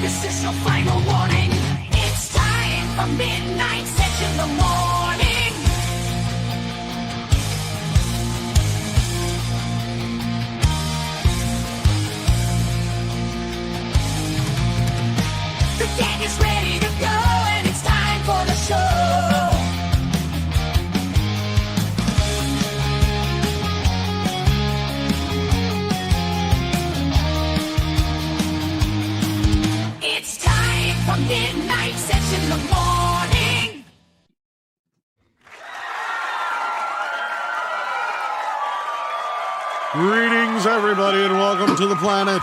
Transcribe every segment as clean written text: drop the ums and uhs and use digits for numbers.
This is your final warning. It's time for Midnight Sedge in the morning. The gang is ready to go, and it's time for the show. It's time for Midnight Sedge in the morning. Greetings, everybody, and welcome to the planet.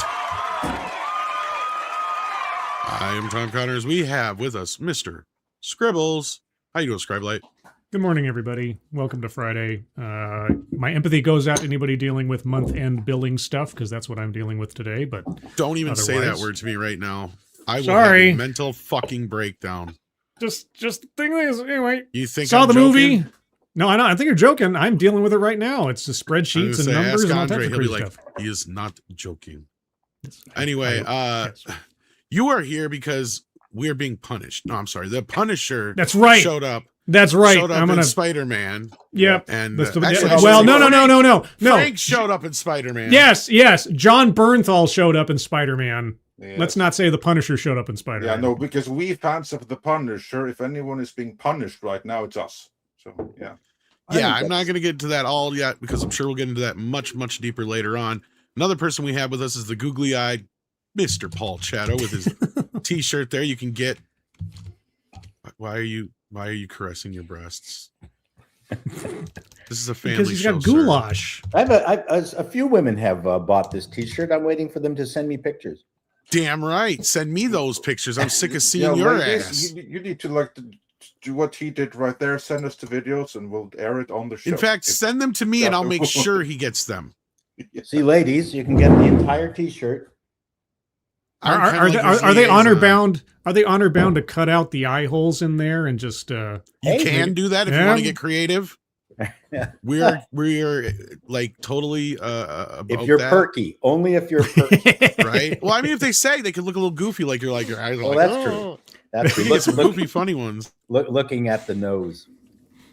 I am Tom Connors. We have with us Mr. Scribbles. How you doing, Scribelight? Good morning, everybody. Welcome to Friday. My empathy goes out to anybody dealing with month-end billing stuff, because that's what I'm dealing with today, but Don't even say that otherwise- word to me right now. I will Sorry. have a mental fucking breakdown. Just thing is, anyway, You think saw I'm the joking? movie. No, I know. I think you're joking. I'm dealing with it right now. It's just I was spreadsheets and gonna say, numbers ask and all Andre, types of he'll be crazy like, stuff. he is not joking. Yes, Anyway, yes. you are here because we're being punished. No, I'm sorry. The Punisher That's right. showed up. That's right. Showed up I'm in gonna. Spider-Man. Yep. And That's actually, I should well, say no. Frank showed up in Spider-Man. Yes. John Bernthal showed up in Spider-Man. Yes. Let's not say the Punisher showed up in Yeah, Spider-Man. no, because we fans of the Punisher, if anyone is being punished right now, it's us. So, yeah. Yeah, I'm not going to get into that all yet because I'm sure we'll get into that much, much deeper later on. Another person we have with us is the googly-eyed Mr. Paul Chato with his T-shirt there. You can get. Why are you caressing your breasts? This is a family Because he's show, got sir. goulash. A few women have bought this T-shirt. I'm waiting for them to send me pictures. Damn right. Send me those pictures. I'm sick of seeing Yeah, your ladies, ass. You need to do what he did right there. Send us the videos, and we'll air it on the show. In fact, If- send them to me, and I'll make sure he gets them. See, ladies, you can get the entire T-shirt. I'm kinda like his Are they honor liaison. bound? Are they honor bound to cut out the eye holes in there and just? You Hey, can do that if you Yeah. want to get creative. Yeah. We're like totally about If you're that, perky, only if you're perky. right? Well, I mean, if they say they could look a little goofy, like your eyes are Well, like, that's true. "Oh." That's We true. can get some goofy, funny ones. Looking at the nose.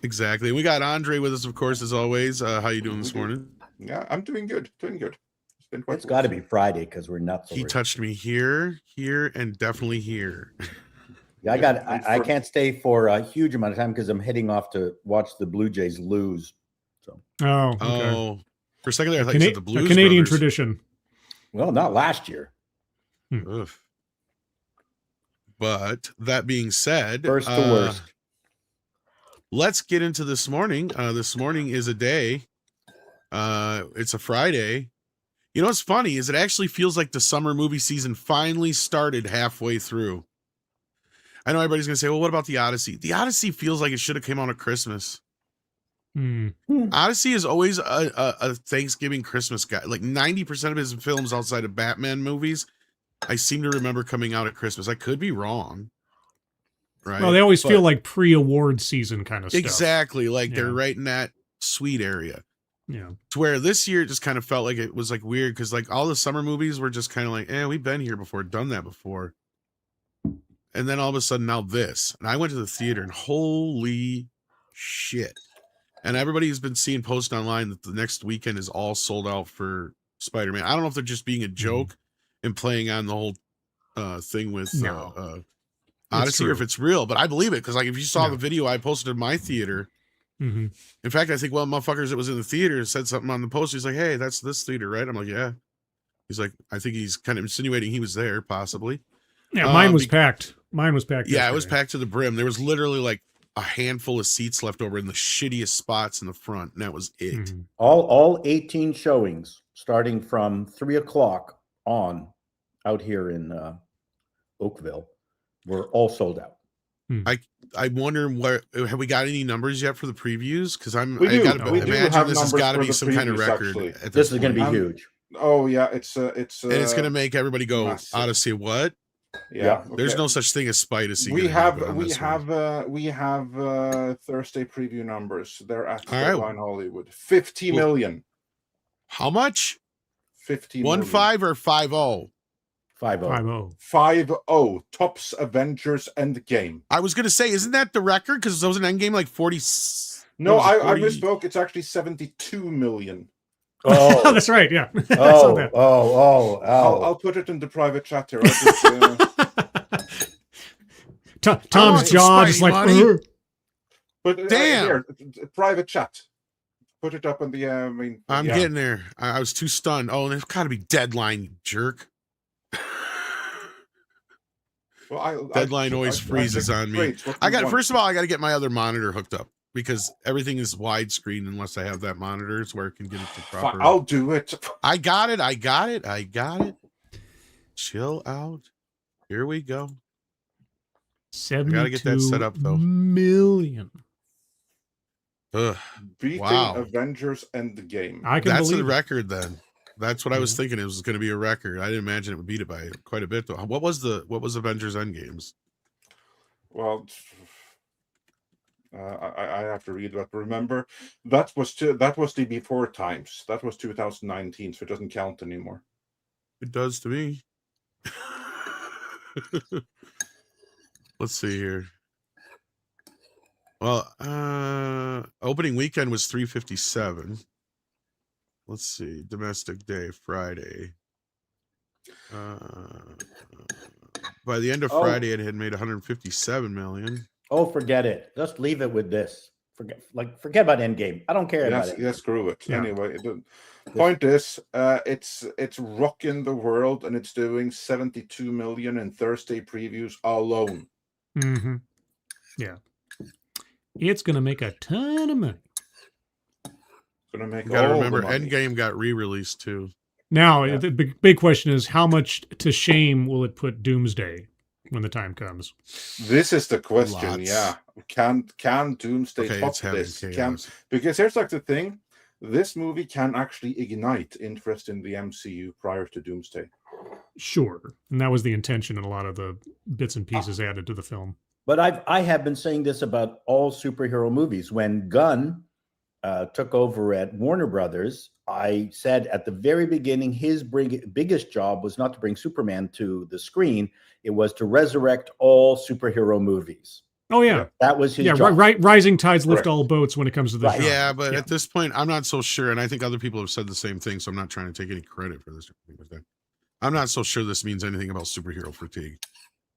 Exactly. We got Andre with us, of course, as always. How you doing this morning? Yeah, I'm doing good. It's been quite It's got to be Friday because we're nuts. He over it. touched me here, and definitely here. Yeah, I can't stay for a huge amount of time because I'm heading off to watch the Blue Jays lose. So, Oh, okay. Oh, for a second there, I thought you said the a Blues Canadian Brothers. tradition. well, not last year. Ugh. But that being said, First to worst. let's get into this morning. This morning is a day. It's a Friday. You know what's funny is it actually feels like the summer movie season finally started halfway through. I know everybody's gonna say, "Well, what about the Odyssey?" The Odyssey feels like it should have came out at Christmas. Hmm. Odyssey is always a Thanksgiving Christmas guy. Like 90% of his films outside of Batman movies, I seem to remember coming out at Christmas. I could be wrong. Right. Well, they always But- feel like pre-award season kind of stuff. exactly like they're Yeah. right in that sweet area. Yeah. To where this year it just kind of felt like it was like weird because like all the summer movies were just kind of like, we've been here before, done that before. And then all of a sudden now this. And I went to the theater and holy shit. And everybody's been seeing posts online that the next weekend is all sold out for Spider-Man. I don't know if they're just being a joke and playing on the whole thing with No. Odyssey or if true. it's real, but I believe it because like if you saw No. the video I posted in my theater, Hmm. in fact, I think one of the motherfuckers that was in the theater said something on the post. He's like, "Hey, that's this theater, right?" I'm like, "Yeah." He's like, "I think he's kind of insinuating he was there, possibly." Yeah, mine was be- packed. Mine was packed. Yeah, it was yesterday. packed to the brim. There was literally like a handful of seats left over in the shittiest spots in the front, and that was it. Mhm. All 18 showings starting from 3:00 on out here in Oakville were all sold out. I wonder where have we got any numbers yet for the previews? Because I We got do. to We do imagine have this has numbers got to for be the some kind of previews, record. actually. At This is going to point. be huge. Oh yeah, it's and it's going to make everybody go massive. Odyssey. What? yeah. There's okay. no such thing as Spidacy. We gonna have happen on we this one. have Thursday preview numbers. They're at All right. Deadline Hollywood. 50 million. How much? 50 1 million. 5 or 5-0? 5-0. 5-0. 5-0 tops Avengers Endgame. I was gonna say, isn't that the record? Because those in Endgame like 40. No, what was it, I 40? misspoke. It's actually 72 million. Oh, that's right. Yeah. I saw Oh, that. I'll put it in the private chat here. I'll just, Tom's want jaw some just Spidey like, money. "Ugh." but Damn. here, private chat. Put it up in the. I'm yeah. getting there. I was too stunned. Oh, and there's got to be Deadline, you jerk. Well, Deadline always freezes on me. Great, what I you got want? first of all, I got to get my other monitor hooked up because everything is widescreen unless I have that monitor. It's where it can get it to proper. I'll do it. I got it. Chill out. Here we go. 72 gotta get that set up, though. million. Ugh, Beating Wow. Avengers Endgame. I can that's the believe it. record then. That's what I was thinking. It was going to be a record. I didn't imagine it would beat it by quite a bit though. What was Avengers Endgames? Well, I have to read that. Remember, that was the before times. That was 2019, so it doesn't count anymore. It does to me. Let's see here. Well, opening weekend was 357. Let's see. Domestic day, Friday. By the end of Friday, it had made 157 million. Oh, forget it. Just leave it with this. Forget about Endgame. I don't care about it. Yes, screw it. Yeah. Anyway, the point is, it's rocking the world, and it's doing 72 million in Thursday previews alone. Mm-hmm. Yeah. It's going to make a ton of money. Gonna make. You gotta all the remember, money. Endgame got re-released too. Now, Yeah. the big question is how much to shame will it put Doomsday when the time comes? This is the question. Lots. Yeah, can Doomsday Okay, top it's having this? chaos. Because here's like the thing: this movie can actually ignite interest in the MCU prior to Doomsday. Sure. And that was the intention in a lot of the bits and pieces added to the film. But I have been saying this about all superhero movies. When Gunn took over at Warner Brothers, I said at the very beginning, his biggest job was not to bring Superman to the screen. It was to resurrect all superhero movies. Oh, yeah. That was his Yeah, job. rising tides lift Correct. all boats when it comes to the genre. Yeah, but at this point, I'm not so sure, and I think other people have said the same thing, so I'm not trying to take any credit for this. I'm not so sure this means anything about superhero fatigue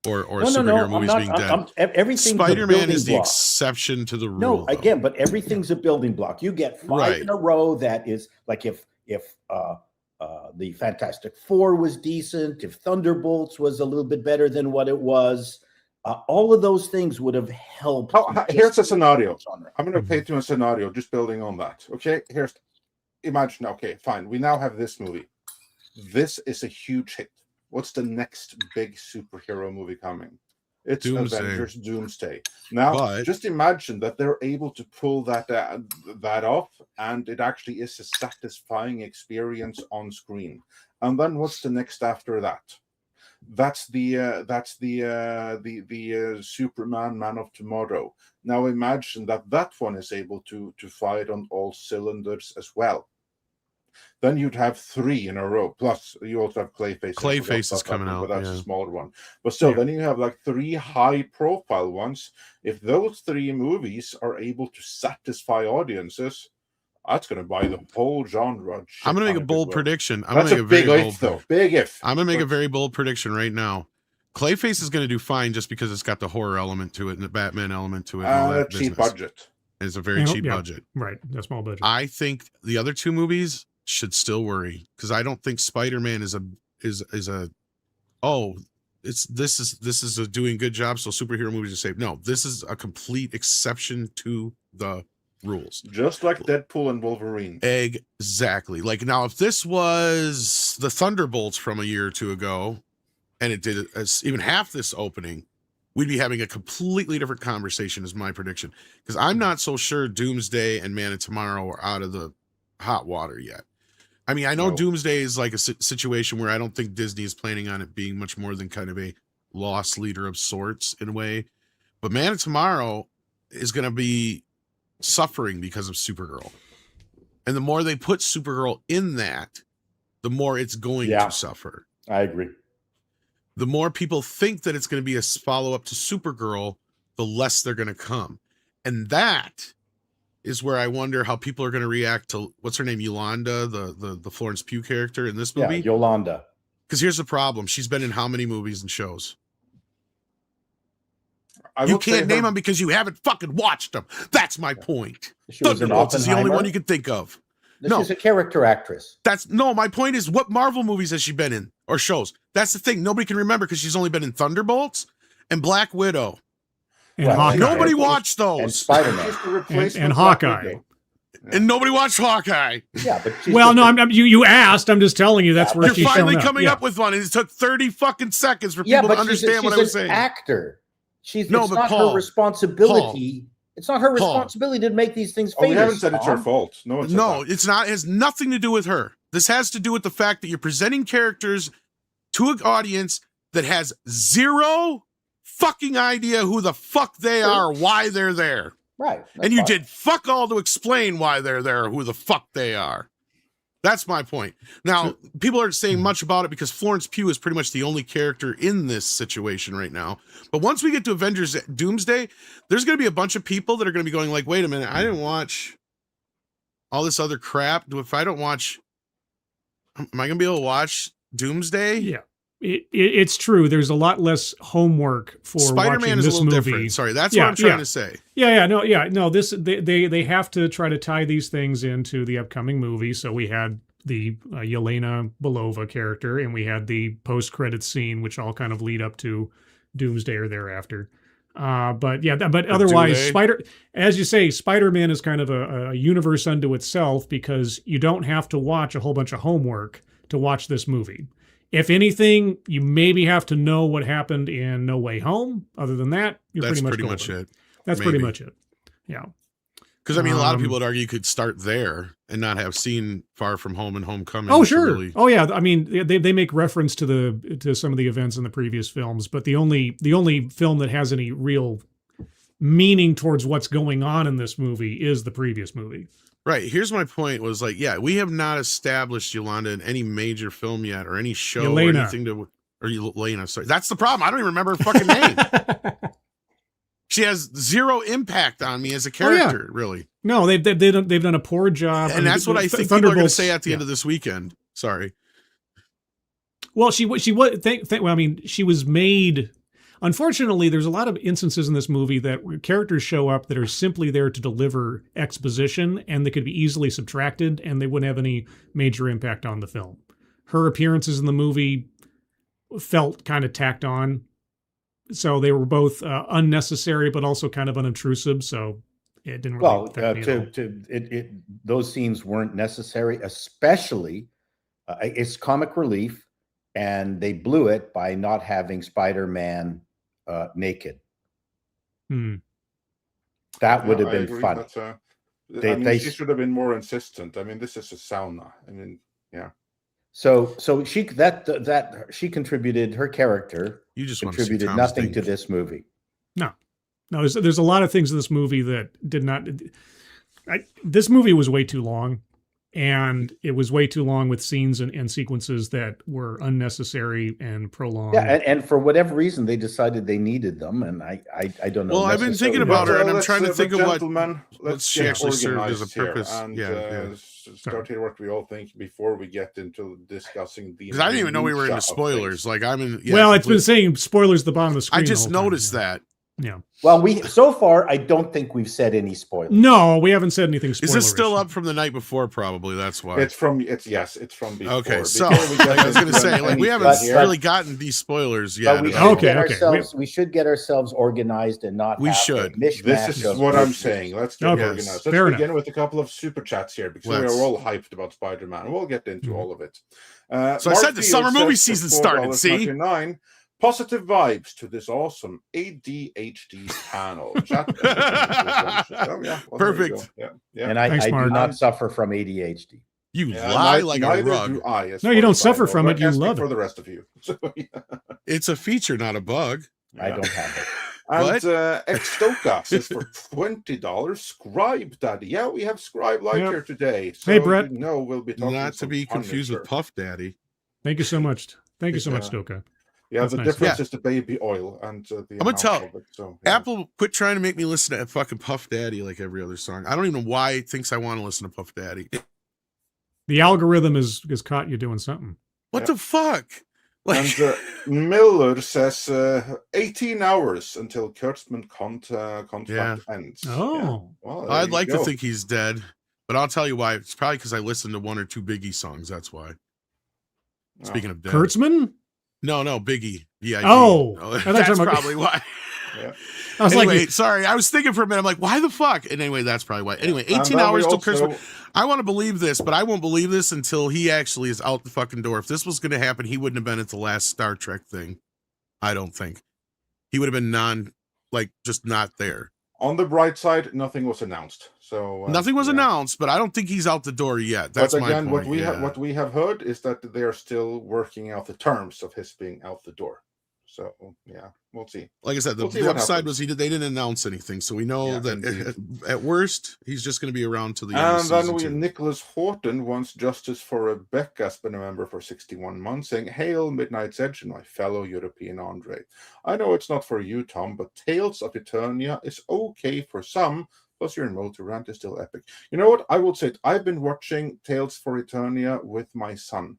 or superhero movies being dead. Everything's Spider-Man a is the building block. exception to the rule. No, though. again, but everything's a building block. You get five Right. in a row. That is like if the Fantastic Four was decent, if Thunderbolts was a little bit better than what it was, all of those things would have helped. Here's a scenario. Genre. I'm going to paint you a scenario, just building on that. Okay, imagine. Okay, fine. We now have this movie. This is a huge hit. What's the next big superhero movie coming? It's Doomsday. Avengers Doomsday. Now, But- just imagine that they're able to pull that off, and it actually is a satisfying experience on screen. And then what's the next after that? That's the Superman Man of Tomorrow. Now imagine that one is able to fire on all cylinders as well. Then you'd have 3 in a row. Plus, you also have Clayface. Clayface is coming out, but that's yeah. a smaller one. But still, Yeah. then you have like 3 high-profile ones. If those 3 movies are able to satisfy audiences, that's going to buy the whole genre. I'm going to make a bold prediction. I'm That's going to a make a big very if, bold though. Big if. I'm going to make a very bold prediction right now. Clayface is going to do fine just because it's got the horror element to it and the Batman element to it. And all that Cheap business. budget. It's a very cheap budget. Right. A small budget. I think the other 2 movies should still worry because I don't think Spider-Man is a this is a doing good job, so superhero movies are safe. No, this is a complete exception to the rules. Just like Deadpool and Wolverine. Exactly. Like now, if this was the Thunderbolts from a year or 2 ago, and it did even half this opening, we'd be having a completely different conversation, is my prediction. Because I'm not so sure Doomsday and Man of Tomorrow are out of the hot water yet. I mean, I know No. Doomsday is like a situation where I don't think Disney is planning on it being much more than kind of a lost leader of sorts in a way. But Man of Tomorrow is going to be suffering because of Supergirl. And the more they put Supergirl in that, the more it's going Yeah. to suffer. I agree. the more people think that it's going to be a follow-up to Supergirl, the less they're going to come. And that is where I wonder how people are going to react to, what's her name, Yolanda, the Florence Pugh character in this movie. Yeah, Yolanda. Because here's the problem. She's been in how many movies and shows? I You would say can't name her- them because you haven't fucking watched them. That's my point. She was in Thunderbolts is the only Oppenheimer. one you can think of. She's a character actress. My point is, what Marvel movies has she been in or shows? That's the thing. Nobody can remember because she's only been in Thunderbolts and Black Widow. And Well, Hawkeye. Nobody watched And those. Spider-Man. She's the replacement and Black Hawkeye. Widow. And nobody watched Hawkeye. Yeah, but she's Well, just no, you asked. I'm just telling you that's where You're she's finally showing up. coming Yeah. up with one, and it took 30 fucking seconds for yeah, people but to understand what I was she's an saying. actor. It's No, but not Paul, her responsibility. It's not her Paul. responsibility to make these things Oh, we famous. haven't said it's her Tom. fault. No, it's No, it's not. It has nothing to do with her. This has to do with the fact that you're presenting characters to an audience that has zero fucking idea who the fuck they are, or why they're there. Right. that's And you fine. did fuck all to explain why they're there, or who the fuck they are. That's my point. Now, people aren't saying much about it because Florence Pugh is pretty much the only character in this situation right now. But once we get to Avengers Doomsday, there's going to be a bunch of people that are going to be going like, wait a minute, I didn't watch all this other crap. If I don't watch, am I going to be able to watch Doomsday? Yeah. It's true. There's a lot less homework for Spider-Man watching is this a little movie. different. Sorry, that's Yeah, what I'm trying yeah. to say. No. This they have to try to tie these things into the upcoming movie. So we had the Yelena Belova character, and we had the post-credit scene, which all kind of lead up to Doomsday or thereafter. But otherwise, they? as you say, Spider-Man is kind of a universe unto itself because you don't have to watch a whole bunch of homework to watch this movie. If anything, you maybe have to know what happened in No Way Home. Other than that, you're That's pretty much it. That's pretty Maybe. much it. Yeah. Because I mean, a lot of people would argue you could start there and not have seen Far From Home and Homecoming. Oh to sure. really- Oh yeah. I mean, they make reference to some of the events in the previous films, but the only film that has any real meaning towards what's going on in this movie is the previous movie. Right. Here's my point was like, yeah, we have not established Yolanda in any major film yet or any show or Yelena. anything or Yelena. Sorry. That's the problem. I don't even remember her fucking name. She has zero impact on me as a character, really. No, they've done a poor job. And that's what I think people are going to say at the end of this weekend. Sorry. Well, she was. Well, I mean, she was made. Unfortunately, there's a lot of instances in this movie that characters show up that are simply there to deliver exposition, and they could be easily subtracted, and they wouldn't have any major impact on the film. Her appearances in the movie felt kind of tacked on, so they were both unnecessary, but also kind of unobtrusive. So it didn't really Well, affect me at all. those scenes weren't necessary, especially it's comic relief, and they blew it by not having Spider-Man naked. That would have I been agree. fun. That's, I They- mean, they- she should have been more insistent. I mean, this is a sauna. I mean, yeah. So she she contributed, her character You just want to see contributed Tom nothing stink. to this movie. No, there's a lot of things in this movie that did not. This movie was way too long, and it was way too long with scenes and sequences that were unnecessary and prolonged. Yeah, and for whatever reason, they decided they needed them, and I don't know. Well, I've been necessarily thinking about why. her, and I'm let's, trying to think of what- gentlemen, let's she get actually served organized as a here purpose. and Yeah. start here what we all think before we get into discussing the. Because I didn't even know we were minutia into of spoilers. things. Like I'm in. Well, it's been complete- saying spoilers at the bottom of the screen. I the just whole time, noticed yeah. that. Yeah. Well, so far, I don't think we've said any spoilers. No, we haven't said anything. Is this still spoilerish. up from the night before? Probably. That's why. It's from before. Okay, so Before we get like I was going to into say, like we any haven't stuff here, really gotten these spoilers yet. But we and should I- Okay, get okay. ourselves. We should get ourselves organized and not. We have a should. mishmash This is of what I'm voices. saying. Let's get Okay, organized. Let's fair begin enough. with a couple of super chats here because Let's. we're all hyped about Spider-Man. We'll get into Mhm. all of it. So I Mark said the Field summer movie says season for started, see? $4.99, positive vibes to this awesome ADHD panel. Chat. Oh, yeah, well, there you Perfect. go. Yeah, yeah. And I Thanks, do Mark. not suffer from ADHD. You Yeah, lie like a neither rug. do I, as No, far you don't as I suffer know, from but it, I can't you speak love for it. the rest of you. So, yeah. It's a feature, not a bug. I don't have it. And What? Xtoka says for $20, Scribe Daddy. Yeah, we have Scribe Live Yep. here today. So Hey, Brett. you know we'll be talking Not to some be confused with Punisher. Puff Daddy. Thank you so much. Thank you so much, Yeah. Stoka. Yeah, That's the nice. difference is the baby oil and the gonna amount tell- of it. So yeah. Apple, quit trying to make me listen to fucking Puff Daddy like every other song. I don't even know why it thinks I want to listen to Puff Daddy. The algorithm has caught you doing something. What the fuck? Like, And Miller says 18 hours until Kurtzman contract ends. Oh. Yeah. Well, there I'd you like to go. think he's dead, but I'll tell you why. It's probably because I listened to 1 or 2 Biggie songs. That's why. Speaking of dead. Kurtzman? No, Biggie. B.I.G. Oh, No, I thought that's you were talking about- probably why. Yeah. I was Anyway, like, sorry. I was thinking for a minute. I'm like, why the fuck? And anyway, that's probably why. Anyway, And 18 then hours we till also- Kurtzman. I want to believe this, but I won't believe this until he actually is out the fucking door. If this was going to happen, he wouldn't have been at the last Star Trek thing. I don't think. He would have been just not there. On the bright side, nothing was announced. So Nothing was yeah. announced, but I don't think he's out the door yet. That's But my again, point. what we have heard is that they are still working out the terms of his being out the door. So yeah, we'll see. Like I said, We'll see the what upside happens. was they didn't announce anything, so we know Yeah, that indeed. at worst he's just going to be around till the end And of then season 2. Nicholas Horton wants justice for Rebecca's been a member for 61 months, saying, "Hail Midnight's Edge and my fellow European Andre. I know it's not for you, Tom, but Tales of Eternia is okay for some. Plus, your motor rant is still epic." You know what? I will say it. I've been watching Tales for Eternia with my son.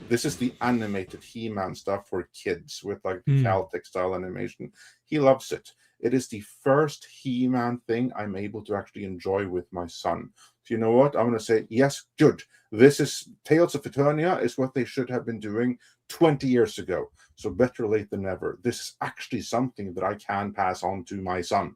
This is the animated He-Man stuff for kids with like the Caltech style animation. He loves it. It is the first He-Man thing I'm able to actually enjoy with my son. So you know what? I'm going to say, yes, good. This is Tales of Eternia is what they should have been doing 20 years ago. So better late than never. This is actually something that I can pass on to my son.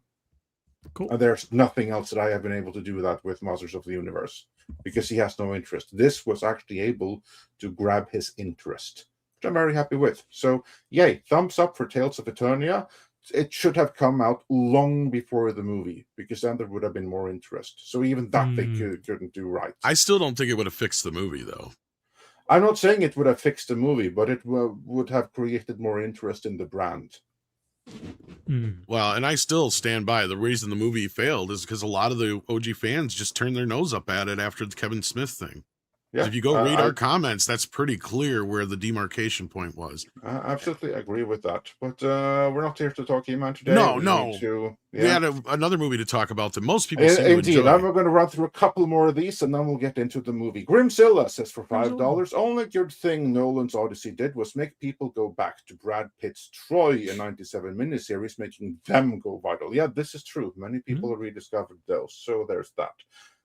Cool. And there's nothing else that I have been able to do that with Masters of the Universe because he has no interest. This was actually able to grab his interest, which I'm very happy with. So, yay, thumbs up for Tales of Eternia. It should have come out long before the movie because then there would have been more interest. So even that they couldn't do right. I still don't think it would have fixed the movie, though. I'm not saying it would have fixed the movie, but it would have created more interest in the brand. Well, and I still stand by the reason the movie failed is because a lot of the OG fans just turned their nose up at it after the Kevin Smith thing. Yeah, If you go read our comments, that's pretty clear where the demarcation point was. I absolutely agree with that. But we're not here to talk He-Man today. No. We We had another movie to talk about that most people seem to Indeed, enjoy. I'm going to run through a couple more of these, and then we'll get into the movie. Grimzilla says for $5, only good thing Nolan's Odyssey did was make people go back to Brad Pitt's Troy, a 97 miniseries, making them go viral. Yeah, this is true. Many people have rediscovered those, so there's that.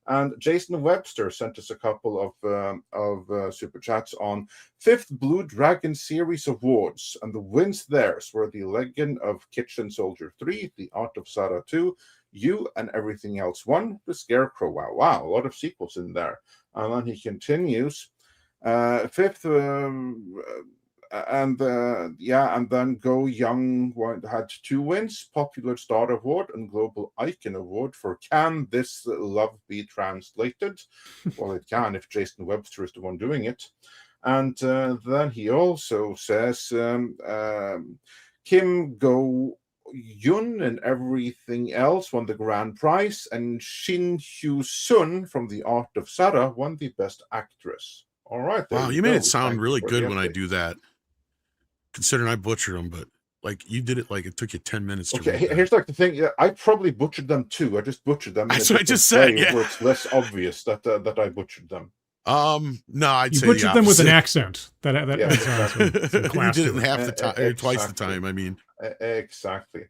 And Jason Webster sent us a couple of super chats on 5th Blue Dragon Series Awards. And the wins theirs were The Legend of Kitchen Soldier 3, The Art of Sarah 2, You and Everything Else 1, The Scarecrow. Wow, a lot of sequels in there. And then he continues. Fifth, and then Go Young had 2 wins, Popular Star Award and Global Icon Award for Can This Love Be Translated? Well, it can if Jason Webster is the one doing it. And then he also says Kim Go Yun and Everything Else won the grand prize, and Shin Hyo Sun from The Art of Sarah won the Best Actress. All right. Wow, you made it sound really good when I do that. Considering I butchered them, but like you did it like it took you 10 minutes to read that. Here's like the thing. Yeah, I probably butchered them too. I just butchered them. That's what I just said. Yeah. Where it's less obvious that I butchered them. No, I'd you say butchered the them with an opposite. accent. That You some class did it to in it. half the time, or twice the Exactly. time. I mean, Exactly.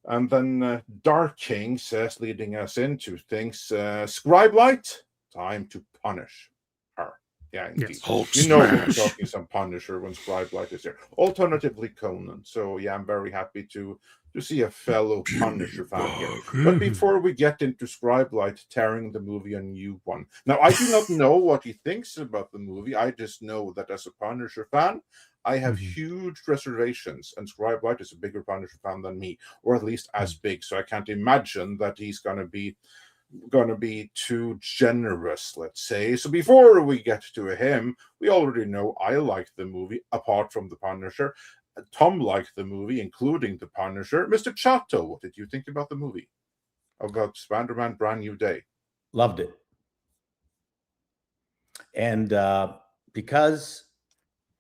And then Dark King says, leading us into things, Scribe Light, time to punish her. Yeah, indeed. Yes. Hulk You know we're smash. talking some Punisher when Scribe Light is here. Alternatively, Conan. So yeah, I'm very happy to see a fellow Punisher fan here. But before we get into Scribe Light tearing the movie a new one. Now, I do not know what he thinks about the movie. I just know that as a Punisher fan, I have huge reservations, and Scribe Light is a bigger Punisher fan than me, or at least as big. So I can't imagine that he's going to be too generous, let's say. So before we get to him, we already know I like the movie, apart from the Punisher. Tom liked the movie, including the Punisher. Mr. Chato, what did you think about the movie? About Spider-Man Brand New Day? Loved it. And because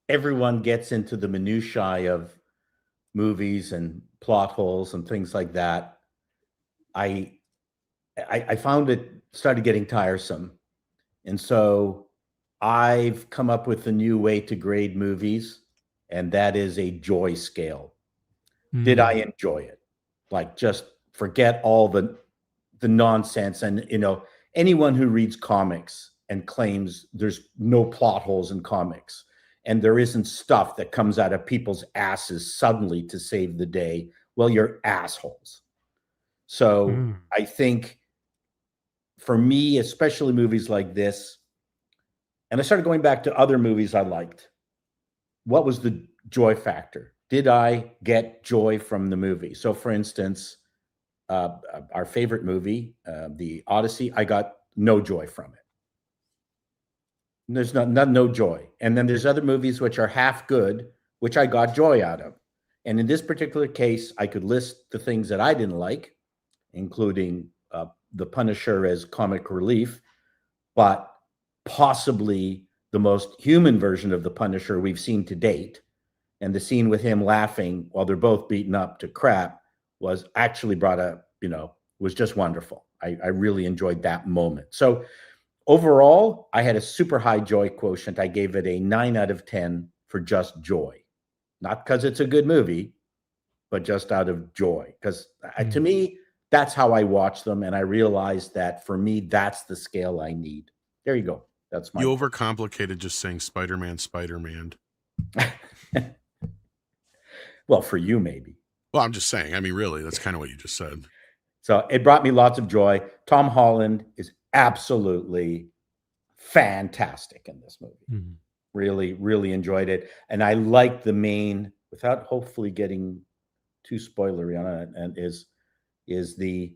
everyone gets into the minutiae of movies and plot holes and things like that, I found it started getting tiresome. And so I've come up with a new way to grade movies, and that is a joy scale. Did I enjoy it? Like, just forget all the nonsense. And, anyone who reads comics and claims there's no plot holes in comics and there isn't stuff that comes out of people's asses suddenly to save the day, well, you're assholes. So I think for me, especially movies like this, and I started going back to other movies I liked. What was the joy factor? Did I get joy from the movie? So, for instance, our favorite movie, The Odyssey, I got no joy from it. There's no joy. And then there's other movies which are half good, which I got joy out of. And in this particular case, I could list the things that I didn't like, including The Punisher as comic relief, but possibly the most human version of the Punisher we've seen to date. And the scene with him laughing while they're both beaten up to crap was actually was just wonderful. I really enjoyed that moment. So overall, I had a super high joy quotient. I gave it a 9 out of 10 for just joy. Not because it's a good movie, but just out of joy. Because to me, that's how I watch them. And I realized that for me, that's the scale I need. There you go. That's my. You overcomplicated just saying Spider-Man, Spider-Man. Well, for you, maybe. Well, I'm just saying. I mean, really, that's kind of what you just said. So it brought me lots of joy. Tom Holland is absolutely fantastic in this movie. Really, really enjoyed it. And I liked the main, without hopefully getting too spoilery on it, and is the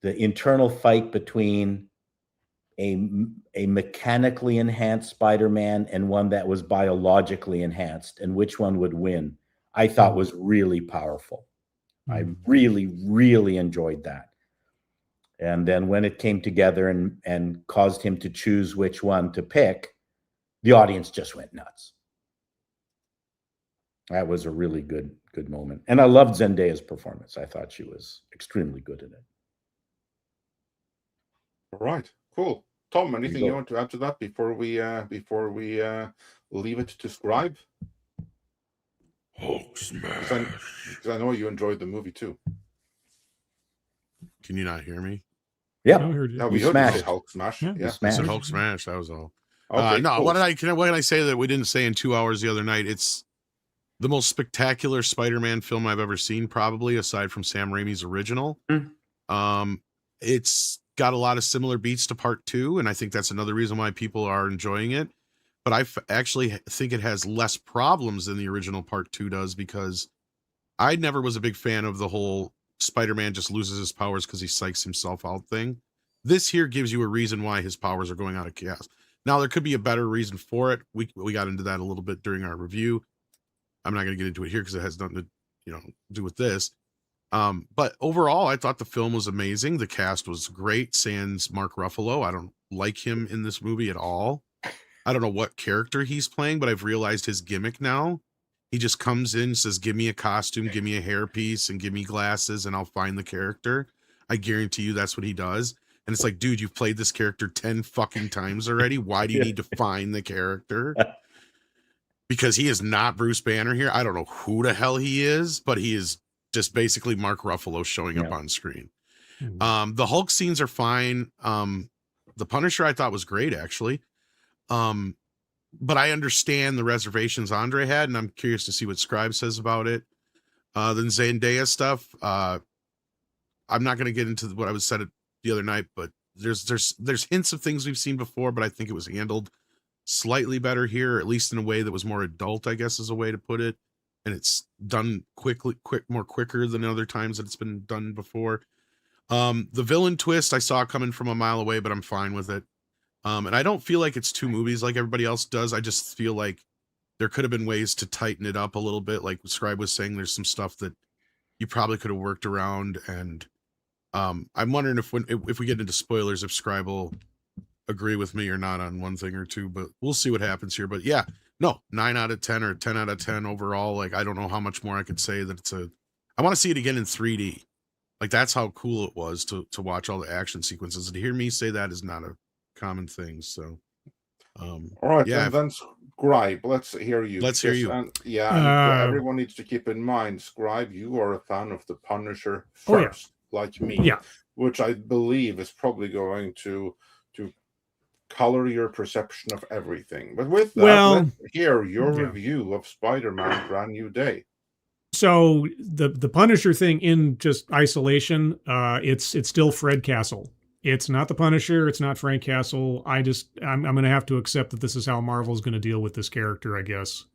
internal fight between a mechanically enhanced Spider-Man and one that was biologically enhanced, and which one would win, I thought was really powerful. I really, really enjoyed that. And then when it came together and caused him to choose which one to pick, the audience just went nuts. That was a really good moment. And I loved Zendaya's performance. I thought she was extremely good in it. All right, cool. Tom, anything you want to add to that before we leave it to Scribe? Hulk smash. Because I know you enjoyed the movie too. Can you not hear me? Yeah, I heard you. No, we heard you say Hulk smash. Yeah, Yeah. Smash. I said Hulk smash. That was all. Okay, No, cool. what can I say that we didn't say in 2 hours the other night? It's the most spectacular Spider-Man film I've ever seen, probably, aside from Sam Raimi's original. It's got a lot of similar beats to part 2, and I think that's another reason why people are enjoying it. But I actually think it has less problems than the original part 2 does, because I never was a big fan of the whole Spider-Man just loses his powers because he psychs himself out thing. This here gives you a reason why his powers are going out of chaos. Now, there could be a better reason for it. We got into that a little bit during our review. I'm not going to get into it here because it has nothing to do with this. But overall, I thought the film was amazing. The cast was great. Sans Mark Ruffalo. I don't like him in this movie at all. I don't know what character he's playing, but I've realized his gimmick now. He just comes in, says, give me a costume, give me a hairpiece, and give me glasses, and I'll find the character. I guarantee you that's what he does. And it's like, dude, you've played this character 10 fucking times already. Why do you need to find the character? Because he is not Bruce Banner here. I don't know who the hell he is, but he is just basically Mark Ruffalo showing up on screen. The Hulk scenes are fine. The Punisher I thought was great, actually. But I understand the reservations Andre had, and I'm curious to see what Scribe says about it. Then Zendaya stuff. I'm not going to get into what I was said the other night, but there's hints of things we've seen before, but I think it was handled slightly better here, at least in a way that was more adult, I guess is a way to put it. And it's done more quicker than other times that it's been done before. The villain twist I saw coming from a mile away, but I'm fine with it. And I don't feel like it's 2 movies like everybody else does. I just feel like there could have been ways to tighten it up a little bit. Like Scribe was saying, there's some stuff that you probably could have worked around. And I'm wondering if we get into spoilers, if Scribe will agree with me or not on one thing or two, but we'll see what happens here. But yeah, No, 9 out of 10 or 10 out of 10 overall. Like, I don't know how much more I could say that I want to see it again in 3D. Like, that's how cool it was to watch all the action sequences. And to hear me say that is not a common thing. So, All right, yeah, and then Scribe, let's hear you. Let's hear you. And everyone needs to keep in mind, Scribe, you are a fan of The Punisher first, like me. Yeah. Which I believe is probably going to color your perception of everything. But with that, let's hear your review of Spider-Man Brand New Day. So the Punisher thing in just isolation, it's still Fred Castle. It's not the Punisher. It's not Frank Castle. I'm going to have to accept that this is how Marvel's going to deal with this character, I guess.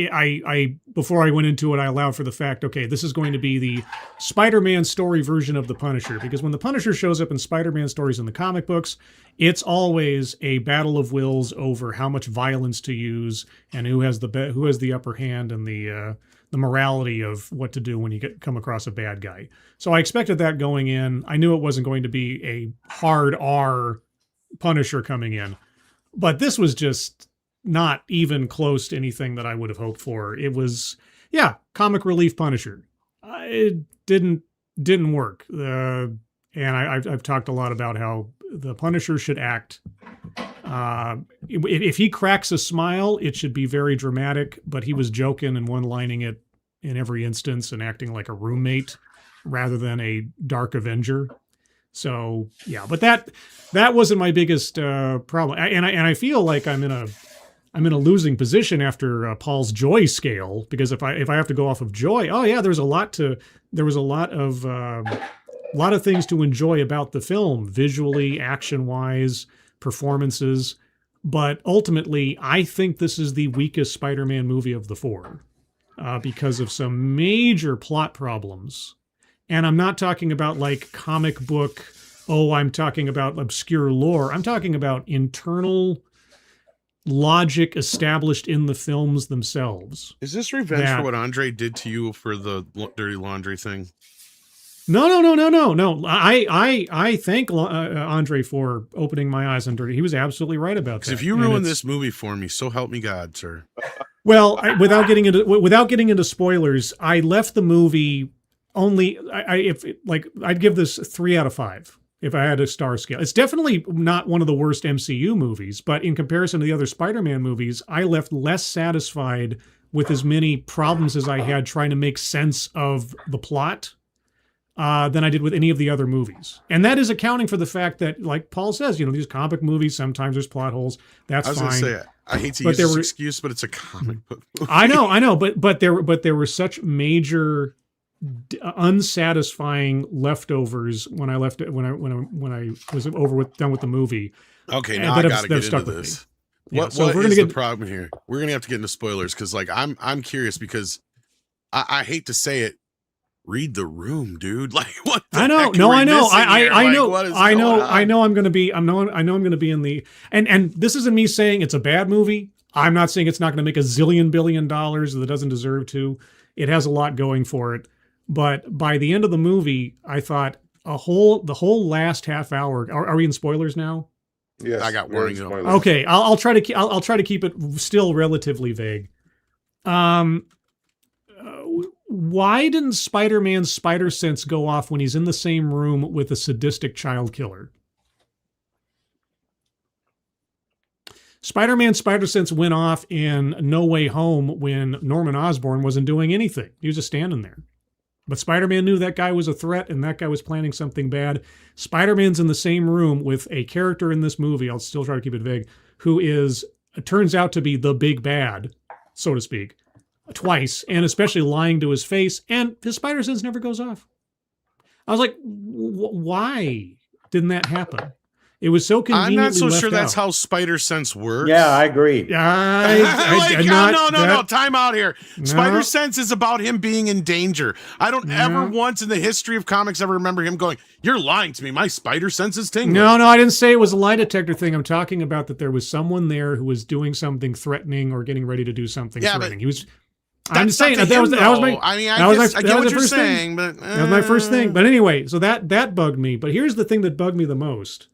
I before I went into it, I allowed for the fact, okay, this is going to be the Spider-Man story version of the Punisher, because when the Punisher shows up in Spider-Man stories in the comic books, it's always a battle of wills over how much violence to use and who has the upper hand and the morality of what to do when you come across a bad guy. So I expected that going in. I knew it wasn't going to be a hard R Punisher coming in, but this was just not even close to anything that I would have hoped for. It was, comic relief Punisher. It didn't work. And I've talked a lot about how the Punisher should act. If he cracks a smile, it should be very dramatic, but he was joking and one-lining it in every instance and acting like a roommate rather than a dark Avenger. So, but that wasn't my biggest problem. And I feel like I'm in a losing position after Paul's joy scale, because if I have to go off of joy, there was a lot of things to enjoy about the film, visually, action-wise, performances. But ultimately, I think this is the weakest Spider-Man movie of the four because of some major plot problems. And I'm not talking about like comic book, I'm talking about obscure lore. I'm talking about internal logic established in the films themselves. Is this revenge for what Andre did to you for the dirty laundry thing? No. I thank Andre for opening my eyes on dirty. He was absolutely right about that. If you ruin this movie for me, so help me God, sir. Well, without getting into spoilers, I left the movie only. I'd give this 3 out of 5. If I had a star scale. It's definitely not one of the worst MCU movies, but in comparison to the other Spider-Man movies, I left less satisfied with as many problems as I had trying to make sense of the plot than I did with any of the other movies. And that is accounting for the fact that, like Paul says, these comic movies, sometimes there's plot holes. That's fine. I was going to say, I hate to use this excuse, but it's a comic book movie. I know, but there were such major unsatisfying leftovers when I left it when I was done with the movie. Okay, now I gotta get into this. What is the problem here? We're gonna have to get into spoilers because I'm curious because I hate to say it. Read the room, dude. Like what? I know. No, I know. I know. I'm gonna be in the and this isn't me saying it's a bad movie. I'm not saying it's not gonna make a zillion billion dollars that it doesn't deserve to. It has a lot going for it. But by the end of the movie, I thought the whole last half hour. Are we in spoilers now? Yes, I got warning. Okay, I'll try to keep it still relatively vague. Why didn't Spider-Man's spider sense go off when he's in the same room with a sadistic child killer? Spider-Man's spider sense went off in No Way Home when Norman Osborn wasn't doing anything. He was just standing there. But Spider-Man knew that guy was a threat and that guy was planning something bad. Spider-Man's in the same room with a character in this movie, I'll still try to keep it vague, who turns out to be the big bad, so to speak, twice, and especially lying to his face, and his spider sense never goes off. I was like, why didn't that happen? It was so conveniently I'm not so left sure that's out. how spider sense works. Yeah, I agree. No, time out here. No. Spider sense is about him being in danger. I don't ever once in the history of comics ever remember him going, "You're lying to me. My spider sense is tingling." No, I didn't say it was a lie detector thing. I'm talking about that there was someone there who was doing something threatening or getting ready to do something threatening. He was. I'm just saying that was my. I mean, I get what you're saying, but that was my first thing. But anyway, so that bugged me. But here's the thing that bugged me the most.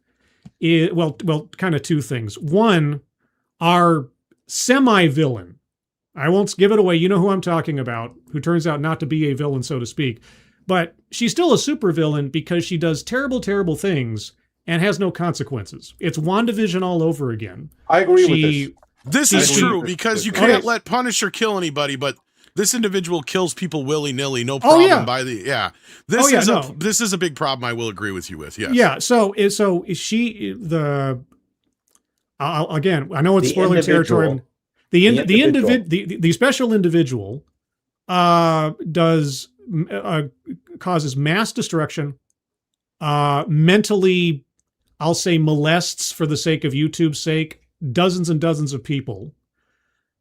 Kind of two things. One, our semi-villain, I won't give it away, you know who I'm talking about, who turns out not to be a villain, so to speak, but she's still a supervillain because she does terrible, terrible things and has no consequences. It's WandaVision all over again. I agree with this. This is true because you can't let Punisher kill anybody, but this individual kills people willy-nilly, no problem. This is a big problem. I will agree with you with. Yes. Yeah. So is she the? Again, I know it's spoiler territory. The special individual does causes mass destruction. Mentally, I'll say molests for the sake of YouTube's sake dozens and dozens of people,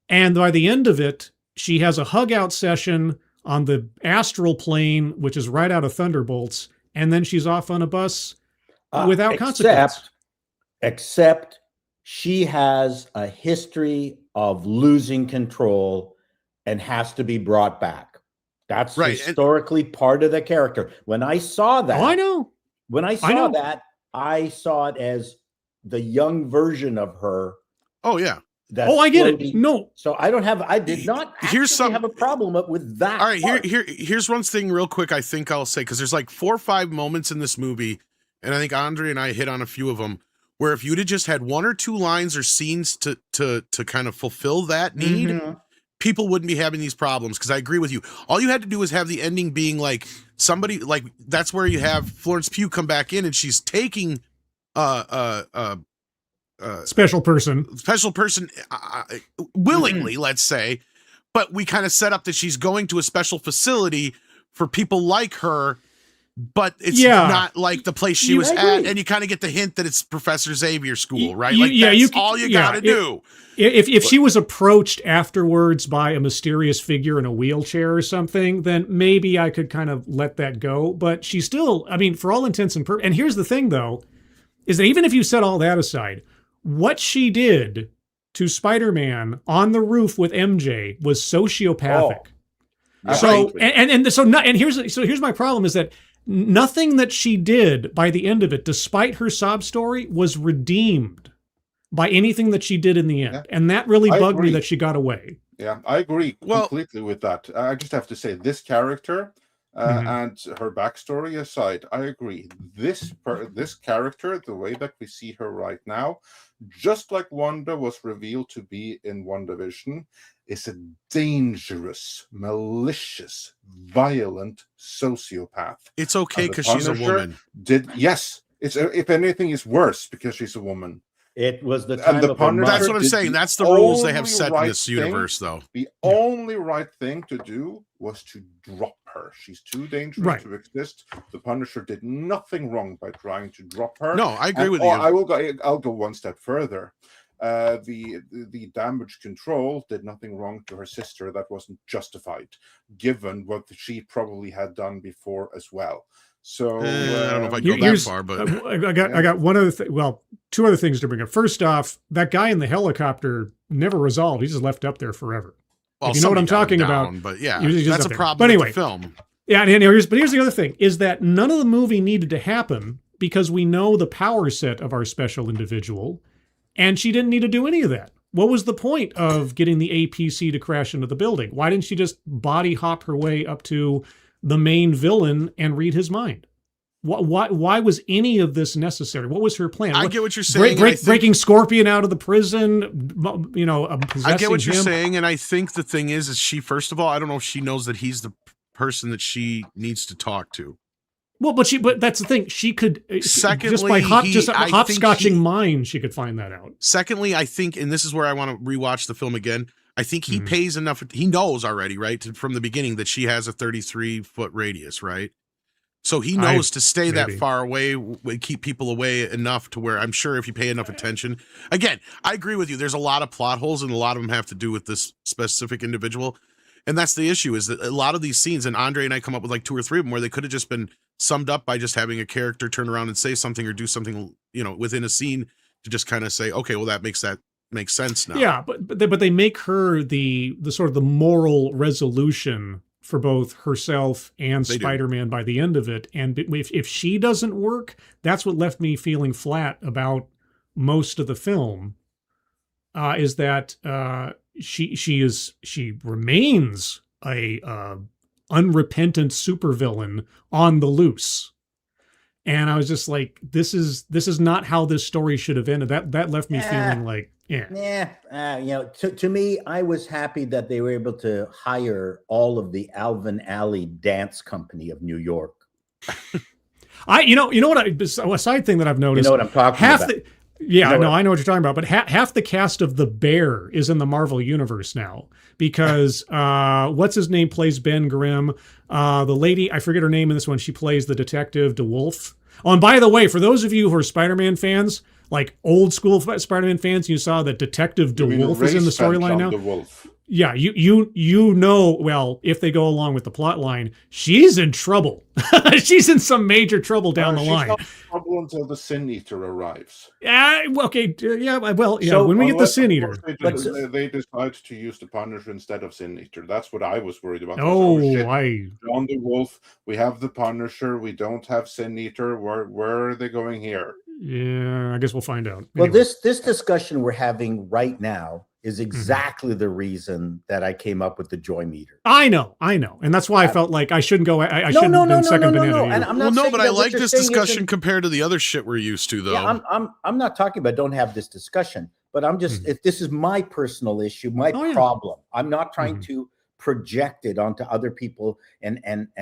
and by the end of it, she has a hug out session on the astral plane, which is right out of Thunderbolts, and then she's off on a bus without consequence. Except she has a history of losing control and has to be brought back. That's right. Historically part of the character. When I saw that, I know. When I saw that, I saw it as the young version of her. Oh yeah. I get it. No, so I did not have a problem with that. All right, here's one thing real quick. I think I'll say, because there's like 4 or 5 moments in this movie, and I think Andre and I hit on a few of them, where if you'd have just had 1 or 2 lines or scenes to kind of fulfill that need, people wouldn't be having these problems. Because I agree with you. All you had to do was have the ending being like somebody, like that's where you have Florence Pugh come back in, and she's taking special person willingly, let's say, but we kind of set up that she's going to a special facility for people like her, but it's not like the place she was at, and you kind of get the hint that it's Professor Xavier School, right? That's all you gotta do. If she was approached afterwards by a mysterious figure in a wheelchair or something, then maybe I could kind of let that go. But she still, I mean, for all intents and purposes, and here's the thing though, is that even if you set all that aside, what she did to Spider-Man on the roof with MJ was sociopathic. Here's my problem is that nothing that she did by the end of it, despite her sob story, was redeemed by anything that she did in the end. And that really bugged me that she got away. Yeah, I agree completely with that. I just have to say, this character and her backstory aside, I agree. This character, the way that we see her right now, just like Wanda was revealed to be in WandaVision, is a dangerous, malicious, violent sociopath. It's okay because she's a woman. If anything, is worse because she's a woman. It was the time of Punisher. That's what I'm saying. That's the rules they have set in this universe, though. The only right thing to do was to drop her. She's too dangerous to exist. The Punisher did nothing wrong by trying to drop her. No, I agree with you. I'll go one step further. The damage control did nothing wrong to her sister that wasn't justified, given what she probably had done before as well. So I don't know if I go that far, but I got one other two other things to bring up. First off, that guy in the helicopter never resolved. He's just left up there forever. Well, you know what I'm talking about. But yeah, that's a problem. But anyway, with the film. Yeah, and here's the other thing is that none of the movie needed to happen because we know the power set of our special individual, and she didn't need to do any of that. What was the point of getting the APC to crash into the building? Why didn't she just body hop her way up to the main villain and read his mind? Why was any of this necessary? What was her plan? I get what you're saying. Breaking Scorpion out of the prison, possessing I get what you're him. saying, and I think the thing is she, first of all, I don't know if she knows that he's the person that she needs to talk to. Well, but that's the thing. She could, secondly, just by hopscotching mind, she could find that out. Secondly, I think, and this is where I want to rewatch the film again, I think he pays enough. He knows already, right, from the beginning that she has a 33-foot radius, right? So he knows to stay that far away, keep people away enough to where I'm sure if you pay enough attention. Again, I agree with you. There's a lot of plot holes, and a lot of them have to do with this specific individual. And that's the issue, is that a lot of these scenes, and Andre and I come up with like 2 or 3 of them, where they could have just been summed up by just having a character turn around and say something or do something, within a scene to just kind of say, okay, well, that makes sense now. Yeah, but they make her the sort of the moral resolution for both herself and Spider-Man by the end of it. And if she doesn't work, that's what left me feeling flat about most of the film. is that she remains a unrepentant supervillain on the loose. And I was just like, this is not how this story should have ended. That left me feeling like, to me, I was happy that they were able to hire all of the Alvin Alley Dance Company of New York. You know what? A side thing that I've noticed. You know what I'm talking about. I know what you're talking about. But half the cast of The Bear is in the Marvel universe now because what's his name plays Ben Grimm. The lady, I forget her name in this one. She plays the detective DeWolf. Oh, and by the way, for those of you who are Spider-Man fans, like old school Spider-Man fans, you saw that Detective DeWolf is in the storyline now. DeWolf. Yeah, you know, well, if they go along with the plot line, she's in trouble. She's in some major trouble down the line. She's not in trouble until the Sin Eater arrives. Okay, So, when we get the Sin Eater. They decide to use the Punisher instead of Sin Eater. That's what I was worried about. Oh, John the Wolf, we have the Punisher, we don't have Sin Eater. Where are they going here? Yeah, I guess we'll find out. Well, Anyway. this discussion we're having right now is exactly the reason that I came up with the joy meter. I know, and that's why I felt like I shouldn't go. I shouldn't have been second banana. And I'm not Well, no, saying but I that what like you're this saying discussion isn't- compared to the other shit we're used to, though. Yeah, I'm not talking about don't have this discussion, but I'm just if this is my personal issue, my problem. I'm not trying to project it onto other people and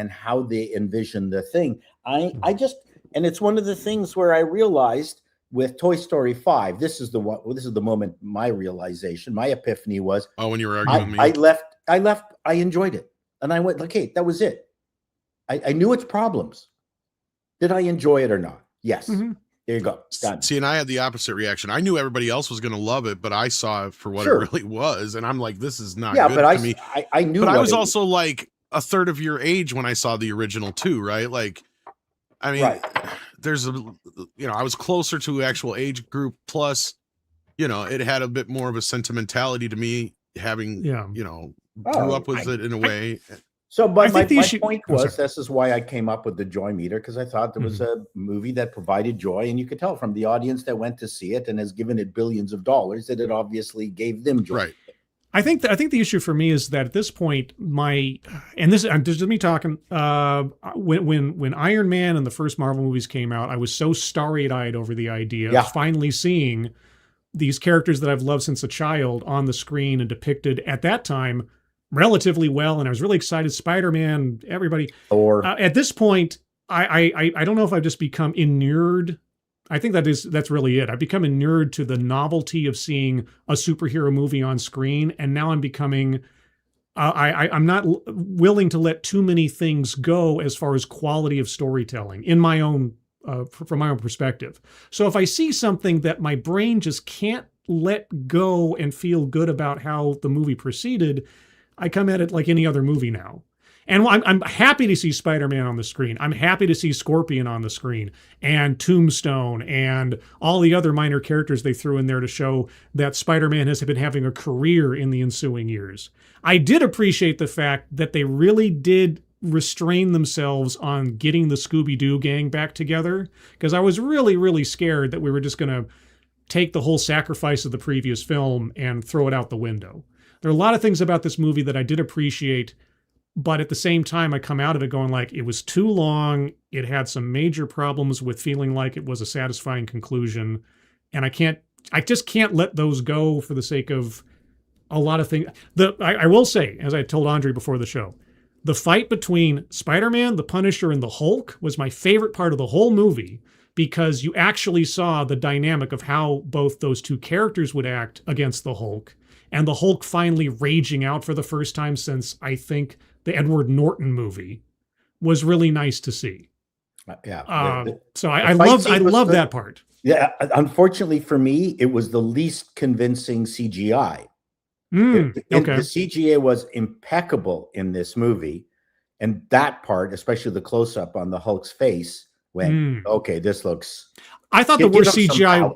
how they envision the thing. I just, and it's one of the things where I realized with Toy Story 5, this is the moment my realization, my epiphany was. Oh, when you were arguing with me, I left. I enjoyed it, and I went, okay, that was it. I knew its problems. Did I enjoy it or not? Yes. There you go. Done. See, and I had the opposite reaction. I knew everybody else was going to love it, but I saw it for what it really was, and I'm like, this is not good but to me. I knew. But I was also like a third of your age when I saw the original too, right? Like, I mean, there's I was closer to actual age group. Plus, it had a bit more of a sentimentality to me, having grew up with it in a way. So, but my issue, point was, this is why I came up with the joy meter, because I thought there was a movie that provided joy, and you could tell from the audience that went to see it and has given it billions of dollars that it obviously gave them joy. Right. I think the issue for me is that at this point, this is just me talking. When Iron Man and the first Marvel movies came out, I was so starry-eyed over the idea of finally seeing these characters that I've loved since a child on the screen and depicted at that time relatively well, and I was really excited. Spider-Man, everybody. Or at this point, I don't know if I've just become inured. I think that's really it. I've become inured to the novelty of seeing a superhero movie on screen, and now I'm becoming. I'm not willing to let too many things go as far as quality of storytelling in my own, from my own perspective. So if I see something that my brain just can't let go and feel good about how the movie proceeded, I come at it like any other movie now. And I'm happy to see Spider-Man on the screen. I'm happy to see Scorpion on the screen and Tombstone and all the other minor characters they threw in there to show that Spider-Man has been having a career in the ensuing years. I did appreciate the fact that they really did restrain themselves on getting the Scooby-Doo gang back together, because I was really, really scared that we were just going to take the whole sacrifice of the previous film and throw it out the window. There are a lot of things about this movie that I did appreciate, but at the same time, I come out of it going like, it was too long. It had some major problems with feeling like it was a satisfying conclusion. And I just can't let those go for the sake of a lot of things. I will say, as I told Andre before the show, the fight between Spider-Man, the Punisher, and the Hulk was my favorite part of the whole movie, because you actually saw the dynamic of how both those two characters would act against the Hulk, and the Hulk finally raging out for the first time since, I think, the Edward Norton movie was really nice to see. So I love that part. Yeah, unfortunately for me, it was the least convincing CGI. The CGI was impeccable in this movie, and that part, especially the close-up on the Hulk's face, went, okay, this looks. I thought the worst CGI.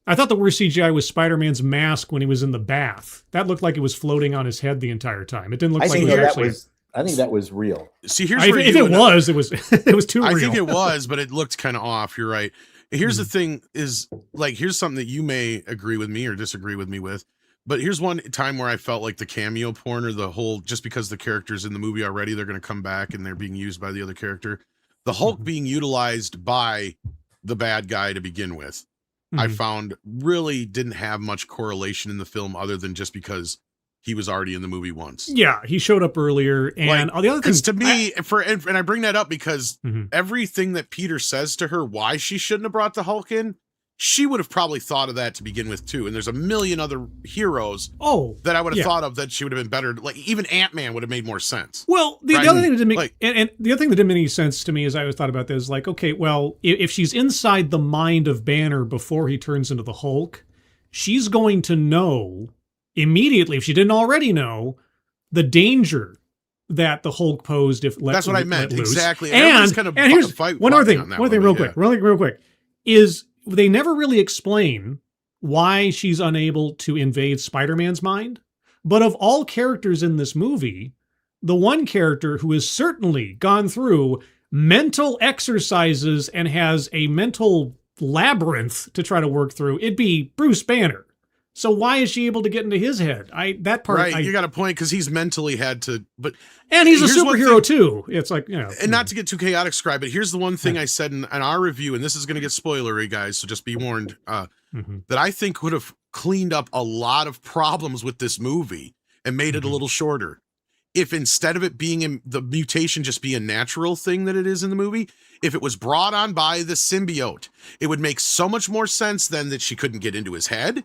I thought the worst CGI was Spider-Man's mask when he was in the bath. That looked like it was floating on his head the entire time. It didn't look like it was actually. I think that was real. See, here's where it was too real. I think it was, but it looked kind of off. You're right. Here's the thing is, like, here's something that you may agree with me or disagree with me with, but here's one time where I felt like the cameo porn or the whole, just because the character's in the movie already, they're going to come back and they're being used by the other character. The Hulk being utilized by the bad guy to begin with, I found really didn't have much correlation in the film other than just because he was already in the movie once. Yeah, he showed up earlier, and all the other things. To me, and I bring that up because everything that Peter says to her, why she shouldn't have brought the Hulk in, she would have probably thought of that to begin with too. And there's a million other heroes that I would have thought of that she would have been better. Like even Ant-Man would have made more sense. Well, the other thing that didn't make and the other thing that didn't make any sense to me is I always thought about this, like, okay, well, if she's inside the mind of Banner before he turns into the Hulk, she's going to know immediately, if she didn't already know, the danger that the Hulk posed if let. That's what I meant exactly. And here's one other thing. One thing, real quick, is they never really explain why she's unable to invade Spider-Man's mind. But of all characters in this movie, the one character who has certainly gone through mental exercises and has a mental labyrinth to try to work through, it'd be Bruce Banner. So why is she able to get into his head? That part, right? You got a point because he's mentally had to, and he's a superhero too. It's like, and not to get too chaotic, Scribe, but here's the one thing I said in our review, and this is going to get spoilery, guys, so just be warned. That I think would have cleaned up a lot of problems with this movie and made it a little shorter. If instead of it being the mutation just be a natural thing that it is in the movie, if it was brought on by the symbiote, it would make so much more sense then that she couldn't get into his head.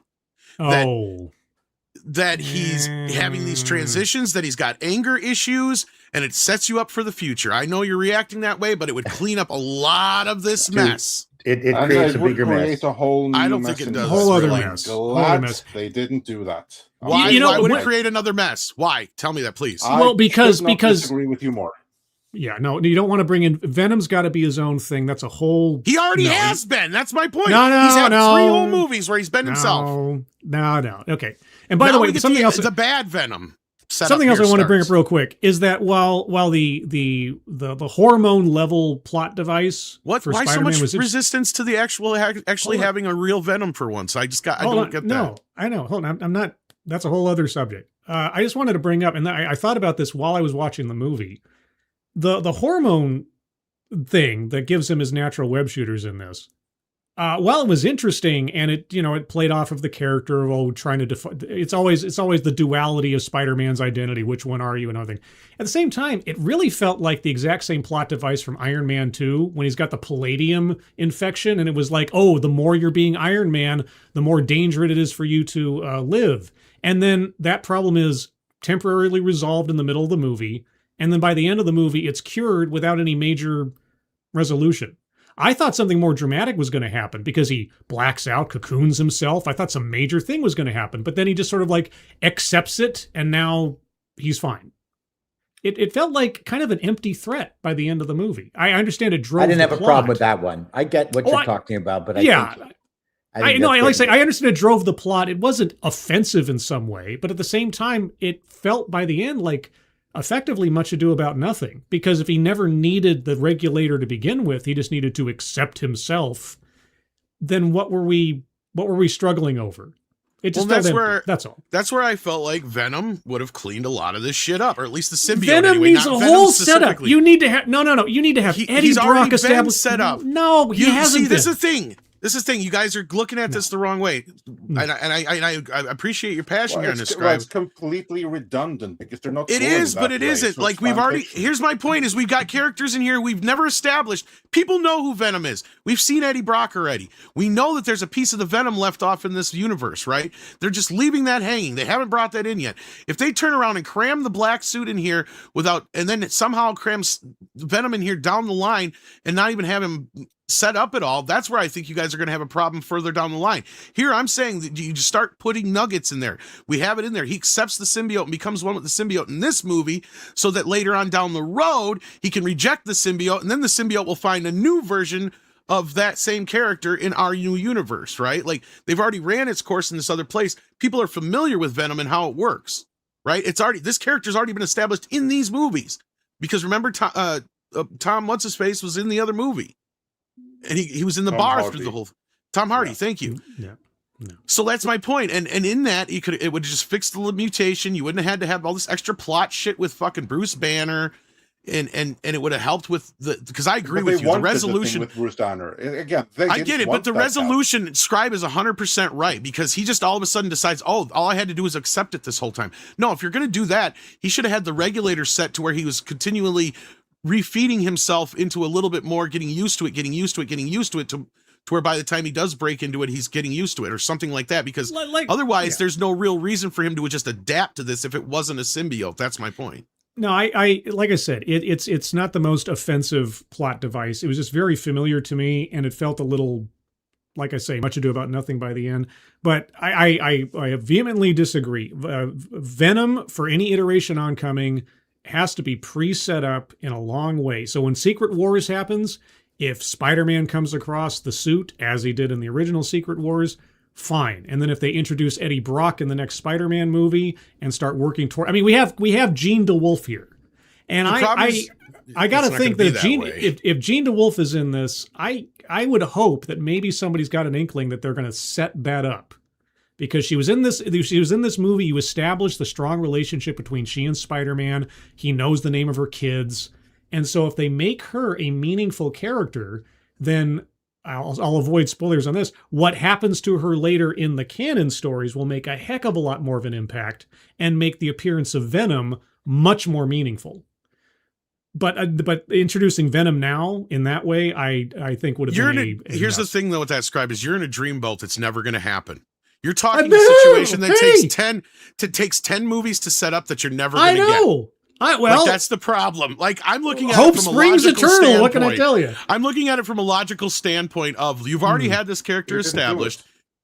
That he's having these transitions, that he's got anger issues, and it sets you up for the future. I know you're reacting that way, but it would clean up a lot of mess. It creates a bigger mess. A whole new I don't think it does. A whole other mess. They didn't do that. Why? Why would it create another mess? Why? Tell me that, please. Because disagree with you more. Yeah, no, you don't want to bring in Venom's got to be his own thing. That's a whole. He already has been. That's my point. No, he's had 3 whole movies where he's been himself. No. Okay. And by the way, something else. The bad Venom. Something else I want to bring up real quick is that while the hormone level plot device for Spider-Man so much was resistance to the actually having a real Venom for once. I don't get that. No, I know. Hold on, I'm not. That's a whole other subject. I just wanted to bring up, and I thought about this while I was watching the movie. The hormone thing that gives him his natural web shooters in this, while it was interesting and it played off of the character of trying to it's always the duality of Spider-Man's identity, which one are you and everything. At the same time, it really felt like the exact same plot device from Iron Man 2 when he's got the palladium infection, and it was like, oh, the more you're being Iron Man, the more dangerous it is for you to live. And then that problem is temporarily resolved in the middle of the movie. And then by the end of the movie, it's cured without any major resolution. I thought something more dramatic was going to happen because he blacks out, cocoons himself. I thought some major thing was going to happen, but then he just sort of like accepts it, and now he's fine. It felt like kind of an empty threat by the end of the movie. I understand it drove. I didn't have a problem with that one. I get what you're talking about, but I understand it drove the plot. It wasn't offensive in some way, but at the same time, it felt by the end like effectively much ado about nothing, because if he never needed the regulator to begin with, he just needed to accept himself, then what were we struggling over? It just that's all. That's where I felt like Venom would have cleaned a lot of this shit up, or at least the symbiote. Venom needs a whole setup. You need to have you need to have Eddie Brock established set up. No, he hasn't. See, this is the thing. This is the thing. You guys are looking at this the wrong way, and I appreciate your passion here on this. It's completely redundant because they're not. It is, but it isn't. Like we've already. Here's my point: is we've got characters in here we've never established. People know who Venom is. We've seen Eddie Brock already. We know that there's a piece of the Venom left off in this universe, right? They're just leaving that hanging. They haven't brought that in yet. If they turn around and cram the black suit in here and then somehow crams Venom in here down the line and not even have him set up at all, that's where I think you guys are going to have a problem further down the line. Here, I'm saying that you just start putting nuggets in there. We have it in there. He accepts the symbiote and becomes one with the symbiote in this movie, so that later on down the road, he can reject the symbiote, and then the symbiote will find a new version of that same character in our new universe, right? Like, they've already ran its course in this other place. People are familiar with Venom and how it works, right? This character's already been established in these movies. Because remember, Tom, what's-his-face was in the other movie. and he was in the Tom bar Hardy. through the whole. Tom Hardy, Yeah. thank you. Yeah. No. So that's my point. And in that it would just fix the mutation. You wouldn't have had to have all this extra plot shit with fucking Bruce Banner. And it would have helped with because I agree But with they you. The wanted resolution thing with Bruce Banner. Again, I get it, but the resolution Scribe is 100% right because he just all of a sudden decides, oh, all I had to do was accept it this whole time. No, if you're going to do that, he should have had the regulator set to where he was continually refeeding himself into a little bit more, getting used to it, to where by the time he does break into it, he's getting used to it or something like that. Because otherwise, there's no real reason for him to just adapt to this if it wasn't a symbiote. That's my point. No, I like I said, it's not the most offensive plot device. It was just very familiar to me, and it felt a little, like I say, much ado about nothing by the end. But I vehemently disagree. Venom, for any iteration oncoming, has to be pre-set up in a long way. So when Secret Wars happens, if Spider-Man comes across the suit, as he did in the original Secret Wars, fine. And then if they introduce Eddie Brock in the next Spider-Man movie and start working toward, I mean, we have Jean DeWolf here, and I got to think that if Jean DeWolf is in this, I would hope that maybe somebody's got an inkling that they're going to set that up, because she was in this movie. You established the strong relationship between she and Spider-Man. He knows the name of her kids, and so if they make her a meaningful character, then I'll avoid spoilers on this. What happens to her later in the canon stories will make a heck of a lot more of an impact and make the appearance of Venom much more meaningful. But introducing Venom now in that way, I think would have been here's the thing though with that, Scribe, is you're in a dreamboat. It's never going to happen. You're talking a situation that takes 10 movies to set up that you're never going to get. That's the problem. Like, I'm looking at hope it from springs a logical eternal. standpoint. What can I tell you? I'm looking at it from a logical standpoint of you've already had this character established.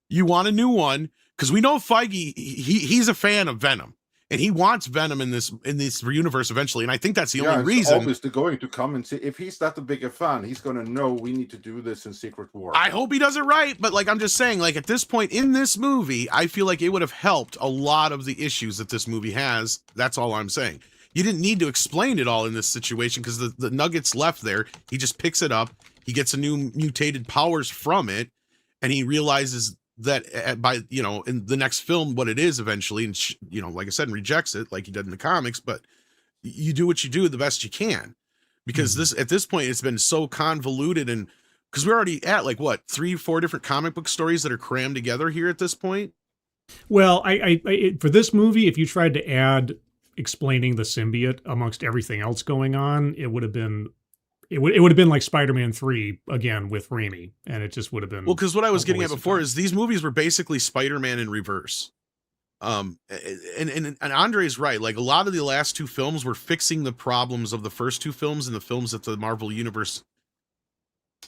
You want a new one because we know Feige. He's a fan of Venom and he wants Venom in this universe eventually. And I think that's the only reason. Obviously, going to come and see if he's that a big a fan, he's going to know we need to do this in Secret War. I hope he does it right, but like I'm just saying, like at this point in this movie, I feel like it would have helped a lot of the issues that this movie has. That's all I'm saying. You didn't need to explain it all in this situation because the nugget's left there. He just picks it up. He gets a new mutated powers from it, and he realizes that in the next film what it is eventually, and like I said, and rejects it like he did in the comics. But you do what you do the best you can, because at this point it's been so convoluted, and because we're already at like what 3-4 different comic book stories that are crammed together here at this point. Well, I for this movie, if you tried to add explaining the symbiote amongst everything else going on, it would have been like Spider-Man 3 again with Raimi, and it just would have been. Well, because what I was getting at before is these movies were basically Spider-Man in reverse. And Andre's right. Like a lot of the last two films were fixing the problems of the first two films and the films that the Marvel Universe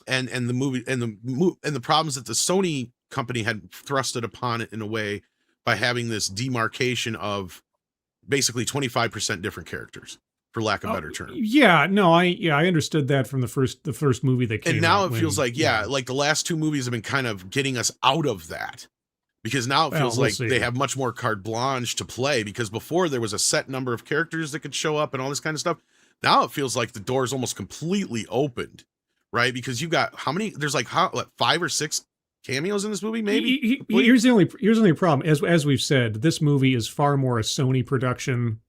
and the movie and the problems that the Sony company had thrusted upon it in a way by having this demarcation of basically 25% different characters, for lack of a better term. Yeah, no, I understood that from the first movie that came out. And now it feels like, like the last two movies have been kind of getting us out of that. Because now it feels like they have much more carte blanche to play, because before there was a set number of characters that could show up and all this kind of stuff. Now it feels like the door is almost completely opened, right? Because you got there's like 5 or 6 cameos in this movie, maybe. Here's the only problem. As we've said, this movie is far more a Sony production,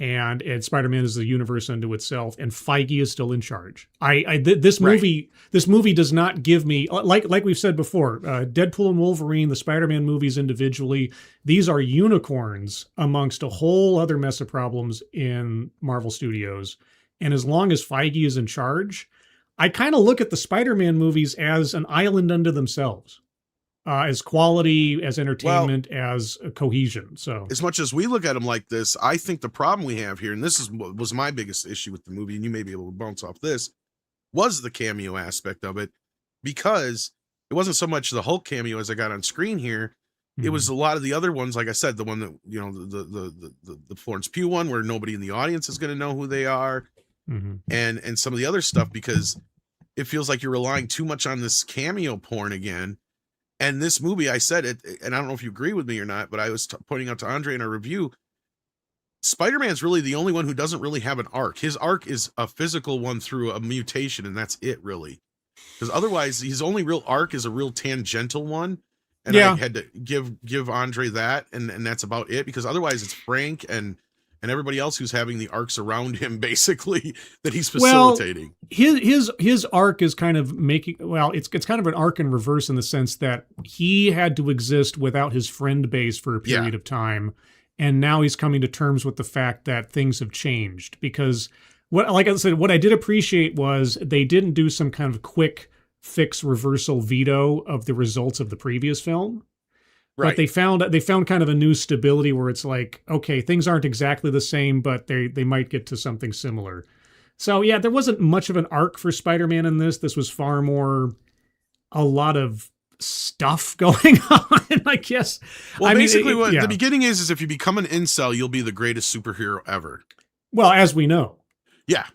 and Spider-Man is the universe unto itself, and Feige is still in charge. This movie does not give me, like we've said before, Deadpool and Wolverine, the Spider-Man movies individually, these are unicorns amongst a whole other mess of problems in Marvel Studios. And as long as Feige is in charge, I kind of look at the Spider-Man movies as an island unto themselves, as quality, as entertainment, as cohesion. So as much as we look at them like this, I think the problem we have here, and this was my biggest issue with the movie, and you may be able to bounce off this, was the cameo aspect of it, because it wasn't so much the Hulk cameo as I got on screen here. It was a lot of the other ones, like I said, the one that, the Florence Pugh one, where nobody in the audience is going to know who they are. And some of the other stuff, because it feels like you're relying too much on this cameo porn again. And this movie, I said it, and I don't know if you agree with me or not, but I was pointing out to Andre in our review, Spider-Man's really the only one who doesn't really have an arc. His arc is a physical one through a mutation, and that's it, really. because otherwise his only real arc is a real tangential one. And Yeah. I had to give Andre that, and that's about it, because otherwise it's Frank and everybody else who's having the arcs around him, basically, that he's facilitating. His arc is kind of it's kind of an arc in reverse, in the sense that he had to exist without his friend base for a period of time, and now he's coming to terms with the fact that things have changed. Because like I said, what I did appreciate was they didn't do some kind of quick fix reversal veto of the results of the previous film. Right. But they found kind of a new stability where it's like, okay, things aren't exactly the same, but they might get to something similar. So yeah, there wasn't much of an arc for Spider-Man in this. This was far more a lot of stuff going on, I guess. Well, basically what the beginning is if you become an incel, you'll be the greatest superhero ever. Well, as we know. Yeah.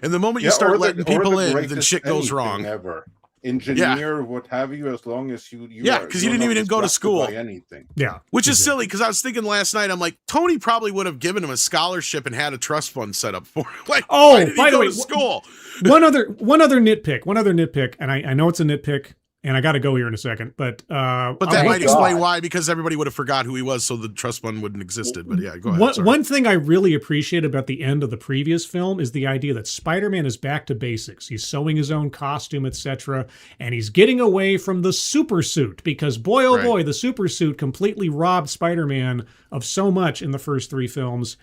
And the moment you start letting people in, then shit goes wrong. Ever. Engineer, what have you, as long as you because you didn't even go to school. Anything. Yeah. Which is silly, because I was thinking last night, I'm like, Tony probably would have given him a scholarship and had a trust fund set up for him. Like, why did he go to school? One other nitpick, and I know it's a nitpick, and I got to go here in a second, but that might explain why, because everybody would have forgot who he was, so the trust fund wouldn't existed. But yeah, go ahead. One thing I really appreciate about the end of the previous film is the idea that Spider-Man is back to basics. He's sewing his own costume, etc., and he's getting away from the super suit, because boy, oh boy, the super suit completely robbed Spider-Man of so much in the first 3 films.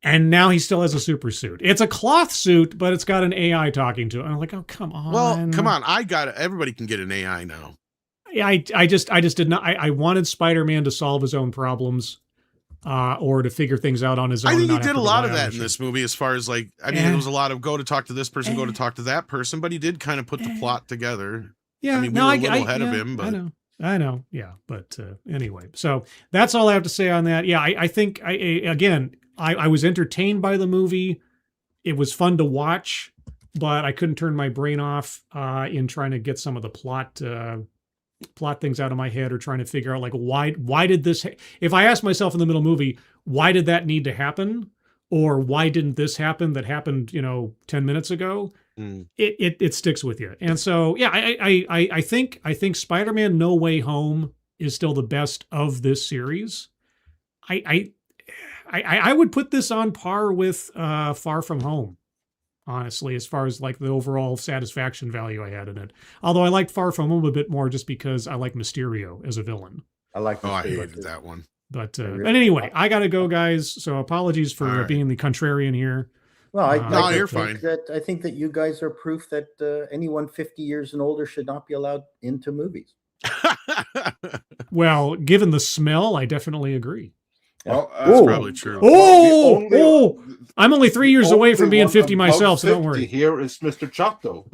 And now he still has a super suit. It's a cloth suit, but it's got an AI talking to it. And I'm like, oh, come on. Well, come on. Everybody can get an AI now. Yeah, I just did not. I wanted Spider-Man to solve his own problems, or to figure things out on his own. I think he did a lot of that in this movie, as far as like, there was a lot of go to talk to this person, go to talk to that person, but he did kind of put the plot together. Yeah, I mean, we were a little ahead of him, but I know. Yeah. But anyway, so that's all I have to say on that. Yeah. I think I was entertained by the movie. It was fun to watch, but I couldn't turn my brain off in trying to get some of the plot things out of my head, or trying to figure out like why did this? If I ask myself in the middle of the movie, why did that need to happen, or why didn't this happen that happened 10 minutes ago? It sticks with you. And so yeah, I think Spider-Man No Way Home is still the best of this series. I would put this on par with Far From Home, honestly, as far as like the overall satisfaction value I had in it. Although I liked Far From Home a bit more just because I like Mysterio as a villain. I like I hated that one. But anyway, I got to go, guys. So apologies for being the contrarian here. Well, you're fine. I think that you guys are proof that anyone 50 years and older should not be allowed into movies. Well, given the smell, I definitely agree. Well, that's probably true. I'm only 3 years away from being 50 myself, so don't worry. Here is Mr. Chato.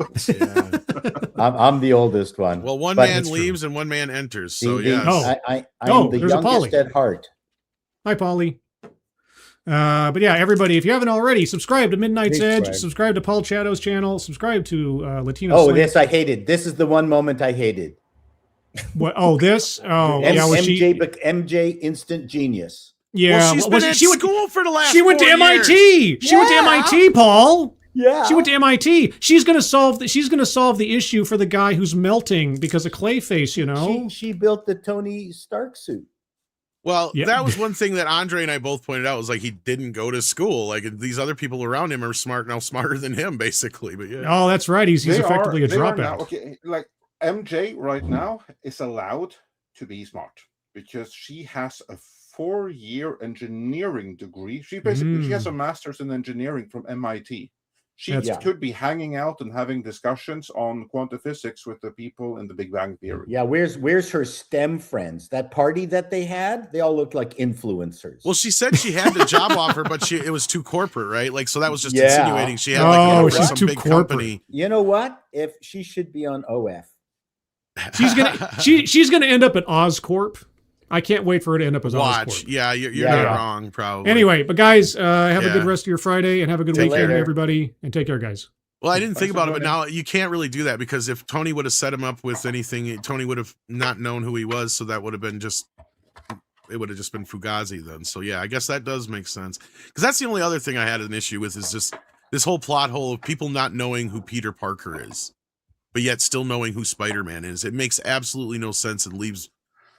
I'm the oldest one. Well, one man leaves and one man enters. So yes. I'm the youngest at heart. Hi, Paulie. But yeah, everybody, if you haven't already, subscribe to Midnight's Edge, subscribe to Paul Chato's channel, subscribe to Latino. Oh, this I hated. This is the one moment I hated. What? Oh, this? Oh, yeah. MJ instant genius. Yeah, well, she's been at school for the last. She went to MIT. She went to MIT, Paul. Yeah, she went to MIT. She's gonna solve the issue for the guy who's melting because of Clayface. She built the Tony Stark suit. Well, that was one thing that Andre and I both pointed out, was like he didn't go to school. Like these other people around him are smarter than him, basically. But yeah. Oh, that's right. He's effectively a dropout. Okay, like MJ right now is allowed to be smart because she has a 4-year engineering degree. She has a master's in engineering from MIT. She could be hanging out and having discussions on quantum physics with the people in the Big Bang Theory. Yeah, where's her STEM friends? That party that they had, they all looked like influencers. Well, she said she had the job offer, but it was too corporate, right? Like, so that was just insinuating she had she's some too big corporate. company. You know what? If she should be on OF. She's gonna end up at Oscorp. I can't wait for her to end up as Oscorp. Yeah, you're not wrong, probably. Anyway, but guys, have a good rest of your Friday and have a good weekend, later. Everybody, and take care, guys. Well, I didn't think about it, but now you can't really do that, because if Tony would have set him up with anything, Tony would have not known who he was, so that would have been it would have just been Fugazi then. So yeah, I guess that does make sense, because that's the only other thing I had an issue with, is just this whole plot hole of people not knowing who Peter Parker is. but yet still knowing who Spider-Man is. It makes absolutely no sense and leaves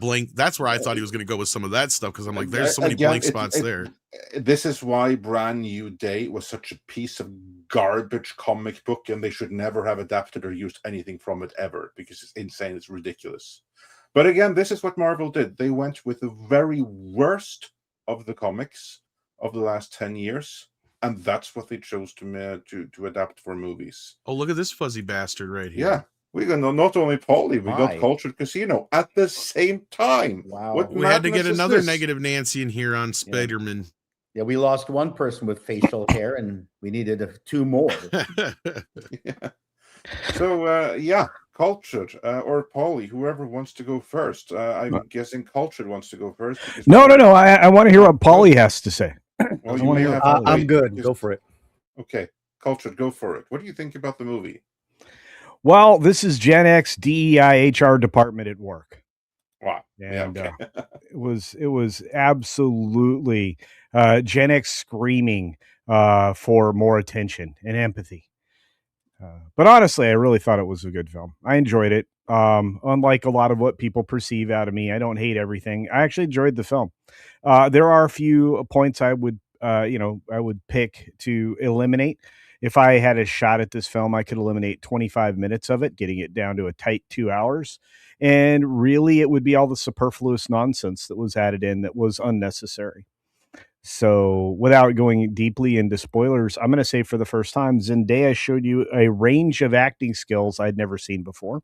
blank. That's where I thought he was going to go with some of that stuff, because I'm like, there's so many blank spots there. This is why Brand New Day was such a piece of garbage comic book, and they should never have adapted or used anything from it ever, because it's insane, it's ridiculous. But again, this is what Marvel did. They went with the very worst of the comics of the last 10 years, and that's what they chose to adapt for movies. Oh, look at this fuzzy bastard right here. Yeah, we got not only Paulie, we got Cultured Casino at the same time. Wow. We had to get another negative Nancy in here on Spider-Man. Yeah, we lost one person with facial hair, and we needed 2 more. Yeah. So, yeah, Cultured or Paulie, whoever wants to go first. I'm guessing Cultured wants to go first. No. I want to hear what Paulie has to say. Well, I'm good. Go for it. Okay, Cultured, go for it. What do you think about the movie? Well, this is Gen X DEI HR department at work. Wow. And yeah, okay. it was absolutely Gen X screaming for more attention and empathy. But honestly, I really thought it was a good film. I enjoyed it. Unlike a lot of what people perceive out of me, I don't hate everything. I actually enjoyed the film. There are a few points I would pick to eliminate. If I had a shot at this film, I could eliminate 25 minutes of it, getting it down to a tight 2 hours. And really, it would be all the superfluous nonsense that was added in that was unnecessary. So without going deeply into spoilers, I'm going to say for the first time, Zendaya showed you a range of acting skills I'd never seen before.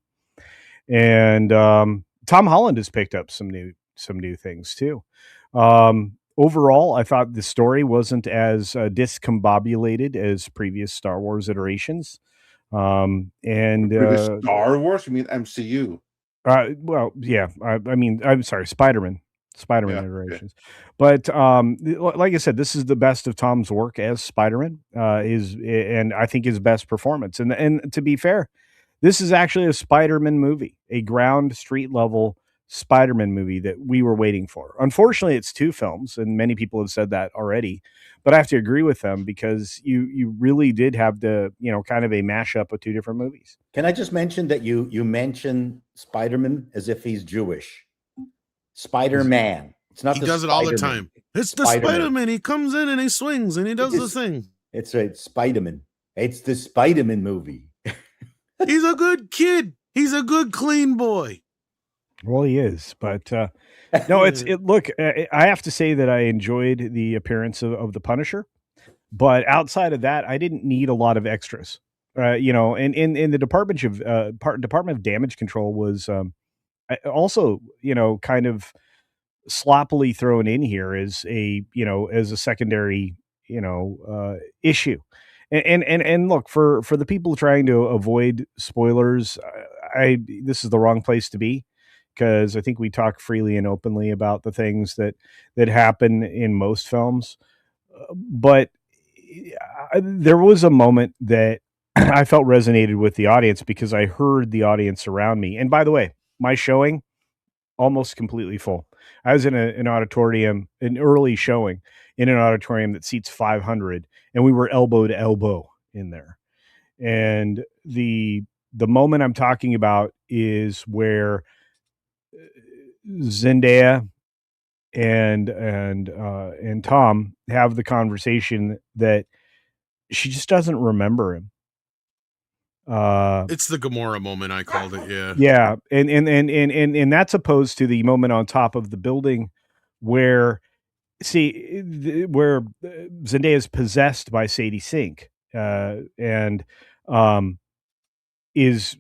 And Tom Holland has picked up some new things too. Overall, I thought the story wasn't as discombobulated as previous Star Wars iterations. Star Wars? You mean MCU? Well, yeah. I mean, I'm sorry, Spider-Man iterations. But like I said, this is the best of Tom's work as Spider-Man. And I think his best performance. And to be fair, this is actually a Spider-Man movie, a ground street level Spider-Man movie that we were waiting for. Unfortunately, it's 2 films, and many people have said that already. But I have to agree with them, because you really did have the, kind of a mashup of 2 different movies. Can I just mention that you mentioned Spider-Man as if he's Jewish? Spider-Man. It's not. He does it all the time. It's the Spider-Man. He comes in and he swings and he does the thing. It's right, Spider-Man. It's the Spider-Man movie. He's a good kid. He's a good, clean boy. Well, he is, but no, look, I have to say that I enjoyed the appearance of the Punisher, but outside of that, I didn't need a lot of extras. And in the Department of Damage Control was also, kind of sloppily thrown in here as a secondary, issue. And look, for the people trying to avoid spoilers, this is the wrong place to be, because I think we talk freely and openly about the things that happen in most films. But there was a moment that I felt resonated with the audience, because I heard the audience around me. And by the way, my showing almost completely full. I was in an auditorium, an early showing in an auditorium that seats 500, and we were elbow to elbow in there. And the moment I'm talking about is where Zendaya and Tom have the conversation that she just doesn't remember him. It's the Gamora moment, I called it. Yeah. And that's opposed to the moment on top of the building where Zendaya is possessed by Sadie Sink, and is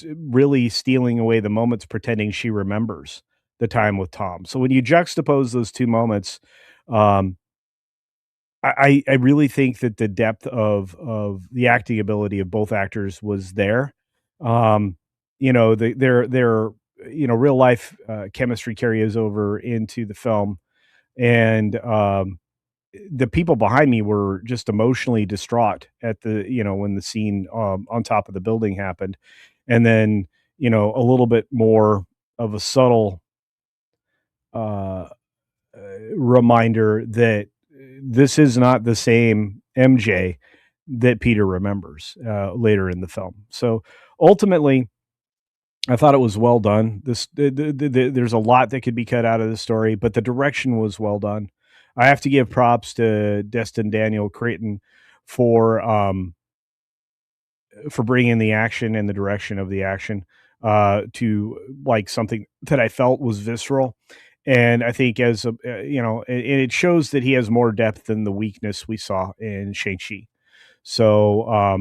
really stealing away the moments, pretending she remembers the time with Tom. So when you juxtapose those 2 moments, I really think that the depth of the acting ability of both actors was there. Their real life chemistry carries over into the film, and the people behind me were just emotionally distraught at when the scene on top of the building happened. And then, a little bit more of a subtle reminder that this is not the same MJ that Peter remembers later in the film. So ultimately, I thought it was well done. There's a lot that could be cut out of the story, but the direction was well done. I have to give props to Destin Daniel Creighton for bringing the action and the direction of the action to like something that I felt was visceral. And I think as a, it shows that he has more depth than the weakness we saw in Shang-Chi. So I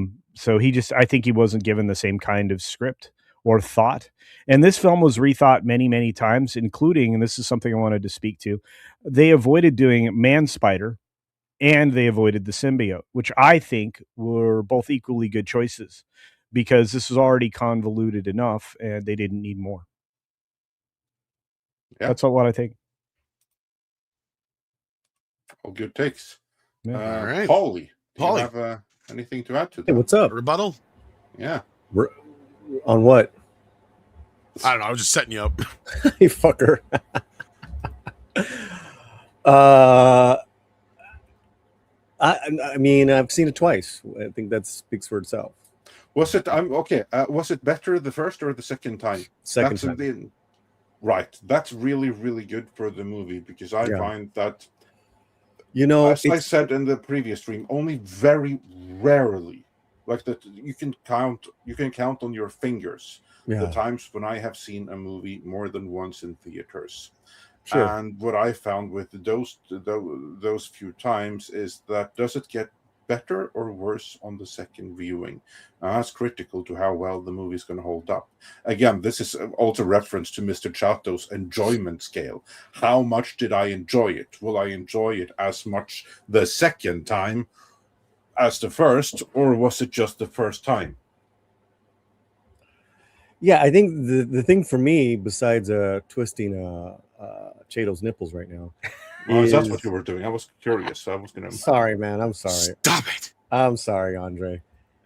think he wasn't given the same kind of script or thought. And this film was rethought many, many times, including, and this is something I wanted to speak to, they avoided doing Man Spider and they avoided the symbiote, which I think were both equally good choices because this was already convoluted enough and they didn't need more. Yeah. That's all what I think. All good takes. Yeah. All right. Paulie, do you Paulie. have anything to add to Hey, that? what's up? Rebuttal? Yeah. On what? I don't know. I was just setting you up. You fucker. I mean, I've seen it twice. I think that speaks for itself. Was it? Was it better the first or the second time? Second time. Right. That's really, really good for the movie because I find that, as I said in the previous stream, only very rarely, like that, you can count on your fingers the times when I have seen a movie more than once in theaters. Sure. And what I found with those few times is that does it get better or worse on the second viewing? That's critical to how well the movie is going to hold up. Again, this is also reference to Mr. Chato's enjoyment scale. How much did I enjoy it? Will I enjoy it as much the second time as the first, or was it just the first time? Yeah, I think the thing for me, besides twisting Chato's nipples right now, Is that what you were doing? I was curious. I was gonna. Sorry, man. I'm sorry. Stop it. I'm sorry, Andre.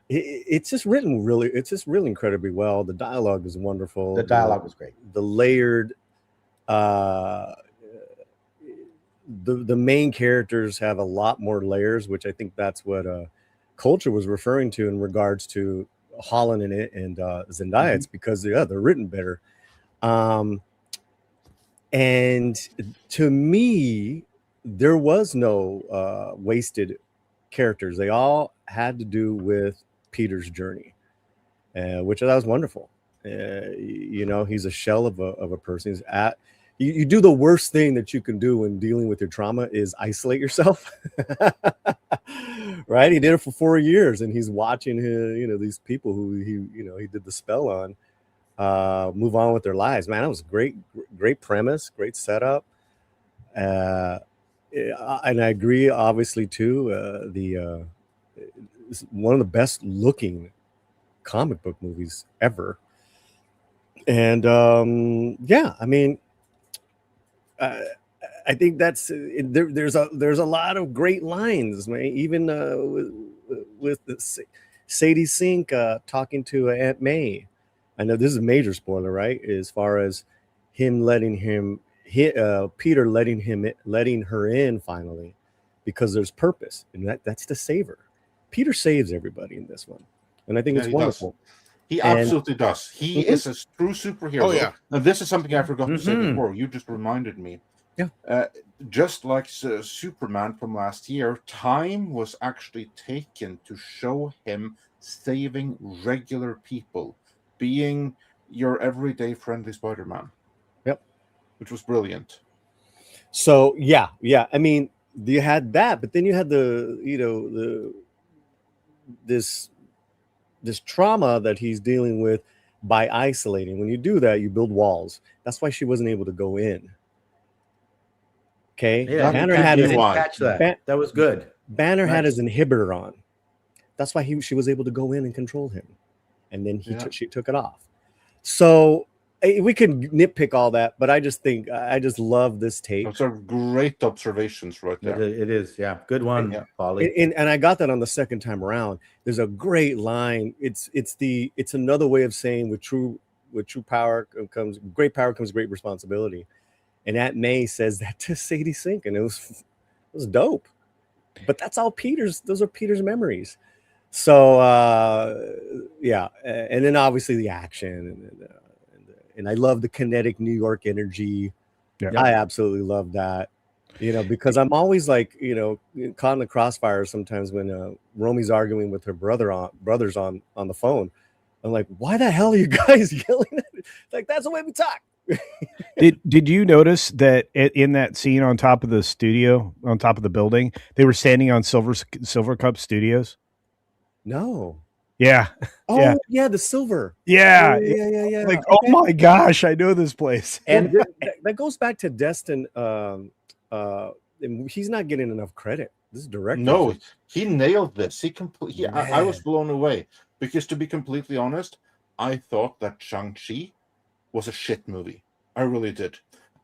It's just written really. It's just really incredibly well. The dialogue is wonderful. The dialogue was great. The layered. The main characters have a lot more layers, which I think that's what Culture was referring to in regards to Holland and Zendaya. It's because they're written better. And to me, there was no wasted characters. They all had to do with Peter's journey, which I thought was wonderful. He's a shell of a person. You do the worst thing that you can do when dealing with your trauma is isolate yourself. Right? He did it for 4 years, and he's watching these people who he did the spell on move on with their lives. Man, that was great premise, great setup. And I agree, obviously, too. It's one of the best looking comic book movies ever. And I mean, I think that's there's a lot of great lines, man. Even with Sadie Sink talking to Aunt May. I know this is a major spoiler, right? As far as him Peter letting her in finally, because there's purpose, and that's to save her. Peter saves everybody in this one, and I think it's wonderful. He absolutely does. He is a true superhero. Oh, yeah. Now, this is something I forgot to say before. You just reminded me. Yeah. Just like Superman from last year, time was actually taken to show him saving regular people, being your everyday friendly Spider-Man. Yep. Which was brilliant. So, yeah. I mean, you had that, but then you had this trauma that he's dealing with by isolating. When you do that, you build walls. That's why she wasn't able to go in. Okay. Yeah, Banner had his catch that. That was good. Banner had his inhibitor on. That's why she was able to go in and control him. And then she took it off. So we can nitpick all that, but I just love this take. Those are great observations right there. It is, yeah. Good one, Paulie. And I got that on the second time around. There's a great line. It's another way of saying with true power comes great responsibility. And Aunt May says that to Sadie Sink, and it was dope. But that's all those are Peter's memories. So yeah, and then obviously the action, and I love the kinetic New York energy. Yeah. I absolutely love that. Because I'm always like, caught in the crossfire sometimes when Romy's arguing with her brothers on the phone. I'm like, why the hell are you guys yelling at me? Like, that's the way we talk. Did you notice that in that scene on top of the studio, on top of the building, they were standing on Silver Cup Studios? No. Yeah. Oh yeah, the silver. Yeah. Yeah. Like, Okay. oh my gosh, I know this place. And that goes back to Destin. And he's not getting enough credit. This is director. No, he nailed this. I was Man. blown away because, to be completely honest, I thought that Shang-Chi was a shit movie. I really did.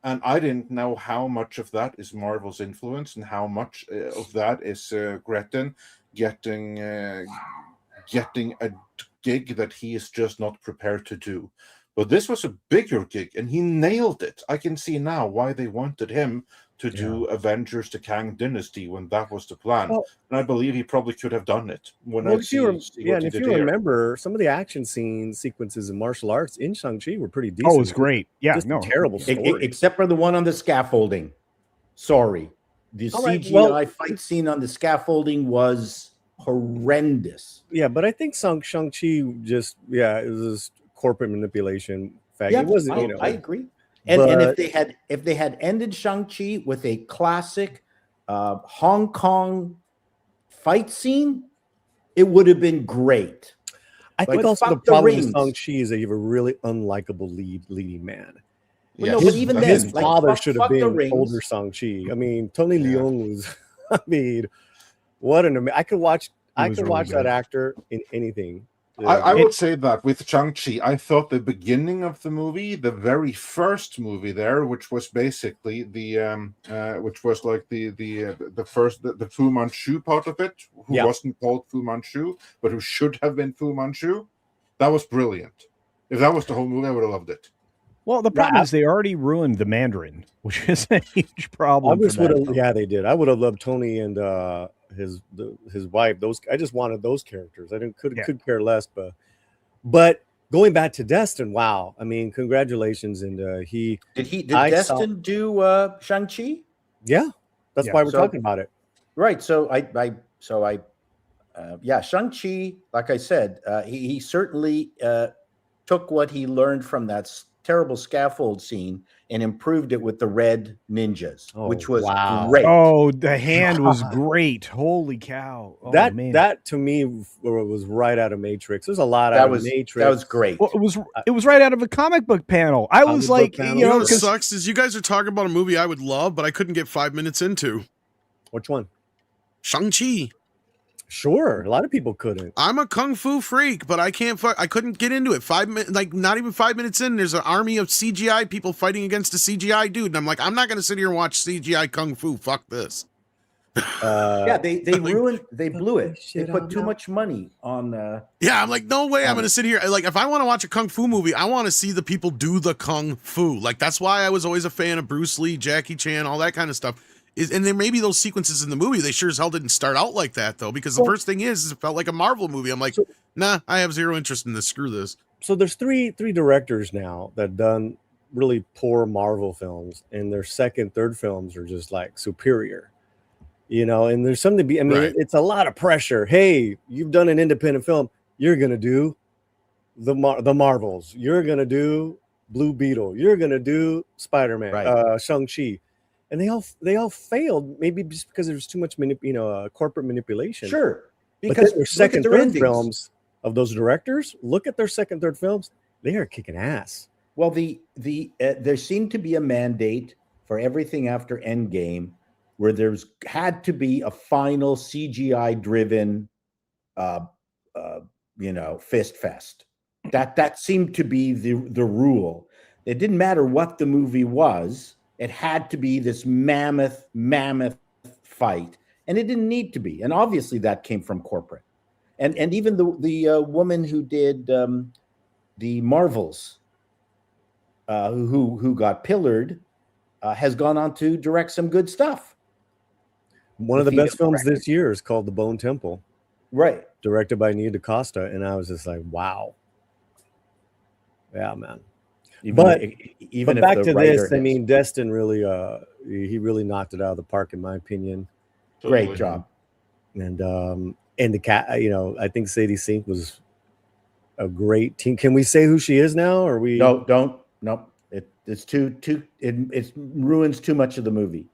And I didn't know how much of that is Marvel's influence and how much of that is Gretton getting a gig that he is just not prepared to do. But this was a bigger gig, and he nailed it. I can see now why they wanted him to do Avengers: The Kang Dynasty when that was the plan. Well, and I believe he probably could have done it. if you remember, some of the action sequences in martial arts in Shang-Chi were pretty decent. Oh, it was great. Yeah, Just no. a terrible story. except for the one on the scaffolding. Sorry. The All right, CGI fight scene on the scaffolding was horrendous. Yeah, but I think Shang-Chi just, it was corporate manipulation. Fact, Yeah, it wasn't, I agree. And if they had ended Shang-Chi with a classic Hong Kong fight scene, it would have been great. I think But also the fuck the problem with rings. Shang-Chi is that you have a really unlikable leading man. Well, no, but even then, His like, father fuck- should have fuck the been rings. older Shang-Chi. I mean, Tony Leung was, what an amazing, I could watch really that good. actor in anything. I would say that with Shang-Chi, I thought the beginning of the movie, the very first movie there, which was basically which was like the first the Fu Manchu part of it, who wasn't called Fu Manchu, but who should have been Fu Manchu, that was brilliant. If that was the whole movie, I would have loved it. Well, the problem is they already ruined the Mandarin, which is a huge problem. They did. I would have loved Tony and his wife. I just wanted those characters. I could care less. But going back to Destin, wow! I mean, congratulations. And did Destin do Shang-Chi? Yeah, that's why we're talking about it. Right. So Shang-Chi, like I said, he certainly took what he learned from that terrible scaffold scene and improved it with the red ninjas, which was great. Oh, the hand was great. Holy cow. Oh, that to me was right out of Matrix. There's a lot out of Matrix. That was great. Well, it was right out of a comic book panel. I was like, you know what sucks is you guys are talking about a movie I would love, but I couldn't get 5 minutes into. Which one? Shang-Chi. Sure, a lot of people couldn't. I'm a kung fu freak, but I couldn't get into it. 5 minutes, like not even 5 minutes in, there's an army of CGI people fighting against a CGI dude, and I'm like, I'm not gonna sit here and watch CGI kung fu. Fuck this. They ruined. They blew it. They put too much money on. I'm like, no way. I'm gonna sit here. Like, if I want to watch a kung fu movie, I want to see the people do the kung fu. Like, that's why I was always a fan of Bruce Lee, Jackie Chan, all that kind of stuff. And there may be those sequences in the movie. They sure as hell didn't start out like that, though, because the first thing is it felt like a Marvel movie. I'm like, nah, I have zero interest in this. Screw this. So there's three directors now that done really poor Marvel films, and their second, third films are just like superior, and there's something to be, it's a lot of pressure. Hey, you've done an independent film. You're going to do the Marvels. You're going to do Blue Beetle. You're going to do Spider-Man, Shang-Chi. And they all failed, maybe just because there's too much corporate manipulation. Sure, because their second, third films of those directors, look at their second, third films, they are kicking ass. Well, there seemed to be a mandate for everything after Endgame, where there's had to be a final CGI-driven, fist fest. That seemed to be the rule. It didn't matter what the movie was. It had to be this mammoth fight, and it didn't need to be. And obviously, that came from corporate. And even the woman who did the Marvels, who got pillared, has gone on to direct some good stuff. One of the best films this year is called The Bone Temple. Right. directed by Nia DaCosta, and I was just like, wow. Yeah, man. But Even if back the to writer this, I has- mean, Destin really, he really knocked it out of the park, in my opinion. great Totally. job. And the cat, you know, I think Sadie Sink was a great team. Can we say who she is now? Or we? No, don't. No, it's too. It ruins too much of the movie.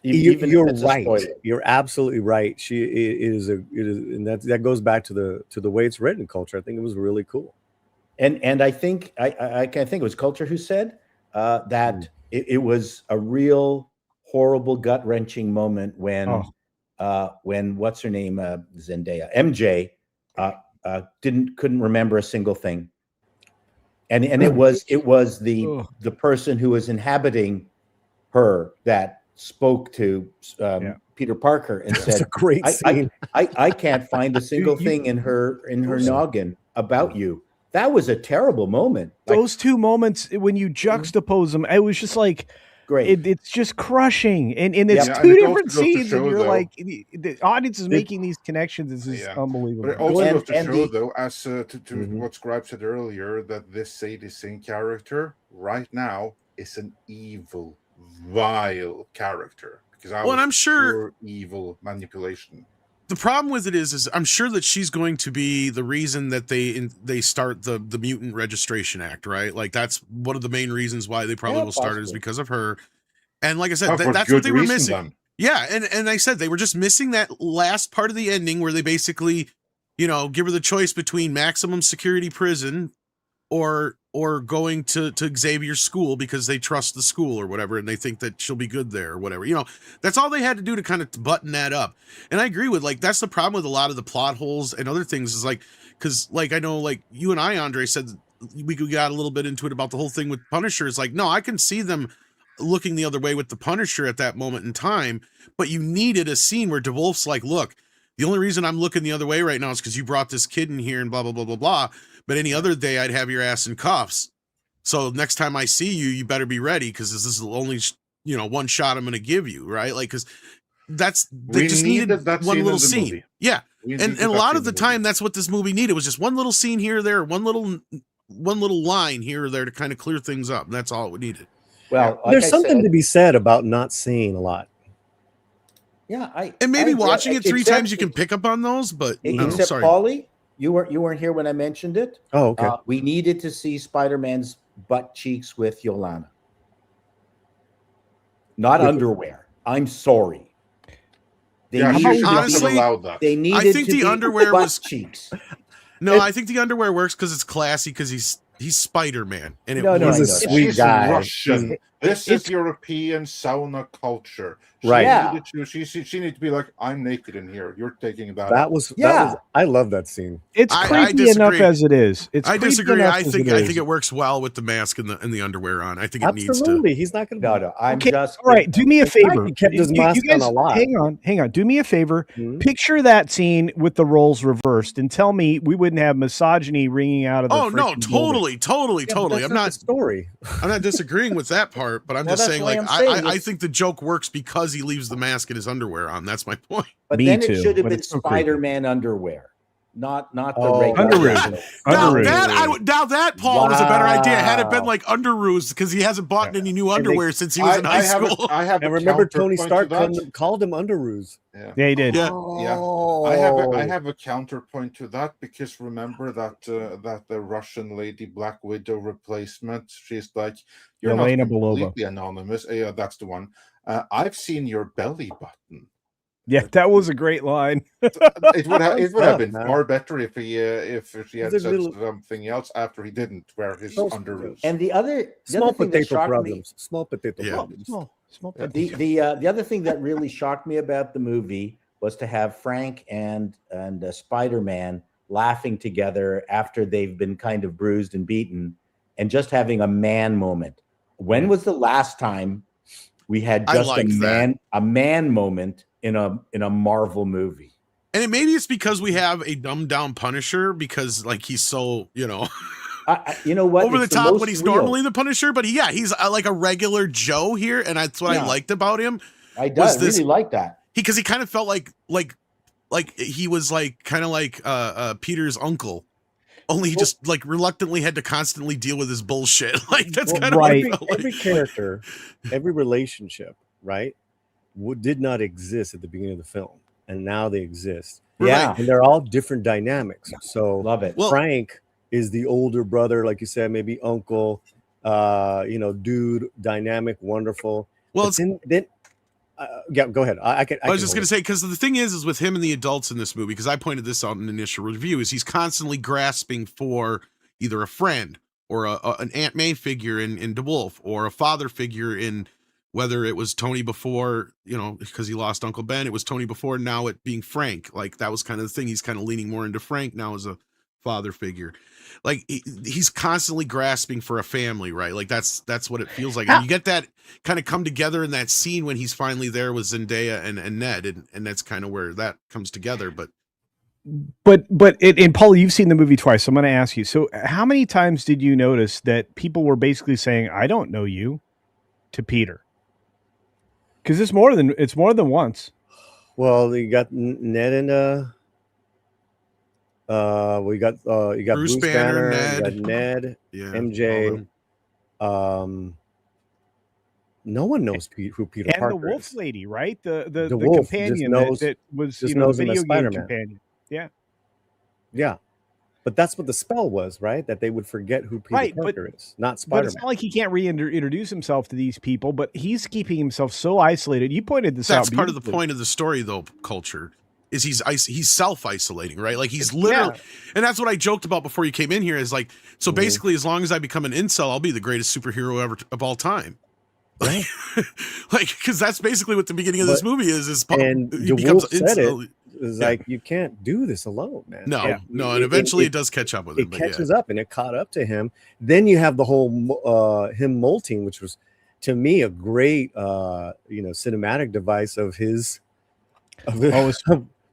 Even if You're it's a right. spoiler. You're absolutely right. She is and that goes back to the way it's written culture. I think it was really cool. And I think I think it was Culture who said that it was a real horrible, gut wrenching moment when what's her name, Zendaya, MJ, couldn't remember a single thing, and it was the person who was inhabiting her that spoke to Peter Parker and That's a said, great scene. I can't find a single thing in her noggin about you. That was a terrible moment. Those two moments, when you juxtapose them, it was just like, Great. it's just crushing. And it's Yeah, two and it different also goes to scenes, and show, you're though- like, the audience is making these connections. This is Yeah. unbelievable. But it also And- goes to and show, the- though, as to what Scribe said earlier, that this Sadie Sink character right now is an evil, vile character. Because I Well, and was I'm sure- pure evil manipulation. The problem with it is I'm sure that she's going to be the reason that they start the Mutant Registration Act, right? Like that's one of the main reasons why they probably will start it is possibly. because of her. And like I said, Oh, for that's good what they were reason, missing. then. Yeah, and I said they were just missing that last part of the ending where they basically, you know, give her the choice between maximum security prison or going to Xavier's school because they trust the school or whatever, and they think that she'll be good there or whatever. You know, that's all they had to do to kind of button that up. And I agree with, like, that's the problem with a lot of the plot holes and other things is like, because like I know like you and I, Andre, said we got a little bit into it about the whole thing with Punisher. It's like, no, I can see them looking the other way with the Punisher at that moment in time, but you needed a scene where DeWolf's like, look, the only reason I'm looking the other way right now is because you brought this kid in here and blah, blah, blah, blah, blah. But any other day I'd have your ass in cuffs. So next time I see you, you better be ready because this is the only, you know, one shot I'm going to give you, right? Like, because they just needed that one scene little in the scene. movie. Yeah. We And needed a that lot scene of the in movie. time, that's what this movie needed was just one little scene here or there, one little line here or there to kind of clear things up. And that's all it needed. Well, like There's I something said, to be said about not seeing a lot. Yeah, And maybe I agree. watching it three Except- times, you can pick up on those. But no, Except sorry. Paulie, you weren't here when I mentioned it. Oh, okay. We needed to see Spider-Man's butt cheeks with Yolanda, not With- underwear. I'm sorry. They Yeah, needed she to should honestly, have allowed that. They needed think to the be underwear butt was- cheeks. No, I think the underwear works because it's classy because he's Spider-Man. And it No, no, He's I a know that. sweet She's guy. Russian. This it's- is European sauna culture. Right. Yeah. She needed to be like, I'm naked in here. You're taking that. That was Yeah. I love that scene. It's I creepy enough disagree. as it is. I creepy disagree. enough I as think is. it works well with the mask and the underwear on. I think it needs to. Absolutely. He's not going to. No. I'm Okay, just All right, do me a favor. He kept his mask on a lot. Hang on. Do me a favor. Mhm. Picture that scene with the roles reversed, and tell me we wouldn't have misogyny ringing out of the. Oh no, freaking building. totally. Yeah, but that's I'm not not the story. I'm not disagreeing with that part, but I'm Well, just that's saying, why like, I'm saying I it's- think the joke works because he leaves the mask and his underwear on. That's my point. But Me then too, it should have but been it's so creepy. Spider-Man underwear, not the Oh, regular. Underoos. Now Underoos. that Paul was a better idea. Had it been Wow. like underoos because he hasn't bought any new And they- underwear since he was in high school. I have And a remember, Tony counterpoint to Stark that. called him Underoos. Yeah. Yeah, he did. Yeah. I have a counterpoint to that because remember that the Russian lady Black Widow replacement. She's like, you're Yelena not Belova. completely anonymous. Yeah, that's the one. I've seen your belly button. Yeah, that was a great line. It would have been man. far better if she had He's said a little- something else after he didn't wear his So- underoos. And the other Small thing that potato shocked me, problems. Small potato Yeah. problems. Small Yeah. the other thing that really shocked me about the movie was to have Frank and Spider-Man laughing together after they've been kind of bruised and beaten, and just having a man moment. When was the last time we had I just like that. a man moment in a Marvel movie? And maybe it's because we have a dumbed down Punisher because like he's so, you know, You know what? over the It's top most when he's real. normally the Punisher. But he's like a regular Joe here, and that's what Yeah. I liked about him. I was really this- like that. Because he kind of felt like like he was like kind of like Peter's uncle. Only he just like reluctantly had to constantly deal with his bullshit. Like that's kind of right. what it felt like. Every character, every relationship, right, did not exist at the beginning of the film, and now they exist. Yeah. And they're all different dynamics. So Love it. Well- Frank is the older brother, like you said, maybe uncle, dude, dynamic, wonderful. Well, But then yeah, go ahead. I was just going to say, because the thing is with him and the adults in this movie, because I pointed this out in the initial review, is he's constantly grasping for either a friend or an Aunt May figure in DeWolf, or a father figure in, whether it was Tony before, because he lost Uncle Ben, it was Tony before, now it being Frank. Like that was kind of the thing. He's kind of leaning more into Frank now as a father figure. Like he's constantly grasping for a family, right? Like that's what it feels like. And you get that kind of come together in that scene when he's finally there with Zendaya and Ned, and that's kind of where that comes together. But and Paulie, you've seen the movie twice, so I'm going to ask you. So how many times did you notice that people were basically saying, "I don't know you," to Peter? Because it's more than once. Well, you got Ned and you got Bruce Banner, Ned. you got Ned, yeah, MJ. No one knows who Peter And Parker the wolf is. lady, right? The wolf companion just knows- that was just the knows him video as game Spider-Man. companion. Yeah. Yeah, but that's what the spell was, right? That they would forget who Peter Right, but- Parker is, not But Spider-Man. it's not like he can't reintroduce himself to these people, but he's keeping himself so isolated. You pointed this out. that's part of the beautifully. point of the story, though. Culture is he's self-isolating, right? Like he's literally, and that's what I joked about before you came in here. Is like, so basically, as long as I become an incel, I'll be the greatest superhero ever of all time. Right. Like, because that's basically what the beginning of this movie is. And he the becomes wolf said incel. It's Yeah. like, you can't do this alone, man. No, Yeah. and eventually it does catch up with him. It catches up, and it caught up to him. Then you have the whole him molting, which was to me a great cinematic device of his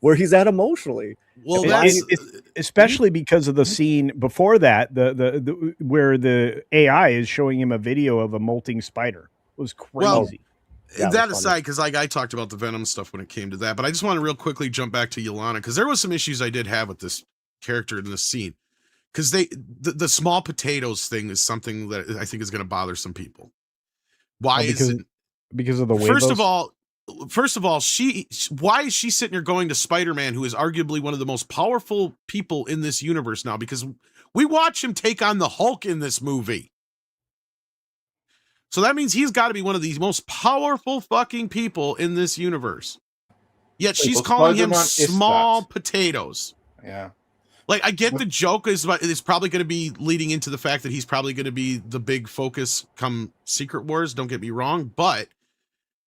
where he's at emotionally. Well, And that's especially because of the scene before that, the where the AI is showing him a video of a molting spider. It was crazy. Well, Yeah, that that's aside, because like I talked about the Venom stuff when it came to that, but I just want to real quickly jump back to Yelena, because there was some issues I did have with this character in this scene, because the small potatoes thing is something that I think is going to bother some people. Why is it? Because of the First of all, why is she sitting here going to Spider-Man, who is arguably one of the most powerful people in this universe now? Because we watch him take on the Hulk in this movie. So that means he's got to be one of the most powerful fucking people in this universe. Yet she's Well, calling him Spider-Man is small that. potatoes. Yeah. Like, I get the joke is probably going to be leading into the fact that he's probably going to be the big focus come Secret Wars. Don't get me wrong. But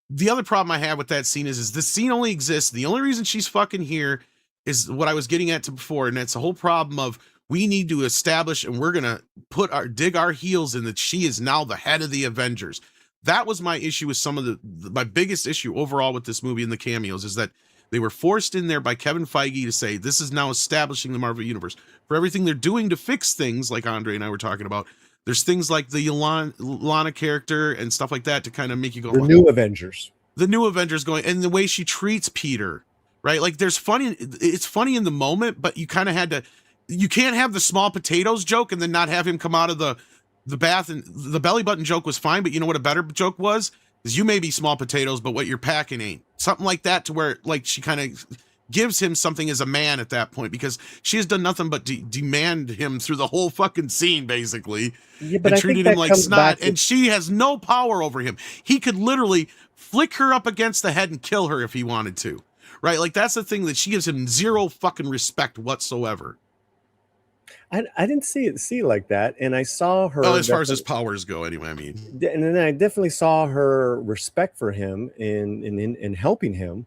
the other problem I have with that scene is this scene only exists. The only reason she's fucking here is what I was getting at before. And that's the whole problem of, we need to establish, and we're going to dig our heels in that she is now the head of the Avengers. That was my issue with some of my biggest issue overall with this movie and the cameos, is that they were forced in there by Kevin Feige to say, this is now establishing the Marvel Universe. For everything they're doing to fix things, like Andre and I were talking about, there's things like the Lana character and stuff like that to kind of make you go, The new Avengers. The new Avengers going, and the way she treats Peter, right? Like it's funny in the moment, but you kind of had to, you can't have the small potatoes joke and then not have him come out of the bath. And the belly button joke was fine, but you know what a better joke was? Is you may be small potatoes, but what you're packing ain't. Something like that, to where like she kind of gives him something as a man at that point, because she has done nothing but demand him through the whole fucking scene, basically. Yeah, but And I treated think him that like comes snot, back to- and she has no power over him. He could literally flick her up against the head and kill her if he wanted to. Right? Like, that's the thing, that she gives him zero fucking respect whatsoever. I didn't see it like that, and I saw her. Well, as far as his powers go, anyway. I mean, And then I definitely saw her respect for him in helping him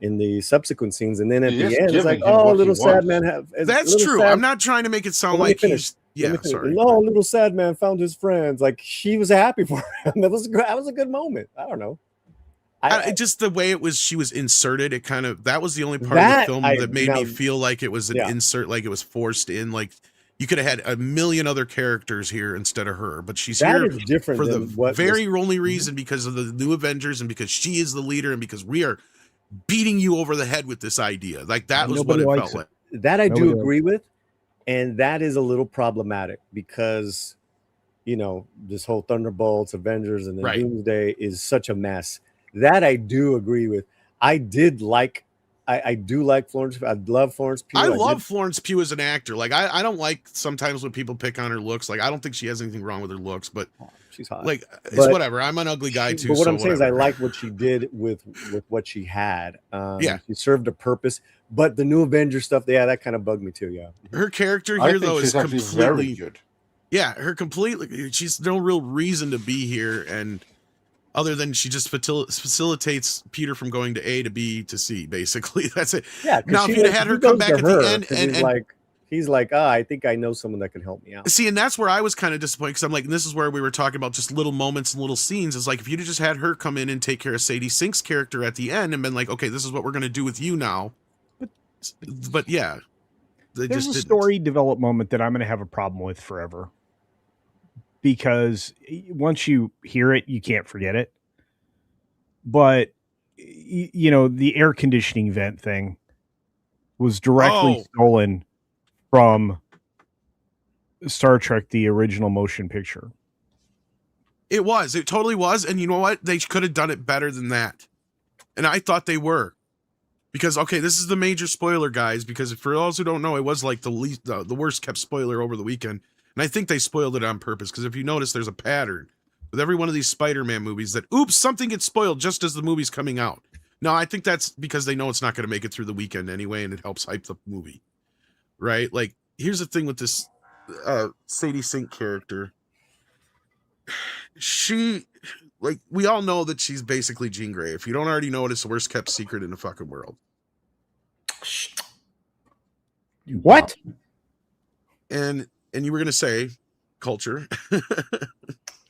in the subsequent scenes, and then at He the is end, it's like, giving him oh, what he little sad wants. man have. that's little true. sad- I'm not trying to make it sound Let me like finish. he's. Let Yeah, me finish. sorry. No, little sad man found his friends. Like, she was happy for him. That was a good moment. I don't know. Just the way she was inserted, it kind of, that was the only part That of the film that made me feel like it was an insert, like it was forced in. Like, you could have had a million other characters here instead of her, but she's that here is different for the than what very only reason, because of the new Avengers, and because she is the leader, and because we are beating you over the head with this idea. Like that was Nobody what it likes felt like. That I do Nobody agree with, and that is a little problematic because, you know, this whole Thunderbolts, Avengers, and then Right. Doomsday is such a mess. That I do agree with. I did like, I do like Florence. I love Florence Pugh. I love Florence Pugh as an actor. Like I don't like sometimes when people pick on her looks. Like I don't think she has anything wrong with her looks, but She's hot. like it's But whatever. I'm an ugly guy too. But what so I'm saying is, I whatever. like what she did with what she had. Yeah. She served a purpose. But the new Avengers stuff, yeah, that kind of bugged me too. Yeah, Her character I here think though she's is actually very completely good. yeah. Her completely. She's no real reason to be here, and other than she just facilitates Peter from going to A to B to C. Basically, that's it. yeah. 'Cause Now, if she you'd have goes- had her he come goes back to at the her, end 'cause and he's like, I think I know someone that can help me out. see, and that's where I was kind of disappointed because I'm like, and this is where we were talking about just little moments and little scenes. It's like if you'd have just had her come in and take care of Sadie Sink's character at the end and been like, okay, this is what we're going to do with you now. But yeah, they There's just a didn't. story develop moment that I'm going to have a problem with forever, because once you hear it, you can't forget it. But you know, the air conditioning vent thing was directly stolen from Star Trek, the original motion picture. It totally was. And you know what? They could have done it better than that. And I thought they were. Because, okay, this is the major spoiler, guys, because for those who don't know, it was like the worst kept spoiler over the weekend. And I think they spoiled it on purpose, because if you notice, there's a pattern with every one of these Spider-Man movies that, oops, something gets spoiled just as the movie's coming out. No, I think that's because they know it's not going to make it through the weekend anyway, and it helps hype the movie. Right? Like, here's the thing with this Sadie Sink character. She, like, we all know that she's basically Jean Grey. If you don't already know it, it's the worst kept secret in the fucking world. What? And you were gonna say culture.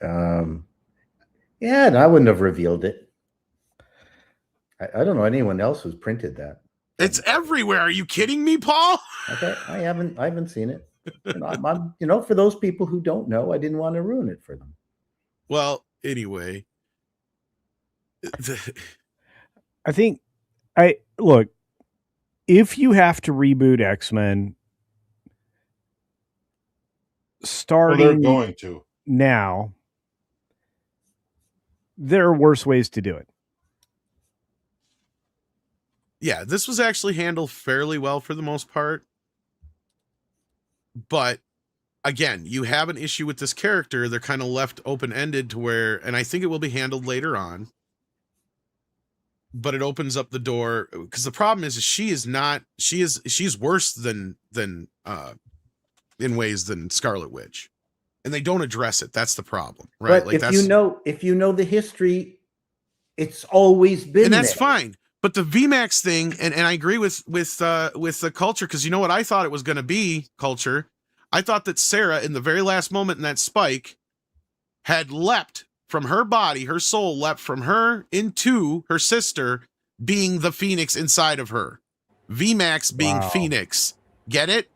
Yeah, and I wouldn't have revealed it. I don't know anyone else who's printed that. It's everywhere. Are you kidding me, Paul? Okay, I haven't seen it. And I'm you know, for those people who don't know, I didn't want to ruin it for them. Well, anyway. I think look, if you have to reboot X-Men Well, starting they're going to. now, there are worse ways to do it. Yeah, this was actually handled fairly well for the most part. But again, you have an issue with this character. They're kind of left open-ended to where, and I think it will be handled later on, but it opens up the door, because the problem is she's worse than in ways than Scarlet Witch, and they don't address it. That's the problem, right? But if you know the history, it's always been and that's there. fine. But the VMAX thing, and I agree with the culture, because you know what I thought it was going to be, culture. I thought that Sarah, in the very last moment in that spike, had leapt from her body, her soul leapt from her into her sister, being the Phoenix inside of her. VMAX being Wow. Phoenix. Get it?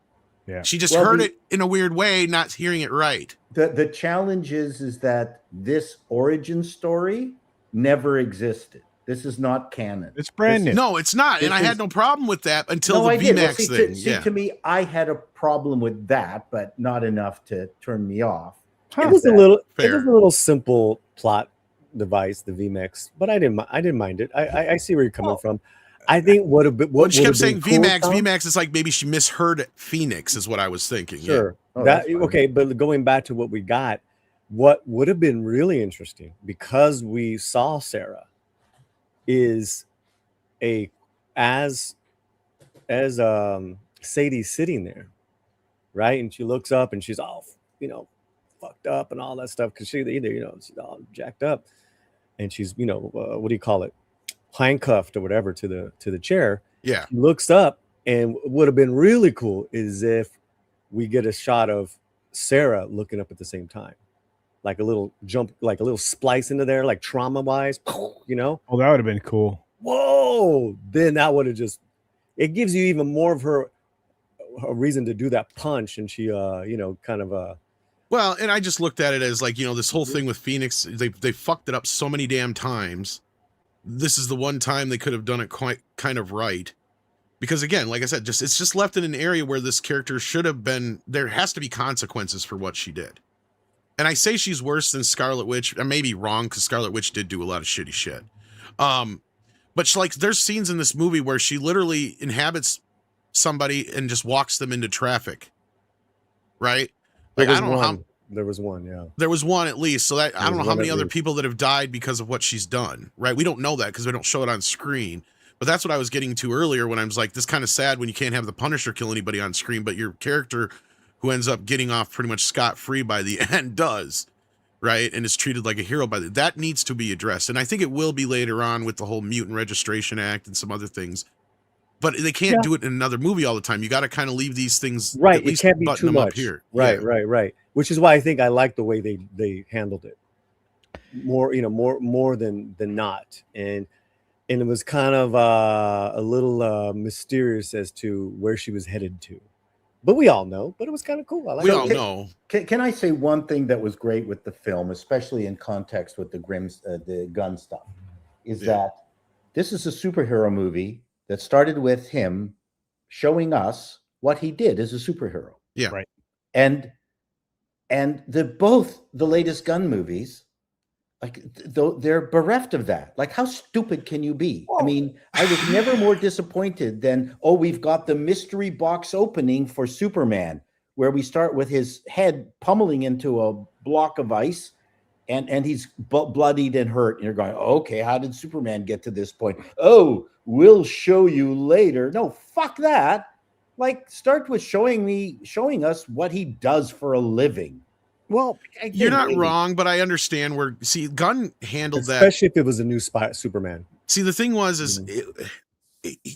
Yeah. She just Well, heard it in a weird way, not hearing it right. The challenge is that this origin story never existed. This is not canon. It's brand new. No, it's not. And This I had is- no problem with that until No, the I did. Well, VMAX see, thing. see, Yeah. to me, I had a problem with that, but not enough to turn me off. It was a that- little. It Fair. was a little simple plot device, the VMAX, but I didn't mind it. I see where you're coming from. I think what When she kept saying cool, VMAX, Tom, VMAX is like maybe she misheard Phoenix, is what I was thinking. Yeah. Sure. Oh, that that's fine. okay, but going back to what we got, what would have been really interesting, because we saw Sarah, is as Sadie's sitting there, right, and she looks up and she's all fucked up and all that stuff, because she's all jacked up, and she's what do you call it, handcuffed or whatever to the chair. Yeah. She looks up, and what would have been really cool is if we get a shot of Sarah looking up at the same time, like a little jump, like a little splice into there, like trauma wise, Oh, that would have been cool. Whoa! Then that would have it gives you even more of her a reason to do that punch, and she kind of Well, and I just looked at it as like, this whole thing with Phoenix, they fucked it up so many damn times this is the one time they could have done it quite kind of right. Because again, like I said, it's just left in an area where this character should have been, there has to be consequences for what she did. And I say she's worse than Scarlet Witch. I may be wrong because Scarlet Witch did do a lot of shitty shit. But like, there's scenes in this movie where she literally inhabits somebody and just walks them into traffic. Right? Like, I don't know how. There was one, yeah. There was one at least. So that I don't know how many other people that have died because of what she's done. Right? We don't know that because they don't show it on screen. But that's what I was getting to earlier when I was like, this kind of sad when you can't have the Punisher kill anybody on screen, but your character who ends up getting off pretty much scot-free by the end does, right? And is treated like a hero by that needs to be addressed. And I think it will be later on with the whole Mutant Registration Act and some other things. But they can't do it in another movie all the time. You got to kind of leave these things right. At least it can't be button too them much. Up here. Right, right. Which is why I think I like the way they handled it more, more than not. And it was kind of a little mysterious as to where she was headed to. But we all know. But it was kind of cool. I like we all know. Can I say one thing that was great with the film, especially in context with the gun stuff, is that this is a superhero movie that started with him showing us what he did as a superhero. Yeah. Right. And both the latest gun movies, like they're bereft of that. Like, how stupid can you be? I mean, I was never more disappointed than, we've got the mystery box opening for Superman, where we start with his head pummeling into a block of ice, and he's bloodied and hurt. And you're going, okay, how did Superman get to this point? Oh, we'll show you later. No, fuck that. Like, start with showing us what he does for a living. Well, you're not wrong, but I understand where. See, Gunn handled that, especially if it was a new Superman. See, the thing was,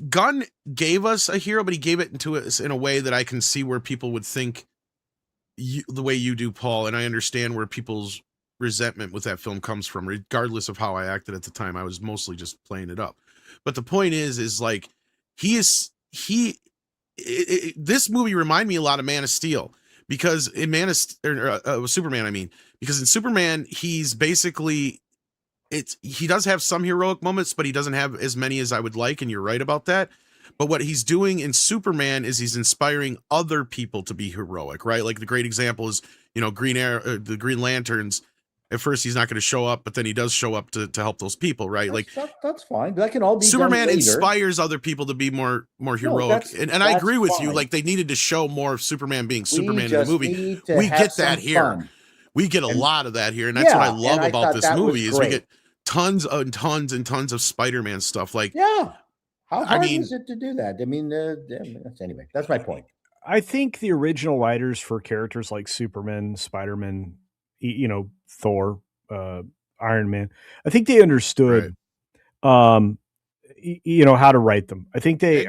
Gunn gave us a hero, but he gave it into us in a way that I can see where people would think the way you do, Paul, and I understand where people's resentment with that film comes from, regardless of how I acted at the time. I was mostly just playing it up. But the point is like this movie reminded me a lot of Man of Steel. Because in Superman, I mean, because in Superman, he's basically, he does have some heroic moments, but he doesn't have as many as I would like. And you're right about that. But what he's doing in Superman is he's inspiring other people to be heroic, right? Like the great example is, Green Arrow, the Green Lanterns. At first, he's not going to show up, but then he does show up to help those people, right? That's fine. That can all be Superman done inspires other people to be more heroic, and I agree with you. Like, they needed to show more of Superman being Superman in the movie. We get that here. Fun. We get a lot of that here, and that's what I love about this movie is we get tons and tons and tons of Spider-Man stuff. Like, how hard is it to do that? I mean, anyway, that's my point. I think the original writers for characters like Superman, Spider-Man, Thor, Iron Man, I think they understood, how to write them. I think they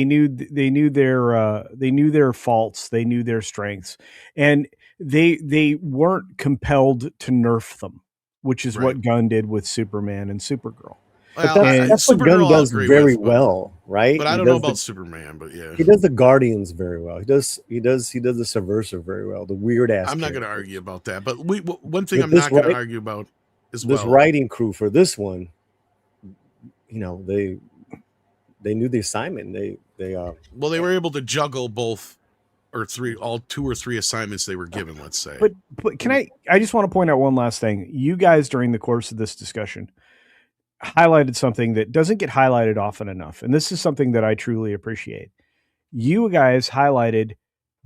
knew their faults, they knew their strengths, and they weren't compelled to nerf them, which is what Gunn did with Superman and Supergirl. Well, that's what Gunn does very well, right? But I don't know about Superman, but yeah, he does the Guardians very well. He does the Subversive very well. The weird ass. I'm not going to argue about that, but one thing I'm not going to argue about is this writing crew for this one. They knew the assignment. They were able to juggle both or two or three assignments they were given. Let's say. But can I just want to point out one last thing. You guys during the course of this discussion highlighted something that doesn't get highlighted often enough. And this is something that I truly appreciate. You guys highlighted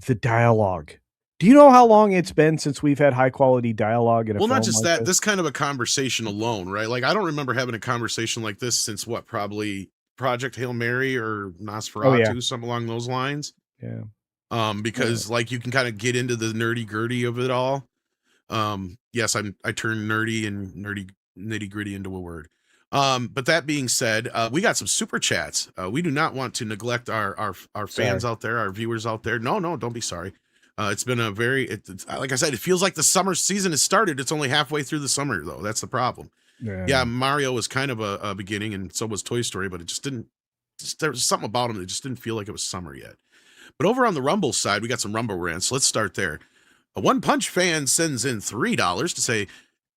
the dialogue. Do you know how long it's been since we've had high quality dialogue in a film? Well, not just like that, this kind of a conversation alone, right? Like, I don't remember having a conversation like this since probably Project Hail Mary or Nosferatu, something along those lines. Yeah. Because like you can kind of get into the nerdy gritty of it all. Yes, I turned nerdy and nitty gritty into a word. But that being said, we got some super chats. We do not want to neglect our fans out there, our viewers out there. No, don't be sorry. It's been like I said, it feels like the summer season has started. It's only halfway through the summer though. That's the problem. Yeah. Mario was kind of a beginning, and so was Toy Story, but it just didn't. There was something about them that just didn't feel like it was summer yet. But over on the Rumble side, we got some Rumble rants. Let's start there. A One Punch fan sends in $3 to say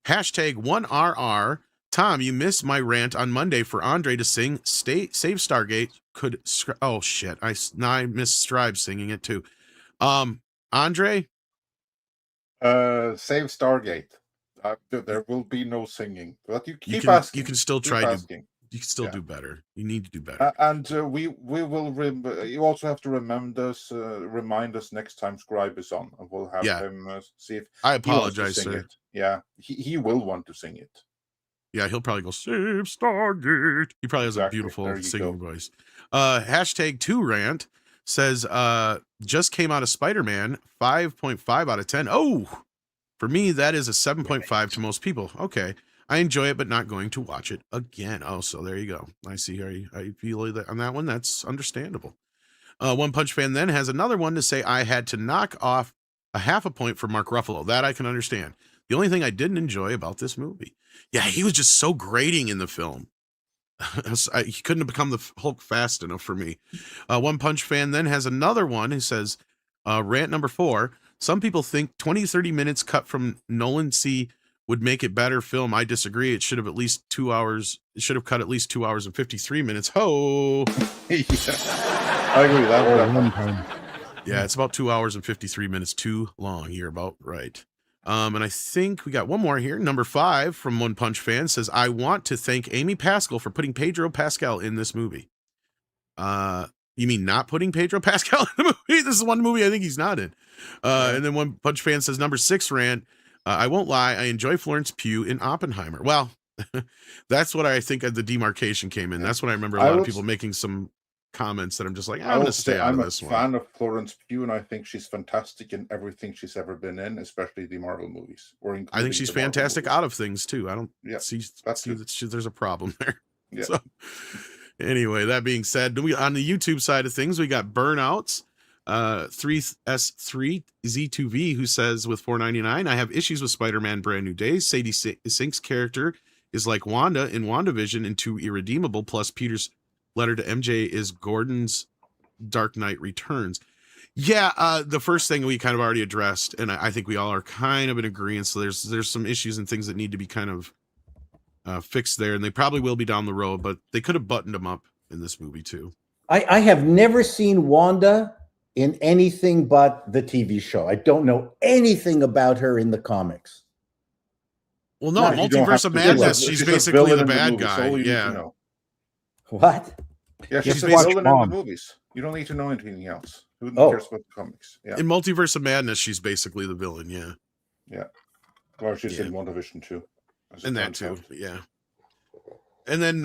#1RR. Tom, you missed my rant on Monday for Andre to sing Save Stargate. Oh shit. Now I missed Strive singing it too. Andre? Save Stargate. There will be no singing, but you keep can, asking. You can still keep try asking. to. You can still do better. You need to do better. And we will. You also have to remind us next time Scribe is on, and we'll have him see if I he wants to apologize, sing sir. it. Yeah, he will want to sing it. Yeah, he'll probably go Save Stargate. He probably has a beautiful singing voice. #2rant says just came out of Spider-Man, 5.5 out of 10. Oh, for me that is a 7.5 to most people. Okay, I enjoy it, but not going to watch it again. Oh, so there you go. I see how you feel that on that one. That's understandable. One Punch Fan then has another one to say I had to knock off a half a point for Mark Ruffalo. That I can understand. The only thing I didn't enjoy about this movie, he was just so grating in the film. He couldn't have become the Hulk fast enough for me. One Punch Fan then has another one who says, rant number 4, some people think 20-30 minutes cut from Nolan C would make it better film. I disagree. It should have at least 2 hours. It should have cut at least 2 hours and 53 minutes. Ho! I agree with that. Yeah, it's about 2 hours and 53 minutes too long. You're about right. And I think we got one more here. Number 5 from One Punch Fan says, I want to thank Amy Pascal for putting Pedro Pascal in this movie. You mean not putting Pedro Pascal in the movie? This is one movie I think he's not in. And then One Punch Fan says, number 6 rant, I won't lie, I enjoy Florence Pugh in Oppenheimer. Well, that's what I think the demarcation came in. That's what I remember a lot of people making some comments that I'm just like, I'm going to stay out of this one. I'm a fan of Florence Pugh, and I think she's fantastic in everything she's ever been in, especially the Marvel movies. I think she's fantastic out of things too. I don't see that there's a problem there. Yeah. So, anyway, that being said, on the YouTube side of things, we got Burnouts, 3S3Z2V, who says with $4.99, I have issues with Spider-Man Brand New Days. Sadie Sink's character is like Wanda in WandaVision and too irredeemable, plus Peter's letter to MJ is Gordon's Dark Knight Returns. Yeah, the first thing we kind of already addressed, and I think we all are kind of in agreement. So there's some issues and things that need to be kind of fixed there, and they probably will be down the road, but they could have buttoned them up in this movie too. I have never seen Wanda in anything but the TV show. I don't know anything about her in the comics. Well, no, Multiverse of Madness, she's basically the bad guy. Yeah. What? Yeah, she's a villain in the movies. You don't need to know anything else. Who cares about the comics? Yeah. In Multiverse of Madness, she's basically the villain. Yeah. Yeah. Well, she's in WandaVision too. And that too. Yeah. And then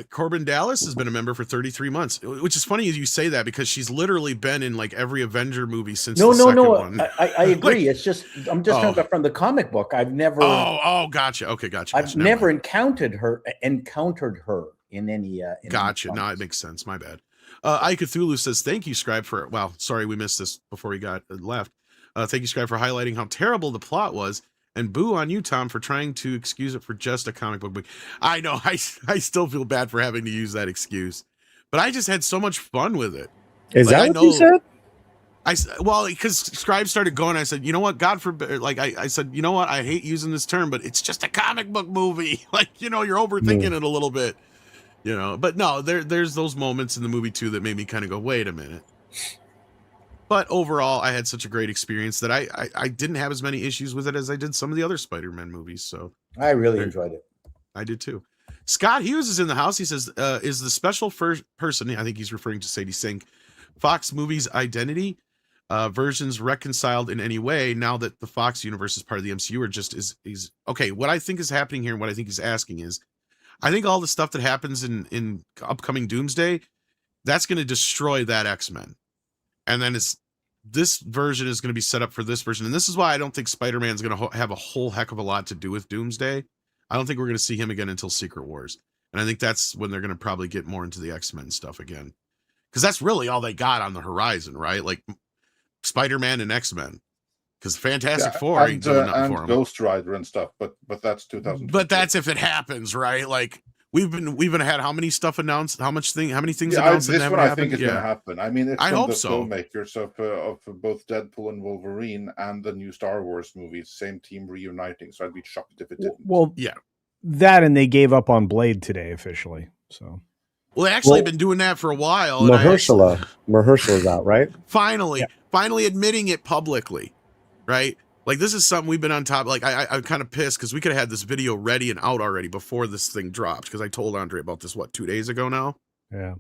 Corbin Dallas has been a member for 33 months, which is funny as you say that because she's literally been in like every Avenger movie since the second one. I agree. It's just I'm just talking about from the comic book. I've never. Oh, gotcha. Okay, gotcha. I've never encountered her in any. Gotcha. No, it makes sense. My bad. I Cthulhu says, thank you, Scribe, for. Well, sorry, we missed this before we got left. Thank you, Scribe, for highlighting how terrible the plot was. And boo on you, Tom, for trying to excuse it for just a comic book. I know, I still feel bad for having to use that excuse. But I just had so much fun with it. Is that what you said? Well, because Scribe started going, I said, you know what, God forbid, like I said, you know what, I hate using this term, but it's just a comic book movie. Like, you're overthinking it a little bit. But no, there's those moments in the movie too that made me kind of go, wait a minute. But overall, I had such a great experience that I didn't have as many issues with it as I did some of the other Spider-Man movies. So I really enjoyed it. I did too. Scott Hughes is in the house. He says, is the special first person, I think he's referring to Sadie Sink, Fox Movies Identity versions reconciled in any way now that the Fox universe is part of the MCU, or just is okay. What I think is happening here and what I think he's asking is, I think all the stuff that happens in upcoming Doomsday, that's going to destroy that X-Men. And then this version is going to be set up for this version. And this is why I don't think Spider-Man's going to have a whole heck of a lot to do with Doomsday. I don't think we're going to see him again until Secret Wars. And I think that's when they're going to probably get more into the X-Men stuff again. Because that's really all they got on the horizon, right? Like Spider-Man and X-Men. Because Fantastic Four ain't doing nothing for him. Ghost Rider and stuff, but that's 2000. But that's if it happens, right? Like we've been had how many stuff announced? How many things announced? This one I think is going to happen. I mean, it's I from hope the so. filmmakers of both Deadpool and Wolverine and the new Star Wars movies, same team reuniting. So I'd be shocked if it didn't. Well, yeah. That and they gave up on Blade today officially. So Well, they actually Well, been doing that for a while. And Mahershala's out, right? finally admitting it publicly, right? Like, this is something we've been on top. Like, I'm kind of pissed because we could have had this video ready and out already before this thing dropped. Because I told Andre about this, 2 days ago now? yeah.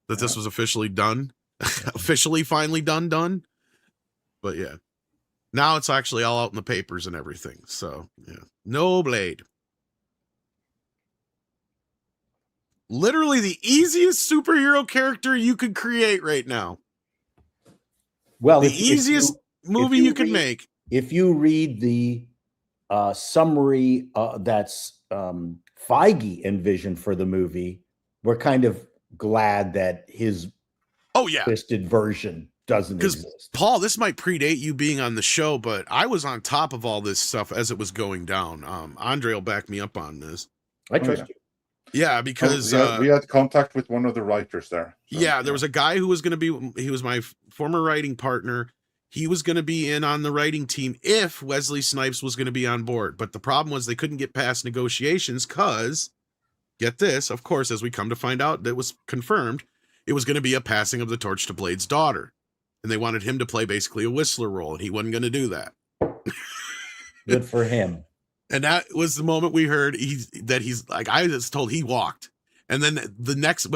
That this was officially done. Officially, finally done. But yeah. Now it's actually all out in the papers and everything. So, yeah. No Blade. Literally the easiest superhero character you could create right now. Well, The easiest movie you could make. If you read the summary that's Feige envisioned for the movie, we're kind of glad that his twisted version doesn't exist. Paul, this might predate you being on the show, but I was on top of all this stuff as it was going down. Andre will back me up on this. I trust you. Yeah, because we had contact with one of the writers there. So, there was a guy who was going to be, he was my former writing partner. He was going to be in on the writing team if Wesley Snipes was going to be on board. But the problem was they couldn't get past negotiations because, get this, of course, as we come to find out, that was confirmed, it was going to be a passing of the torch to Blade's daughter. And they wanted him to play basically a Whistler role, and he wasn't going to do that. Good for him. And that was the moment we heard he's like, I was told he walked. And then the next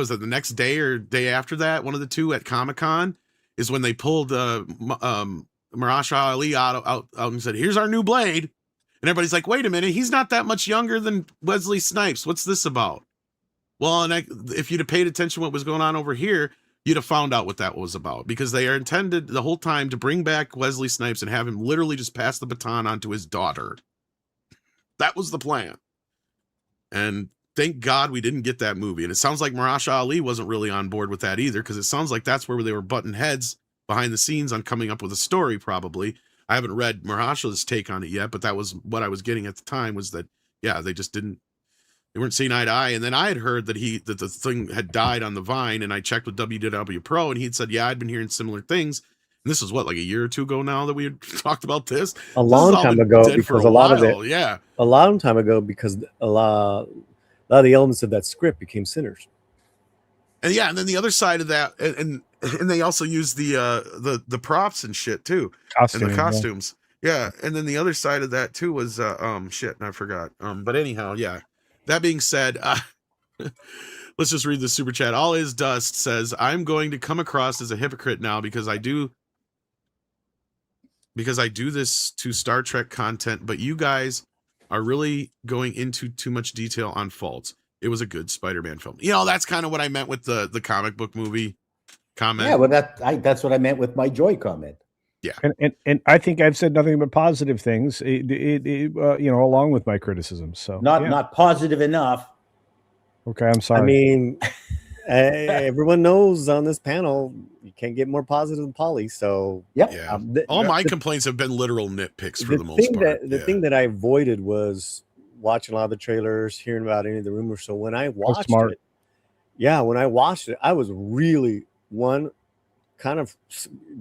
day or day after that, one of the two at Comic-Con is when they pulled Mahershala Ali out and said, here's our new Blade. And everybody's like, wait a minute, he's not that much younger than Wesley Snipes. What's this about? Well, and if you'd have paid attention to what was going on over here, you'd have found out what that was about, because they are intended the whole time to bring back Wesley Snipes and have him literally just pass the baton on to his daughter. That was the plan. And thank God we didn't get that movie. And it sounds like Mahershala Ali wasn't really on board with that either, because it sounds like that's where they were butting heads behind the scenes on coming up with a story, probably. I haven't read Mahershala's take on it yet, but that was what I was getting at the time, was that, yeah, they weren't seeing eye to eye. And then I had heard that the thing had died on the vine, and I checked with WW Pro, and he'd said, yeah, I'd been hearing similar things. And this is like a year or two ago now that we had talked about this. A long time ago, because a lot of the elements of that script became sinners. And yeah, and then the other side of that, and they also used the props and shit too, and the costumes. Yeah, and then the other side of that too was shit, and I forgot. But anyhow, yeah. That being said, let's just read the super chat. All Is Dust says, I'm going to come across as a hypocrite now because I do this to Star Trek content, but you guys are really going into too much detail on faults. It was a good Spider-Man film. You know, that's kind of what I meant with the comic book movie comment. Yeah, well, that's what I meant with my joy comment. Yeah, and I think I've said nothing but positive things, along with my criticisms. So not positive enough. Okay, I'm sorry. I mean, everyone knows on this panel you can't get more positive than Paulie. So yeah, all my complaints have been literal nitpicks for the most part. The thing that I avoided was watching a lot of the trailers, hearing about any of the rumors. So when I watched it, I was really kind of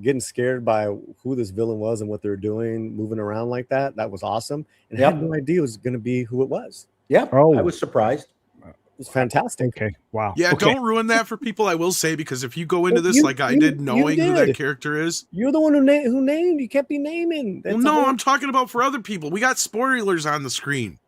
getting scared by who this villain was and what they were doing, moving around like that. That was awesome. And I had no idea it was going to be who it was. Yeah. I was surprised. It was fantastic. Okay. Wow. Yeah. Okay. Don't ruin that for people. I will say, because if you go into this like I did, knowing who that character is, you're the one who named. You can't be naming. Well, no, I'm talking about for other people. We got spoilers on the screen.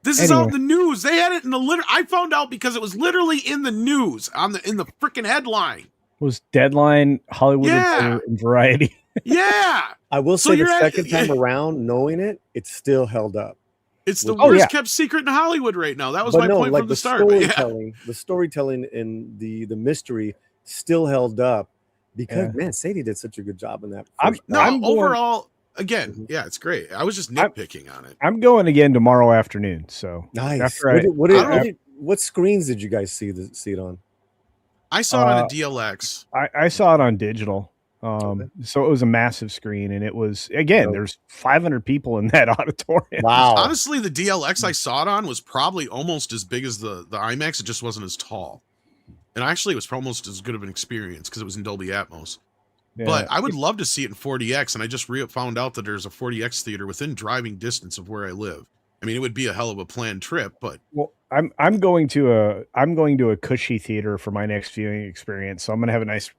This is on the news. They had it in the I found out because it was literally in the news in the freaking headline. Was Deadline, Hollywood Reporter, and Variety? Yeah. I will say the second time around, knowing it still held up. It's the worst kept secret in Hollywood right now. That was my point from the start. The storytelling and the mystery still held up because man, Sadie did such a good job in that. Overall. Again, yeah, it's great. I was just nitpicking on it. I'm going again tomorrow afternoon. So nice. What screens did you guys see it on? I saw it on a DLX. I saw it on digital. So it was a massive screen, and it was there's 500 people in that auditorium. Wow. Honestly, the DLX I saw it on was probably almost as big as the IMAX. It just wasn't as tall, and actually, it was almost as good of an experience because it was in Dolby Atmos. But I would love to see it in 40X, and I just found out that there's a 40X theater within driving distance of where I live. I mean, it would be a hell of a planned trip, but I'm going to a cushy theater for my next viewing experience. So I'm going to have a nice,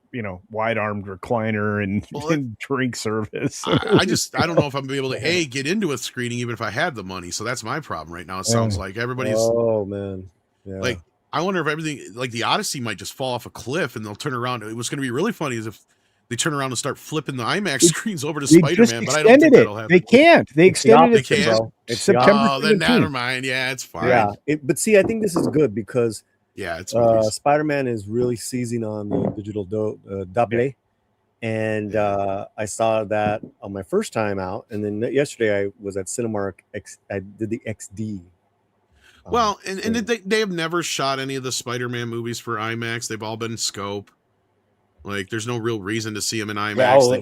wide armed recliner and drink service. I don't know if I'm gonna be able to get into a screening even if I had the money. So that's my problem right now. It sounds like everybody's. Oh man, yeah. Like I wonder if everything like the Odyssey might just fall off a cliff and they'll turn around. What's going to be really funny is if they turn around and start flipping the IMAX screens over to Spider-Man, but I don't think that'll happen. They can't. They extended it. They can't. It's September. Oh, then never mind. Yeah, it's fine. Yeah, but see, I think this is good because it's Spider-Man is really seizing on the digital double, and I saw that on my first time out, and then yesterday I was at Cinemark. I did the XD. Well, and they have never shot any of the Spider-Man movies for IMAX. They've all been scope. Like, there's no real reason to see them in IMAX. Well,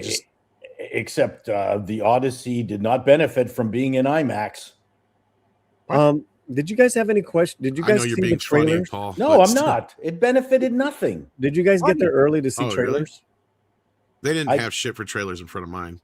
except the Odyssey did not benefit from being in IMAX. Did you guys have any questions? Did you guys see the trailers? Paul, no, I'm not. It benefited nothing. Did you guys get there early to see trailers? Really? They didn't have shit for trailers in front of mine.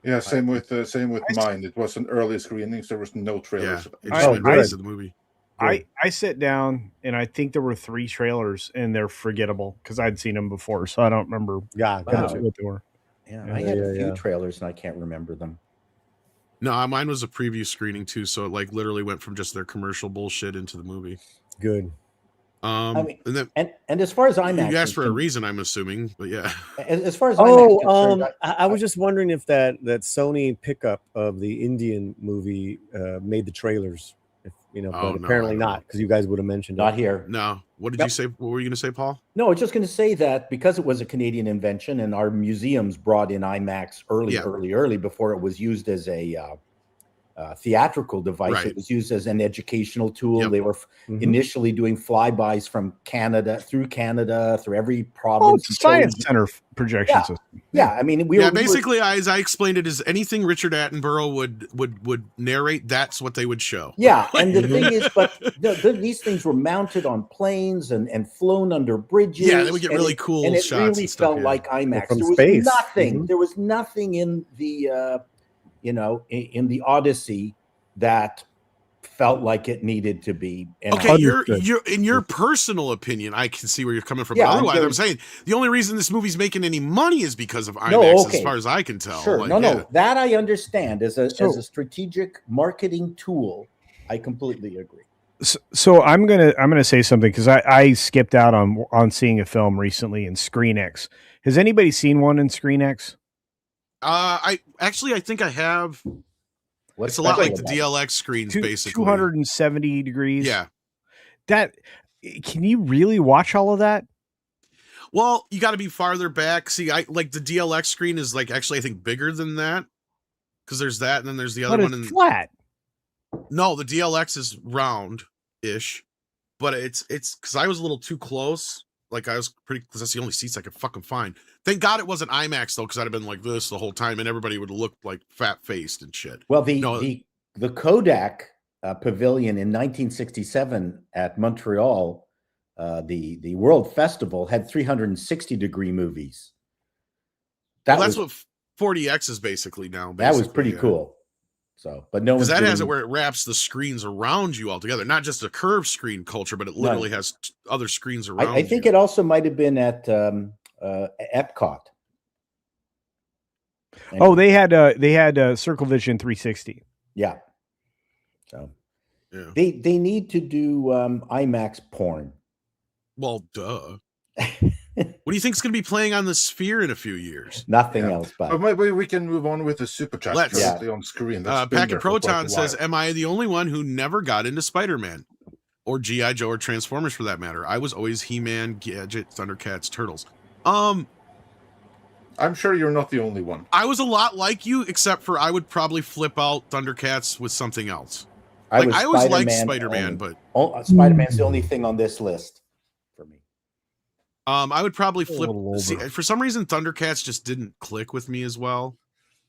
Yeah, same with mine. It was an early screening, so there was no trailers. Yeah, it just went the movie. I sit down and I think there were 3 trailers and they're forgettable because I'd seen them before, so I don't remember. Yeah, what they were. Yeah, I had a few trailers and I can't remember them. No, mine was a preview screening too, so it like literally went from just their commercial bullshit into the movie. Good. I mean, and as far as IMAX, you asked for a reason, I'm assuming, but yeah. As far as I was just wondering if that Sony pickup of the Indian movie made the trailers. But apparently not, because you guys would have mentioned not here. No. What did you say? What were you going to say, Paul? No, I was just going to say that because it was a Canadian invention and our museums brought in IMAX early before it was used as a theatrical device. Right. It was used as an educational tool. Yep. They were initially doing flybys from Canada through every province. Oh, science center projection system. Yeah, I mean, basically, as I explained it, is anything Richard Attenborough would narrate, that's what they would show. Yeah, and the thing is, but these things were mounted on planes and flown under bridges. Yeah, they would get really cool and it shots. Really and stuff, felt like IMAX. From There was space. nothing. There was nothing in the in the Odyssey that felt like it needed to be. Okay, you're in your personal opinion, I can see where you're coming from. Yeah, but otherwise, I'm saying the only reason this movie's making any money is because of IMAX, as far as I can tell. Sure, that I understand as a strategic marketing tool. I completely agree. So I'm gonna say something because I skipped out on seeing a film recently in ScreenX. Has anybody seen one in ScreenX? I think I have. It's a lot like the DLX screens, basically. 270 degrees. Yeah. Can you really watch all of that? Well, you got to be farther back. See, I like the DLX screen is like actually I think bigger than that because there's that and then there's the other one. It's flat. No, the DLX is round-ish, but it's because I was a little too close. Like I was because that's the only seats I could fucking find. Thank God it wasn't IMAX though, because I'd have been like this the whole time, and everybody would look like fat-faced and shit. Well, the Kodak Pavilion in 1967 at Montreal, the World Festival had 360-degree movies. That's what 40X is basically now. That was pretty cool. So, but no, because that has it where it wraps the screens around you all together, not just a curved screen culture, but it literally has other screens around. I think it also might have been at Epcot. Oh, they had Circle Vision 360. Yeah. So they need to do IMAX porn. Well, duh. What do you think is going to be playing on the Sphere in a few years? Nothing else, but maybe we can move on with the super chat currently on screen. Packet Proton says, "Am I the only one who never got into Spider-Man or GI Joe or Transformers for that matter? I was always He-Man, Gadget, Thundercats, Turtles." I'm sure you're not the only one. I was a lot like you, except for I would probably flip out Thundercats with something else. I always liked Spider-Man, but Spider-Man's the only thing on this list for me. I would probably flip. See, for some reason, Thundercats just didn't click with me as well.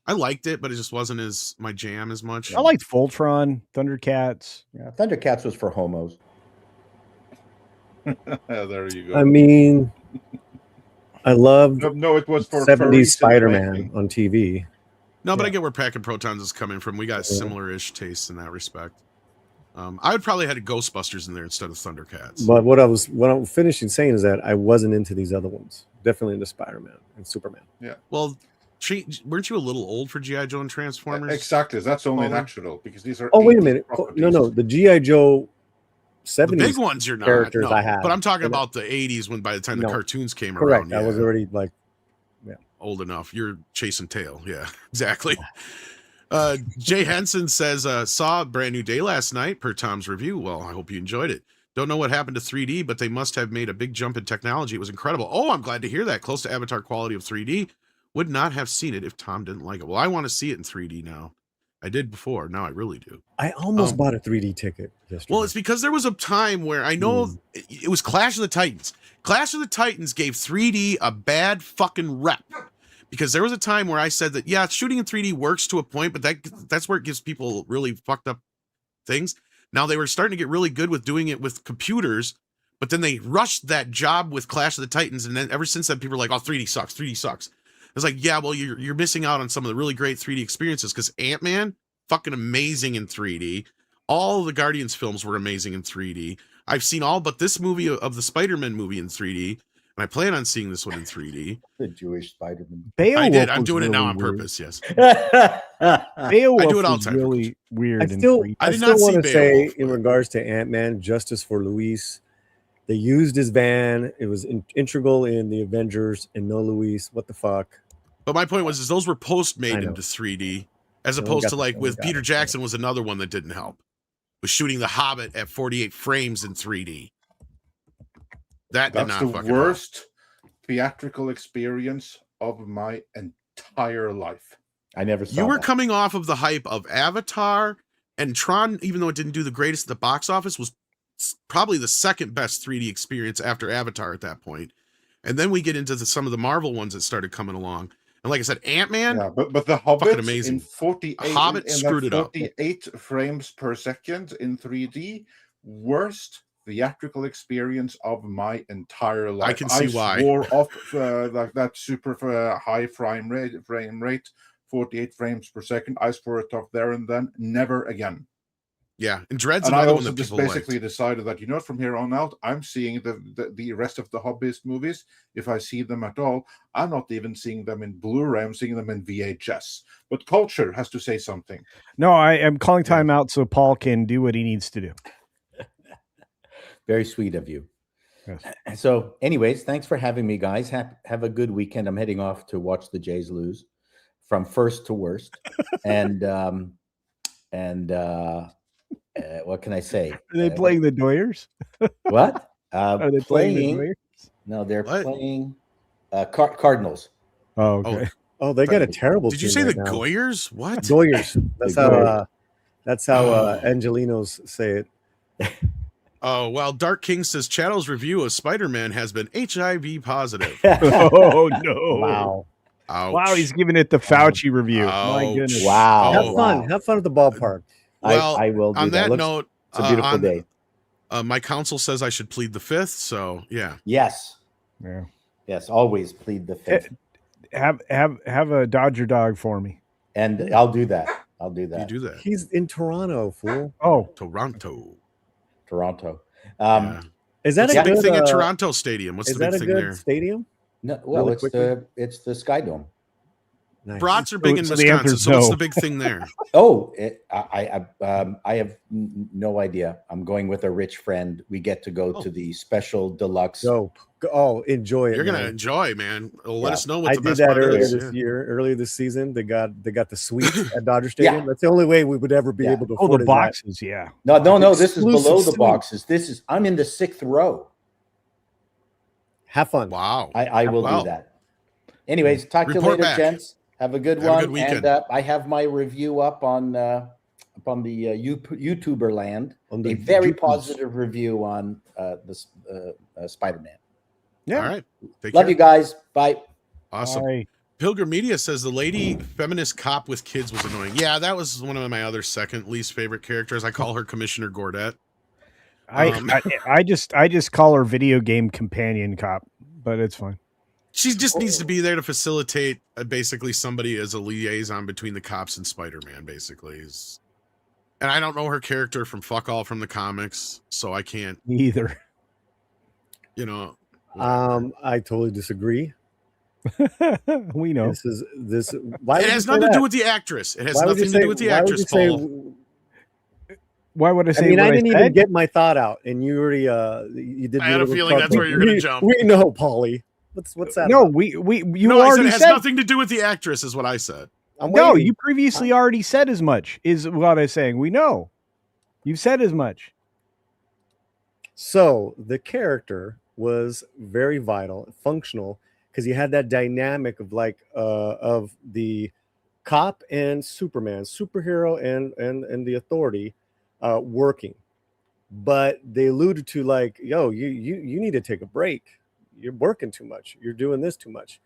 I liked it, but it just wasn't as my jam as much. I liked Voltron, Thundercats. Yeah, Thundercats was for homos. There you go. I mean, I loved No, it was for 70s furries in the Spider-Man making. on TV. No, but Yeah. I get where Pack and Protons is coming from. We got similar-ish tastes in that respect. I would probably had Ghostbusters in there instead of Thundercats. But what I'm finishing saying is that I wasn't into these other ones. Definitely into Spider-Man and Superman. Yeah. Well, weren't you a little old for G.I. Joe and Transformers? Exactly. That's only Paulie? natural because these are. Oh, wait a 80s minute. properties. No, the G.I. Joe The 70s big ones you're not. characters No, I have. but I'm talking And about the 80s when by the time the No. cartoons came correct. around. I was yeah. already like, Old enough. You're chasing tail. Yeah, exactly. Jay Henson says, saw a brand new day last night per Tom's review. Well, I hope you enjoyed it. Don't know what happened to 3D, but they must have made a big jump in technology. It was incredible. Oh, I'm glad to hear that. Close to Avatar quality of 3D. Would not have seen it if Tom didn't like it. Well, I want to see it in 3D now. I did before. Now I really do. I almost bought a 3D ticket yesterday. Well, it's because there was a time where I know it was Clash of the Titans. Clash of the Titans gave 3D a bad fucking rep. Because there was a time where I said that, yeah, shooting in 3D works to a point, but that's where it gives people really fucked up things. Now they were starting to get really good with doing it with computers, but then they rushed that job with Clash of the Titans, and then ever since then, people are like, oh, 3D sucks, 3D sucks. It's like, yeah, well, you're missing out on some of the really great 3D experiences, because Ant-Man, fucking amazing in 3D. All the Guardians films were amazing in 3D. I've seen all but this movie of the Spider-Man movie in 3D, and I plan on seeing this one in 3D. The Jewish Spider-Man. I did. I'm was doing it now really on weird. purpose, yes. Beowulf I do it all was the time. really weird. I still I did still not see want to say Beowulf, in but- regards to Ant-Man, justice for Luis. They used his van. It was integral in the Avengers, and no Luis. What the fuck? But my point was those were post-made I know. into 3D, as No, we opposed got to the- like we with got Peter it. Jackson was another one that didn't help. Was shooting The Hobbit at 48 frames in 3D. That did That's not the fucking worst theatrical experience of my entire life. I never saw You were that. coming off of the hype of Avatar, and Tron, even though it didn't do the greatest at the box office, was probably the second best 3D experience after Avatar at that point. And then we get into some of the Marvel ones that started coming along. And like I said, Ant-Man, Yeah, but the Hobbit amazing. in 48 Hobbit in screwed that it up. 48 frames per second in 3D, worst theatrical experience of my entire life. I can see why. Swore off like that super high frame rate, 48 frames per second. I swore it off there and then. Never again. yeah. And Dread's And I another one also that just people basically liked. decided that, from here on out, I'm seeing the rest of the Hobbit movies. If I see them at all, I'm not even seeing them in Blu-ray. I'm seeing them in VHS. But culture has to say something. No, I am calling time out so Paul can do what he needs to do. Very sweet of you. Yes. So, anyways, thanks for having me, guys. Have a good weekend. I'm heading off to watch the Jays lose from first to worst. and what can I say? Are they playing the Doyers? What? Are they playing the Doyers? No, they're What? playing Cardinals. Oh, okay. Oh, they got a terrible. Did you team say right the now. Goyers? What? Goyers? That's The how. Goyers. That's how Angelinos say it. Oh, well, Dark King says Chato's review of Spider-Man has been HIV positive. Oh no! Wow. Ouch. Wow, he's giving it the Fauci review. My Ouch. goodness. Wow. Have Oh. fun. Wow. Have fun at the ballpark. Well, I will do on that Looks- note, it's a beautiful day. my counsel says I should plead the fifth. So yeah, Yes. Yeah. Yes. Always plead the fifth. Have a Dodger dog for me. And I'll do that. I'll do you that. do that. He's in Toronto, fool. Oh, Toronto. Toronto. Yeah. Is that What's a the big good thing at uh, Toronto Stadium? What's Is the that big a thing good there? stadium? No, well, Really it's quickly? the Sky Dome. Nice. Brats are big in So the answer Wisconsin. is So what's no. the big thing there? Oh, I have no idea. I'm going with a rich friend. We get to go to the special deluxe. Dope. Oh, enjoy it. You're gonna man. enjoy, man. Well, let Yeah. us know what I the did best that part earlier is. this Yeah. year. Earlier this season, they got the suite at Dodger Stadium. That's the only way we would ever be Yeah. able to oh, afford the it. boxes. Yeah. No. This is Exclusive below the suite. boxes. I'm in the 6th row. Have fun. Wow. I will Wow. do that. Anyways, talk to you Report later, back. gents. Have a good Have a one. good weekend. And I have my review up on the YouTuber land. On A the very YouTubes. positive review on Spider-Man. All right. Take Love care. you guys. Bye. Awesome. Bye. Pilgrim Media says the lady feminist cop with kids was annoying. Yeah, that was one of my other second least favorite characters. I call her Commissioner Gordette. I just call her video game companion cop, but it's fine. She just needs to be there to facilitate basically somebody as a liaison between the cops and Spider-Man, basically. And I don't know her character from fuck all from the comics, so I can't Either. whatever. I totally disagree. We know. This. Why it has nothing to do with the actress. It has nothing to do with the actress, Paul. Why would I say? I mean, I what didn't said? even get my thought out, and you already you did. I had a feeling that's where you're going to jump. We know, Paulie. What's that? No, about? you No, I said already it has nothing to do with the actress, is what I said. No, you previously already said as much. Is what I'm saying. We know. You've said as much. So the character was very vital, functional, because you had that dynamic of of the cop and Superman, superhero and the authority working. But they alluded to yo, you need to take a break. You're working too much. You're doing this too much.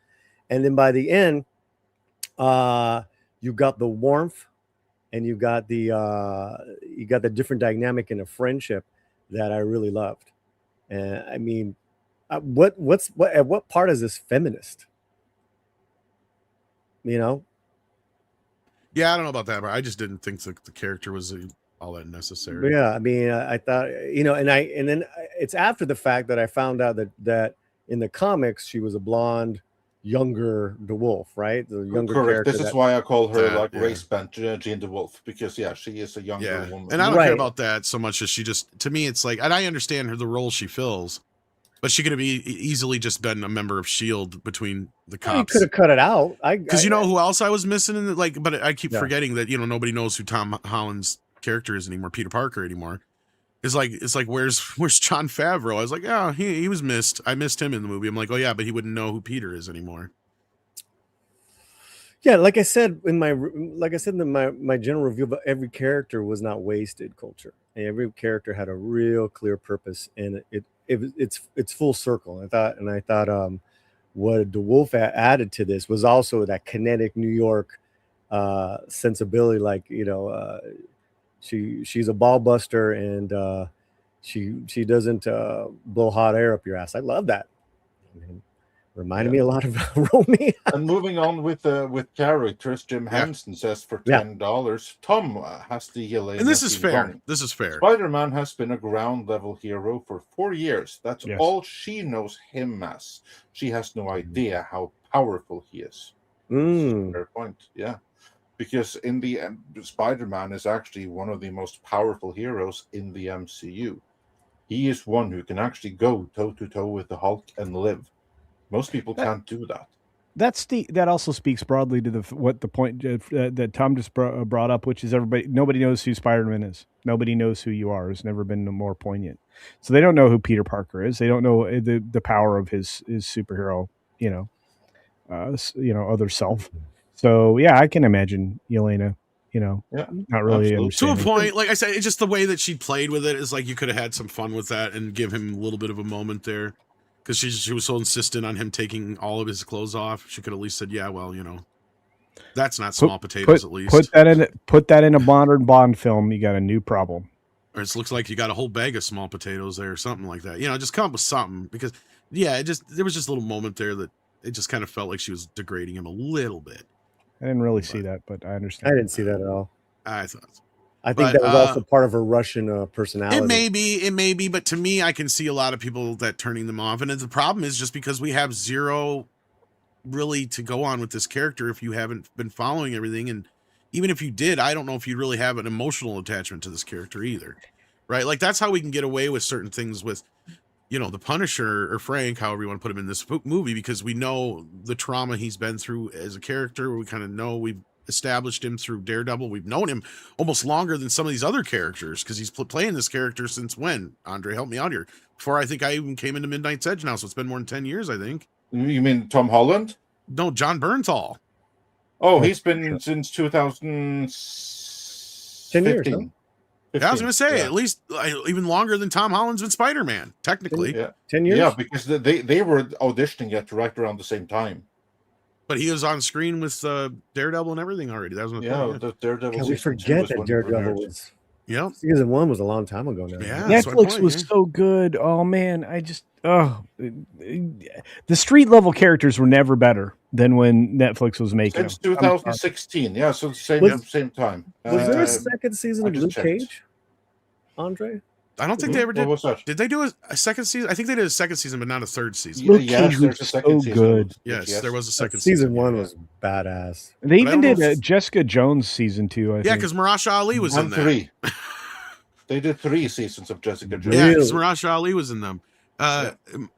And then by the end, you got the warmth and you got the different dynamic in a friendship that I really loved. And I mean, at what part is this feminist? You know? Yeah, I don't know about that, but I just didn't think the character was all that necessary. Yeah, I mean, I thought, and then it's after the fact that I found out that in the comics she was a blonde, younger DeWolf, right? The younger character. This is why I call her race bent Jean DeWolf, because she is a younger woman. And I don't care about that so much as she just, to me, it's like, and I understand the role she fills, but she could have easily just been a member of S.H.I.E.L.D. between the cops. You could have cut it out. Because you know who else I was missing in the, but I keep forgetting that nobody knows who Tom Holland's character is anymore, Peter Parker anymore. It's like where's Jon Favreau? I was like, oh, he was missed. I missed him in the movie. I'm like, oh yeah, but he wouldn't know who Peter is anymore. Yeah, like I said in my general review, but every character was not wasted. Culture, and every character had a real clear purpose, and it's full circle. I thought what DeWolf added to this was also that kinetic New York sensibility. She's a ball buster, and she doesn't blow hot air up your ass. I love that. I mean, reminded me a lot of Romy. And moving on with characters, Jim Henson says for $10, Tom has the Helena. And this is fair. Wrong. This is fair. Spider-Man has been a ground level hero for 4 years. That's all she knows him as. She has no idea how powerful he is. Fair point. Yeah. Because in the end, Spider-Man is actually one of the most powerful heroes in the MCU. He is one who can actually go toe-to-toe with the Hulk and live. Most people can't do that. That also speaks broadly to the point that Tom just brought up, which is nobody knows who Spider-Man is. Nobody knows who you are. It's never been more poignant. So they don't know who Peter Parker is. They don't know the power of his superhero, other self. So yeah, I can imagine Yelena, not really understanding. To a point. Like I said, it's just the way that she played with it is like you could have had some fun with that and give him a little bit of a moment there. Because she was so insistent on him taking all of his clothes off. She could at least said, yeah, well, that's not small potatoes at least. Put that in a modern Bond film, you got a new problem. Or it looks like you got a whole bag of small potatoes there or something like that. Just come up with something. Because, there was just a little moment there that it just kind of felt like she was degrading him a little bit. I didn't really see that, but I understand. I didn't see that at all. I thought. I think that was also part of her Russian personality. It may be, but to me, I can see a lot of people that turning them off. And the problem is just because we have zero really to go on with this character if you haven't been following everything. And even if you did, I don't know if you really have an emotional attachment to this character either. Right? Like that's how we can get away with certain things with, the Punisher or Frank, however you want to put him in this movie, because we know the trauma he's been through as a character. We kind of know we've established him through Daredevil. We've known him almost longer than some of these other characters because he's playing this character since when? Andre, help me out here. Before I think I even came into Midnight's Edge now, so it's been more than 10 years, I think. You mean Tom Holland? No, John Bernthal. Oh, he's been since 2015. 10 years, huh? Yeah, I was going to say, at least even longer than Tom Holland's been Spider-Man, technically. 10 years? Yeah, because they were auditioning it right around the same time. But he was on screen with Daredevil and everything already. That was the Daredevil. Can we forget that Daredevil was Yep. Season 1 was a long time ago now. Yeah. that's my Netflix point, was yeah. so good. Oh man, the street level characters were never better than when Netflix was making Since them. 2016, yeah, so same time. Was there a second season I of just Luke checked. Cage, Andre? I don't think they ever What did. was that? Did they do a second season? I think they did a second season, but not a third season. Luke Yes, Cage there's was a second so season. good. Yes, there was a second Season season. 1 yeah. was badass. They But I even don't did know a if- Jessica Jones season 2. I Yeah, think. because Marasha Ali was in that. 3. They did 3 seasons of Jessica Jones. Yeah, because Really? Marasha Ali was in them.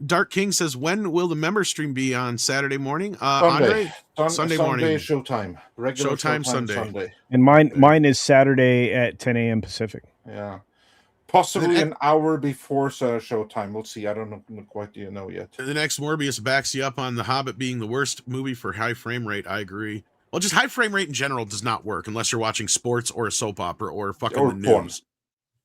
Dark King says, when will the member stream be on Saturday morning? Andre? Sunday morning. Showtime. Regular Showtime Sunday. And mine is Saturday at 10 a.m. Pacific. Yeah. Possibly Then- an hour before Showtime. We'll see. I don't know quite know yet. The next Morbius backs you up on The Hobbit being the worst movie for high frame rate. I agree. Well, just high frame rate in general does not work unless you're watching sports or a soap opera or fucking Or the porn. news.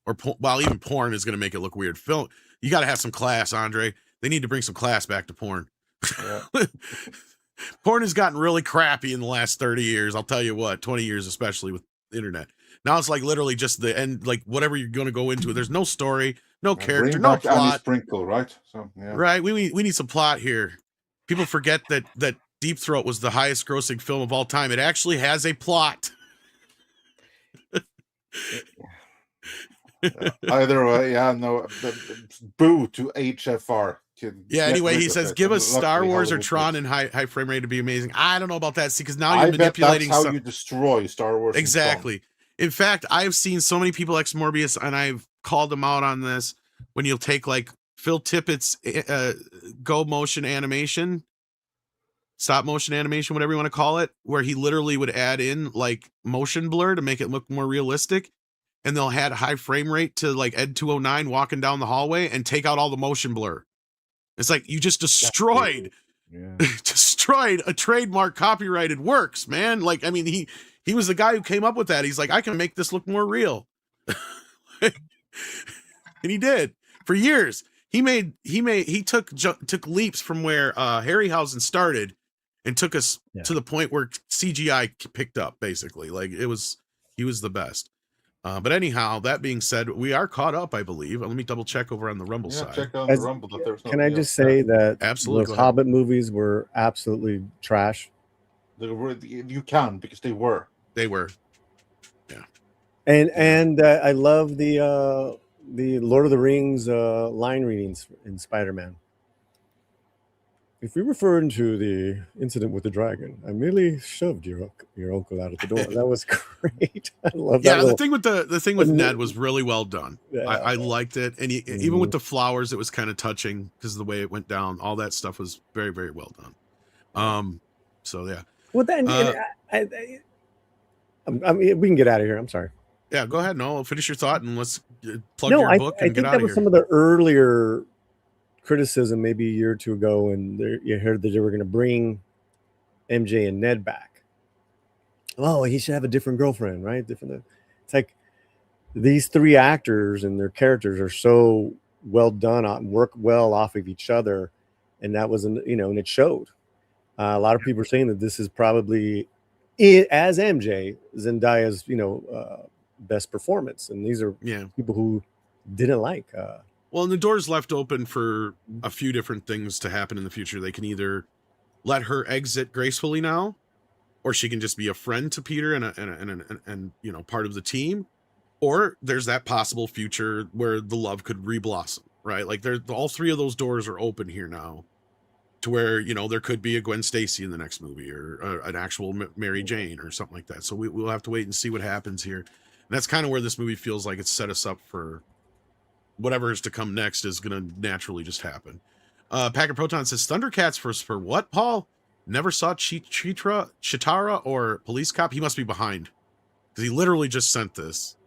Or even porn is going to make it look weird. Film, you got to have some class, Andre. They need to bring some class back to porn. Yeah. Porn has gotten really crappy in the last 30 years. I'll tell you what, 20 years, especially with the internet. Now it's like literally just the end, like whatever you're going to go into. There's no story, no character, Bring no back Annie plot. Sprinkle, right? So yeah. Right. We need some plot here. People forget that Deep Throat was the highest grossing film of all time. It actually has a plot. Either way, yeah, no. Boo to HFR. Yeah, anyway, he says, give us Star Luckily, Wars or Hollywood Tron did. in high frame rate to be amazing. I don't know about that. See, because now I you're bet manipulating that's how you destroy Star Wars. and Exactly. In fact, I've seen so many people ex Morbius, and I've called them out on this. When you'll take like Phil Tippett's go motion animation, stop motion animation, whatever you want to call it, where he literally would add in like motion blur to make it look more realistic. And they'll add high frame rate to like Ed 209 walking down the hallway and take out all the motion blur. It's like you just destroyed a trademark copyrighted works, man. Like, I mean, he was the guy who came up with that. He's like, I can make this look more real. And he did for years. He took leaps from where Harryhausen started and took us to the point where CGI picked up, basically. Like he was the best. But anyhow, that being said, we are caught up, I believe. Let me double check over on the Rumble side. Check on the Rumble. That there's Can I just say that Absolutely, those go ahead. Hobbit movies were absolutely trash? You can, because they were. They were. And I love the Lord of the Rings line readings in Spider-Man. If you're referring to the incident with the dragon, I merely shoved your uncle out of the door. That was great. I love that. Yeah, the thing with Ned was really well done. Yeah. I liked it, and even with the flowers, it was kind of touching because of the way it went down. All that stuff was very, very well done. So yeah. Well, then I mean, we can get out of here. I'm sorry. Yeah, go ahead. No, finish your thought and let's plug your book and I get think out that of was here. some of the earlier criticism, maybe a year or two ago, and you heard that they were going to bring MJ and Ned back. Oh, he should have a different girlfriend, right? Different. It's like these three actors and their characters are so well done, work well off of each other, and that was, and it showed. A lot of people are saying that this is probably, as MJ, Zendaya's, best performance, and these are people who didn't like. Well, and the door's left open for a few different things to happen in the future. They can either let her exit gracefully now, or she can just be a friend to Peter and part of the team, or there's that possible future where the love could reblossom, right? Like all three of those doors are open here now, to where there could be a Gwen Stacy in the next movie, or an actual Mary Jane or something like that. So we'll have to wait and see what happens here. And that's kind of where this movie feels like it's set us up for whatever is to come next is going to naturally just happen. Packer Proton says, Thundercats for what, Paul? Never saw Chitara or Police Cop? He must be behind, because he literally just sent this.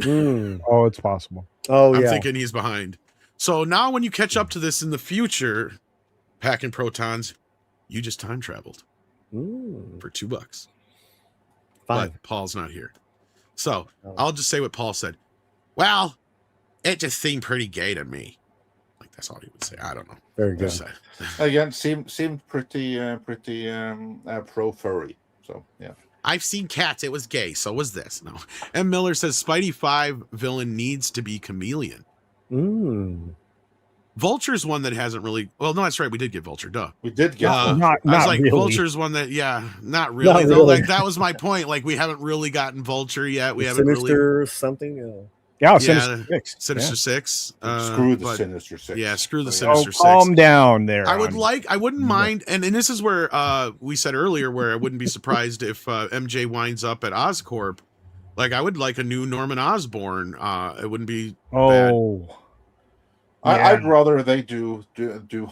Oh, it's possible. Oh, I'm thinking he's behind. So now when you catch up to this in the future, Packing Protons, you just time traveled for $2. Fine. But Paul's not here. So I'll just say what Paul said. Well, it just seemed pretty gay to me. Like, that's all he would say. I don't know. Very good. Again, seemed pretty pro furry. So yeah. I've seen Cats. It was gay. So was this. No. M. Miller says Spidey 5 villain needs to be Chameleon. Vulture's one that hasn't really. Well, no, that's right. We did get Vulture. Duh. We did get not I was like, really. Vulture's one that, not really. Not Though, really. like that was my point. Like we haven't really gotten Vulture yet. We haven't Sinister really. something. Yeah, Yeah, Sinister Six. Sinister Six. Screw the but- Sinister Six. Yeah, screw the Oh, Sinister Six. Calm down there. I Andre. wouldn't mind, and this is where we said earlier where I wouldn't be surprised if MJ winds up at Oscorp. Like I would like a new Norman Osborn. It wouldn't be bad. Oh, I'd rather they do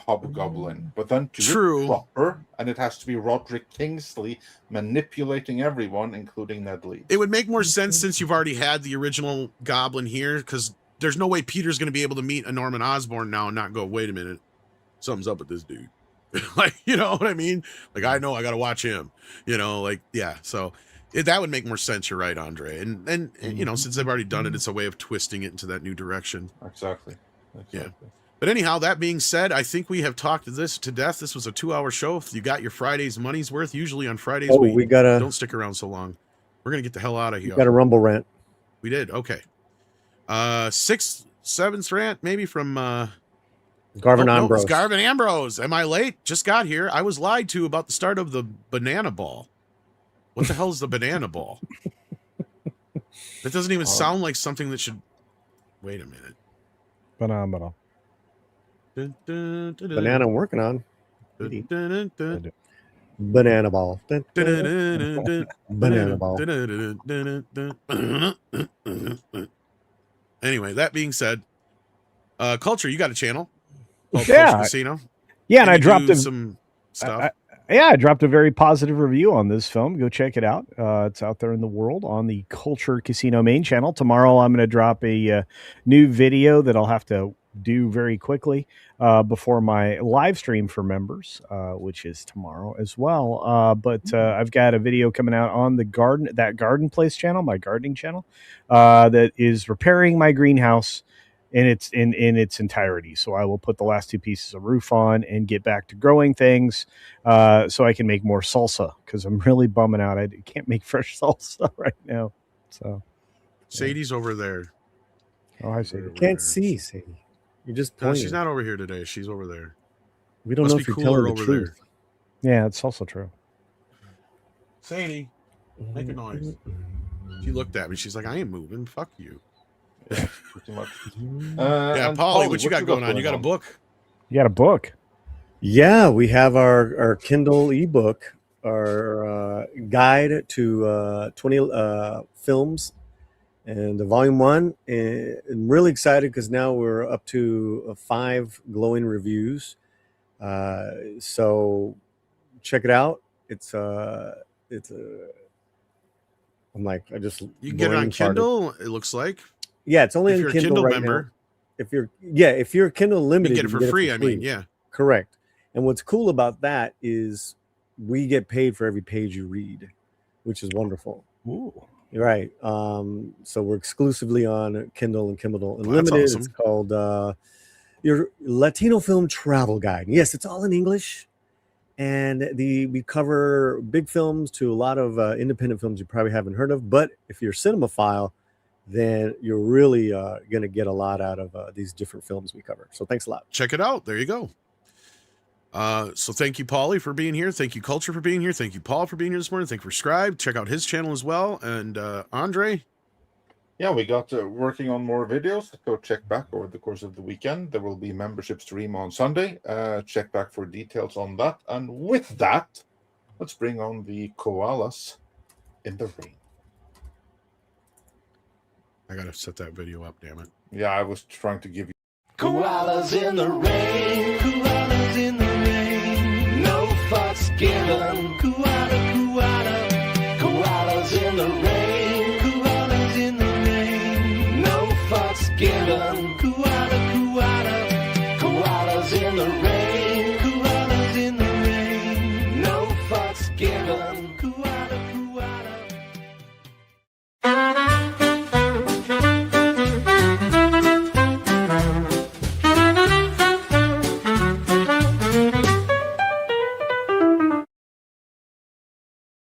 Hobgoblin, but then do True. it proper, and it has to be Roderick Kingsley manipulating everyone, including Ned Leeds. It would make more sense since you've already had the original Goblin here, because there's no way Peter's going to be able to meet a Norman Osborn now and not go, wait a minute, something's up with this dude. Like, you know what I mean? Like, I know I got to watch him, you know, like, yeah. So that would make more sense. You're right, Andre. And you know, since they've already done it, it's a way of twisting it into that new direction. Exactly. Yeah. But anyhow, that being said, I think we have talked this to death. This was a 2-hour show. If you got your Friday's money's worth, usually on Fridays, we gotta don't stick around so long. We're going to get the hell out of here. got a Rumble rant. We did. Okay. 6th, 7th rant, maybe from Garvin no, Ambrose. it's Garvin Ambrose. Am I late? Just got here. I was lied to about the start of the banana ball. What the hell is the banana ball? That doesn't even sound like something that should. Wait a minute. phenomenal. Banana I'm working on. Banana Banana ball. Banana ball. Anyway, that being said, Culture, you got a channel called Yeah. Culture Casino. Yeah, and You I dropped do a some stuff. I dropped a very positive review on this film. Go check it out. It's out there in the world on the Culture Casino main channel. Tomorrow, I'm going to drop a new video that I'll have to do very quickly before my live stream for members, which is tomorrow as well. But I've got a video coming out on the garden place channel, my gardening channel, that is repairing my greenhouse in its entirety. So I will put the last 2 pieces of roof on and get back to growing things, so I can make more salsa, because I'm really bumming out. I can't make fresh salsa right now. So Sadie's over there. oh, hi Sadie. Can't see, Sadie. You just No, pointed. she's not over here today. She's over there. We don't Must know be if you're cooler telling the over truth. Yeah, it's also true. Sadie, make a noise. She looked at me. She's like, I ain't moving. Fuck you. Yeah, pretty much. Yeah, And Paulie, what you got going on? You got a book? You got a book? Yeah, we have our Kindle ebook, our guide to 20 films, and the volume 1. And I'm really excited because now we're up to 5 glowing reviews. So check it out. It's I'm like, I just You can get it on brain farted. Kindle, it looks like. Yeah, it's only If on you're a Kindle Kindle right member, now. If you're Kindle you Limited, can get it for free. I mean, yeah. Correct. And what's cool about that is we get paid for every page you read, which is wonderful. Ooh. You're right. So we're exclusively on Kindle and Kindle Well, that's Unlimited. awesome. It's called your Latino Film Travel Guide. Yes, it's all in English. And we cover big films to a lot of independent films you probably haven't heard of. But if you're a cinemaphile, then you're really going to get a lot out of these different films we cover. So thanks a lot. Check it out. There you go. So thank you, Paulie, for being here. Thank you, Culture, for being here. Thank you, Paul, for being here this morning. Thank you for subscribe. Check out his channel as well. And Andre, Yeah, we got working on more videos. Go check back over the course of the weekend. There will be membership stream on Sunday. Check back for details on that. And with that, let's bring on the koalas in the rain. I gotta set that video up. Damn it. Yeah, I was trying to give you. Koalas in the rain, koalas in the rain, no fucks given. Koala, koala, koalas in the rain, koalas in the rain, no fucks given. Koala, koala, koalas in the rain, koalas in the rain, no fucks given. Koala.